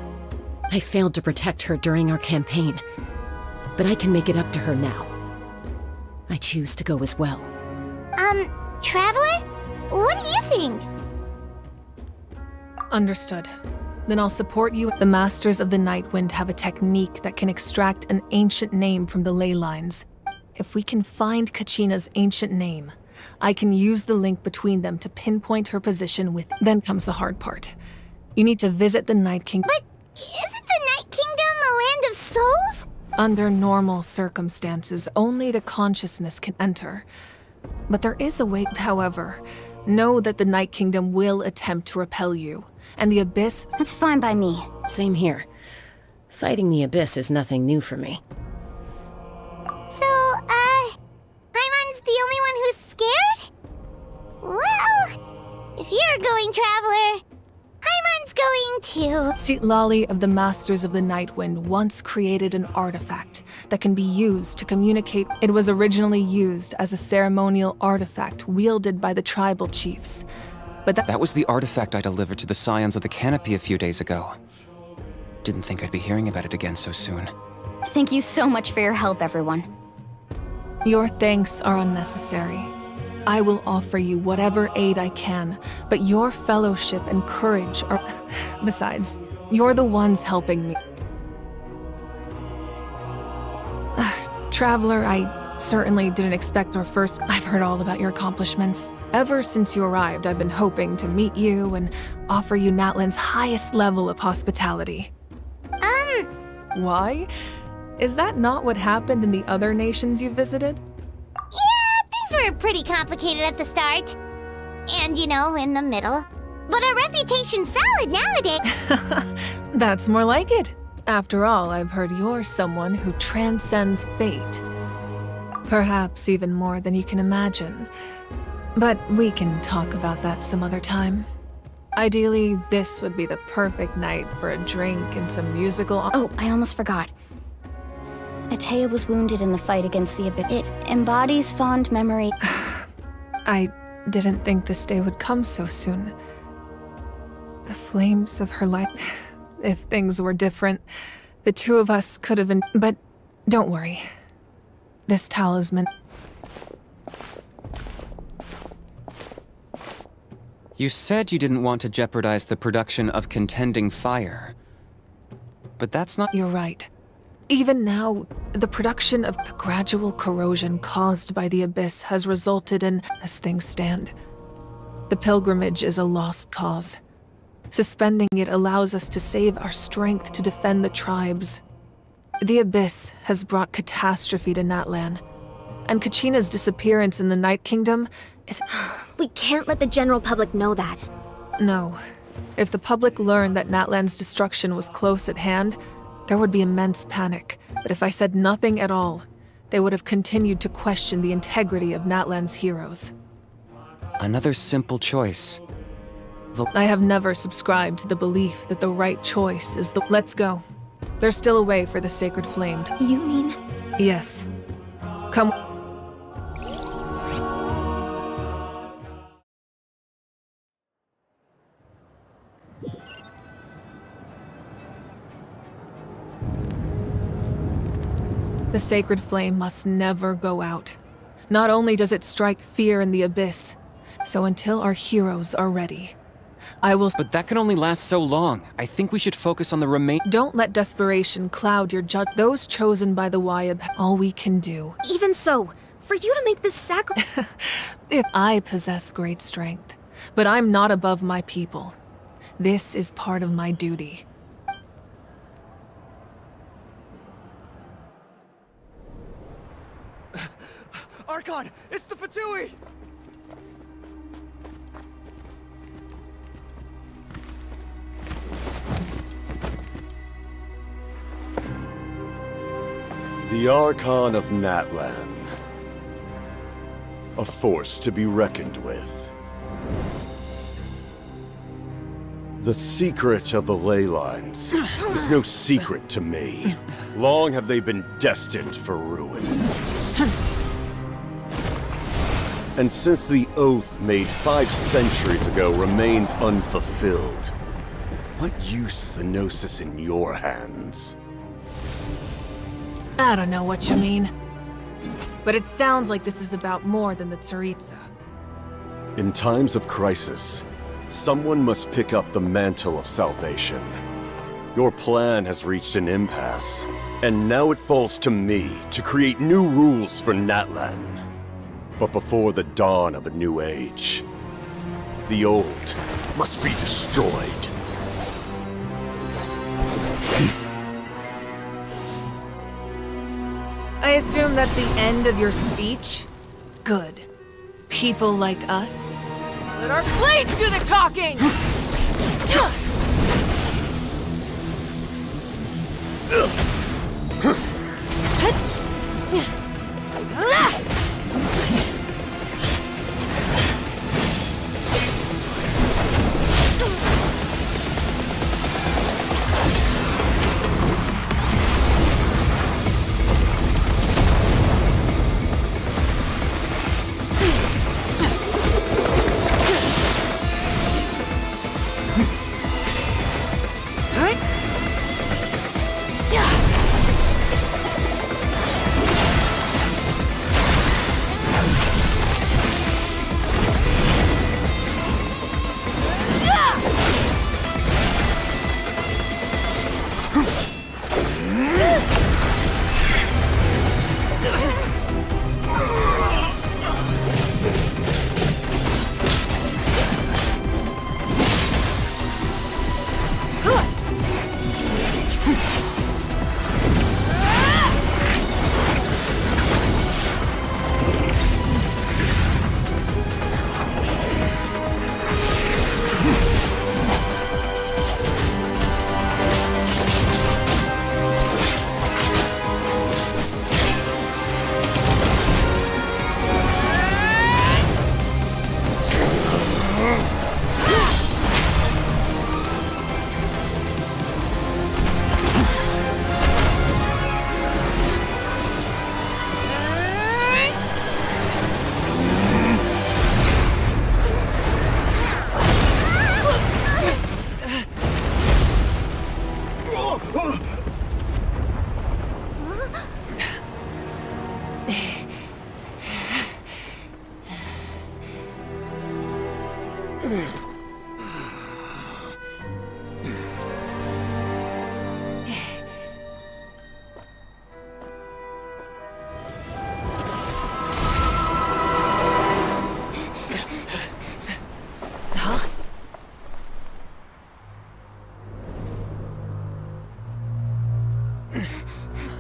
Speaker 22: I failed to protect her during our campaign, but I can make it up to her now. I choose to go as well.
Speaker 2: Traveler? What do you think?
Speaker 16: Understood. Then I'll support you. The Masters of the Nightwind have a technique that can extract an ancient name from the ley lines. If we can find Kachina's ancient name, I can use the link between them to pinpoint her position with... Then comes the hard part. You need to visit the Night Kingdom.
Speaker 2: But isn't the Night Kingdom a land of souls?
Speaker 16: Under normal circumstances, only the consciousness can enter. But there is a way, however. Know that the Night Kingdom will attempt to repel you, and the Abyss...
Speaker 3: That's fine by me.
Speaker 22: Same here. Fighting the Abyss is nothing new for me.
Speaker 2: So, Paimon's the only one who's scared? Well, if you're going, Traveler, Paimon's going too.
Speaker 16: Lali of the Masters of the Nightwind once created an artifact that can be used to communicate. It was originally used as a ceremonial artifact wielded by the tribal chiefs. But
Speaker 11: that was the artifact I delivered to the Scions of the Canopy a few days ago. Didn't think I'd be hearing about it again so soon.
Speaker 3: Thank you so much for your help, everyone.
Speaker 16: Your thanks are unnecessary. I will offer you whatever aid I can, but your fellowship and courage are... Besides, you're the ones helping me. Traveler, I certainly didn't expect our first... I've heard all about your accomplishments. Ever since you arrived, I've been hoping to meet you and offer you Natlan's highest level of hospitality. Why? Is that not what happened in the other nations you visited?
Speaker 2: Yeah, things were pretty complicated at the start. And, in the middle. But our reputation's solid nowadays.
Speaker 16: That's more like it. After all, I've heard you're someone who transcends fate. Perhaps even more than you can imagine. But we can talk about that some other time. Ideally, this would be the perfect night for a drink and some musical...
Speaker 3: Oh, I almost forgot. Atea was wounded in the fight against the Abyss. It embodies fond memory.
Speaker 16: I didn't think this day would come so soon. The flames of her life... If things were different, the two of us could have been... But don't worry. This talisman...
Speaker 11: You said you didn't want to jeopardize the production of contending fire. But that's not...
Speaker 16: You're right. Even now, the production of the gradual corrosion caused by the Abyss has resulted in, as things stand, the pilgrimage is a lost cause. Suspending it allows us to save our strength to defend the tribes. The Abyss has brought catastrophe to Natlan, and Kachina's disappearance in the Night Kingdom is...
Speaker 1: We can't let the general public know that.
Speaker 16: No. If the public learned that Natlan's destruction was close at hand, there would be immense panic. But if I said nothing at all, they would have continued to question the integrity of Natlan's heroes.
Speaker 11: Another simple choice.
Speaker 16: I have never subscribed to the belief that the right choice is the... Let's go. There's still a way for the sacred flame.
Speaker 4: You mean?
Speaker 16: Yes. Come. The sacred flame must never go out. Not only does it strike fear in the abyss, so until our heroes are ready, I will—
Speaker 11: But that can only last so long. I think we should focus on the remain—
Speaker 16: Don't let desperation cloud your judgment. Those chosen by the Wyab, all we can do.
Speaker 4: Even so, for you to make this sacrifice—
Speaker 16: If I possess great strength, but I'm not above my people. This is part of my duty.
Speaker 12: Archon, it's the Fatui!
Speaker 20: The Archon of Natlan. A force to be reckoned with. The secret of the ley lines is no secret to me. Long have they been destined for ruin. And since the oath made 5 centuries ago remains unfulfilled, what use is the Gnosis in your hands?
Speaker 16: I don't know what you mean. But it sounds like this is about more than the Tsaritsa.
Speaker 20: In times of crisis, someone must pick up the mantle of salvation. Your plan has reached an impasse, and now it falls to me to create new rules for Natlan. But before the dawn of a new age, the old must be destroyed.
Speaker 16: I assume that's the end of your speech? Good. People like us. Let our blades do the talking!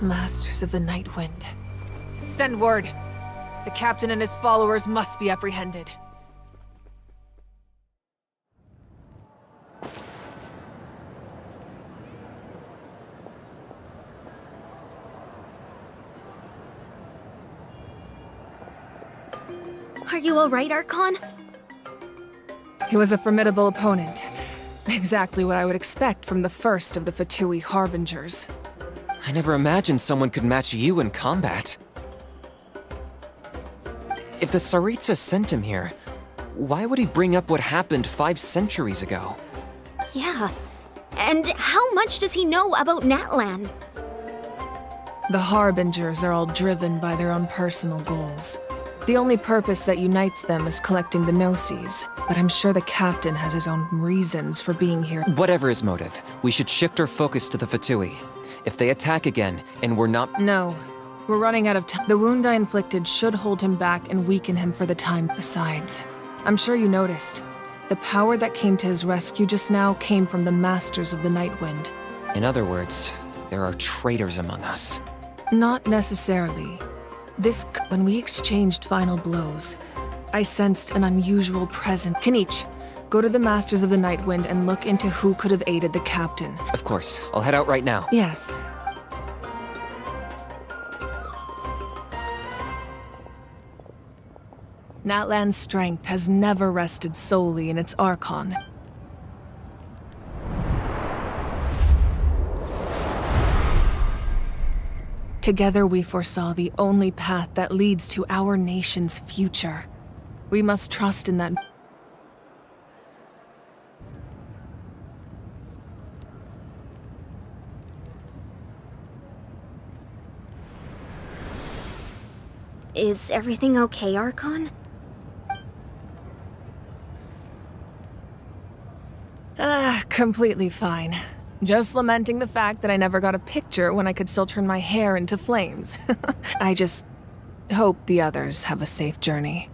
Speaker 16: Masters of the Night Wind. Send word. The captain and his followers must be apprehended.
Speaker 4: Are you alright, Archon?
Speaker 16: He was a formidable opponent, Exactly what I would expect from the first of the Fatui Harbingers.
Speaker 11: I never imagined someone could match you in combat. If the Tsaritsa sent him here, why would he bring up what happened 5 centuries ago?
Speaker 4: Yeah. And how much does he know about Natlan?
Speaker 16: The Harbingers are all driven by their own personal goals. The only purpose that unites them is collecting the Gnosis, but I'm sure the captain has his own reasons for being here.
Speaker 11: Whatever his motive, we should shift our focus to the Fatui. If they attack again, and we're not—
Speaker 16: No. We're running out of time. The wound I inflicted should hold him back and weaken him for the time. Besides, I'm sure you noticed. The power that came to his rescue just now came from the Masters of the Nightwind.
Speaker 11: In other words, there are traitors among us.
Speaker 16: Not necessarily. When we exchanged final blows, I sensed an unusual presence. Kanich, go to the Masters of the Nightwind and look into who could have aided the captain.
Speaker 11: Of course, I'll head out right now.
Speaker 16: Yes. Natlan's strength has never rested solely in its Archon. Together we foresaw the only path that leads to our nation's future. We must trust in that.
Speaker 4: Is everything okay, Archon?
Speaker 16: Completely fine. Just lamenting the fact that I never got a picture when I could still turn my hair into flames. I just hope the others have a safe journey.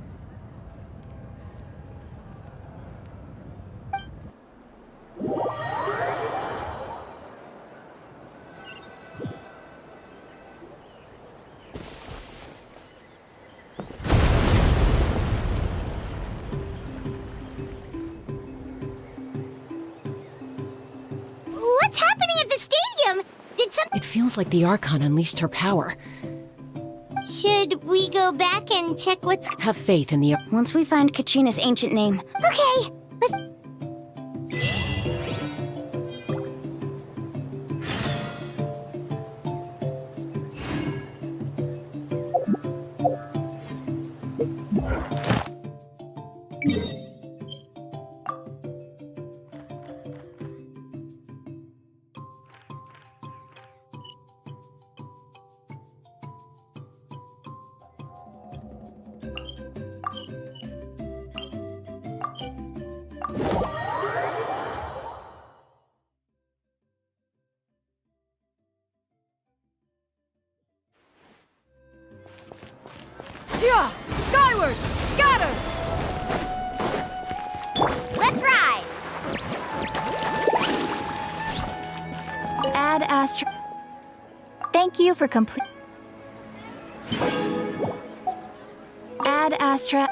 Speaker 2: What's happening at the stadium?
Speaker 22: It feels like the Archon unleashed her power.
Speaker 2: Should we go back and check what's...
Speaker 22: Have faith in the...
Speaker 4: Once we find Kachina's ancient name.
Speaker 2: Okay,
Speaker 16: Yeah! Skyward! Scatter!
Speaker 2: Let's ride!
Speaker 4: Ad Astra. Thank you for complete. Ad Astra.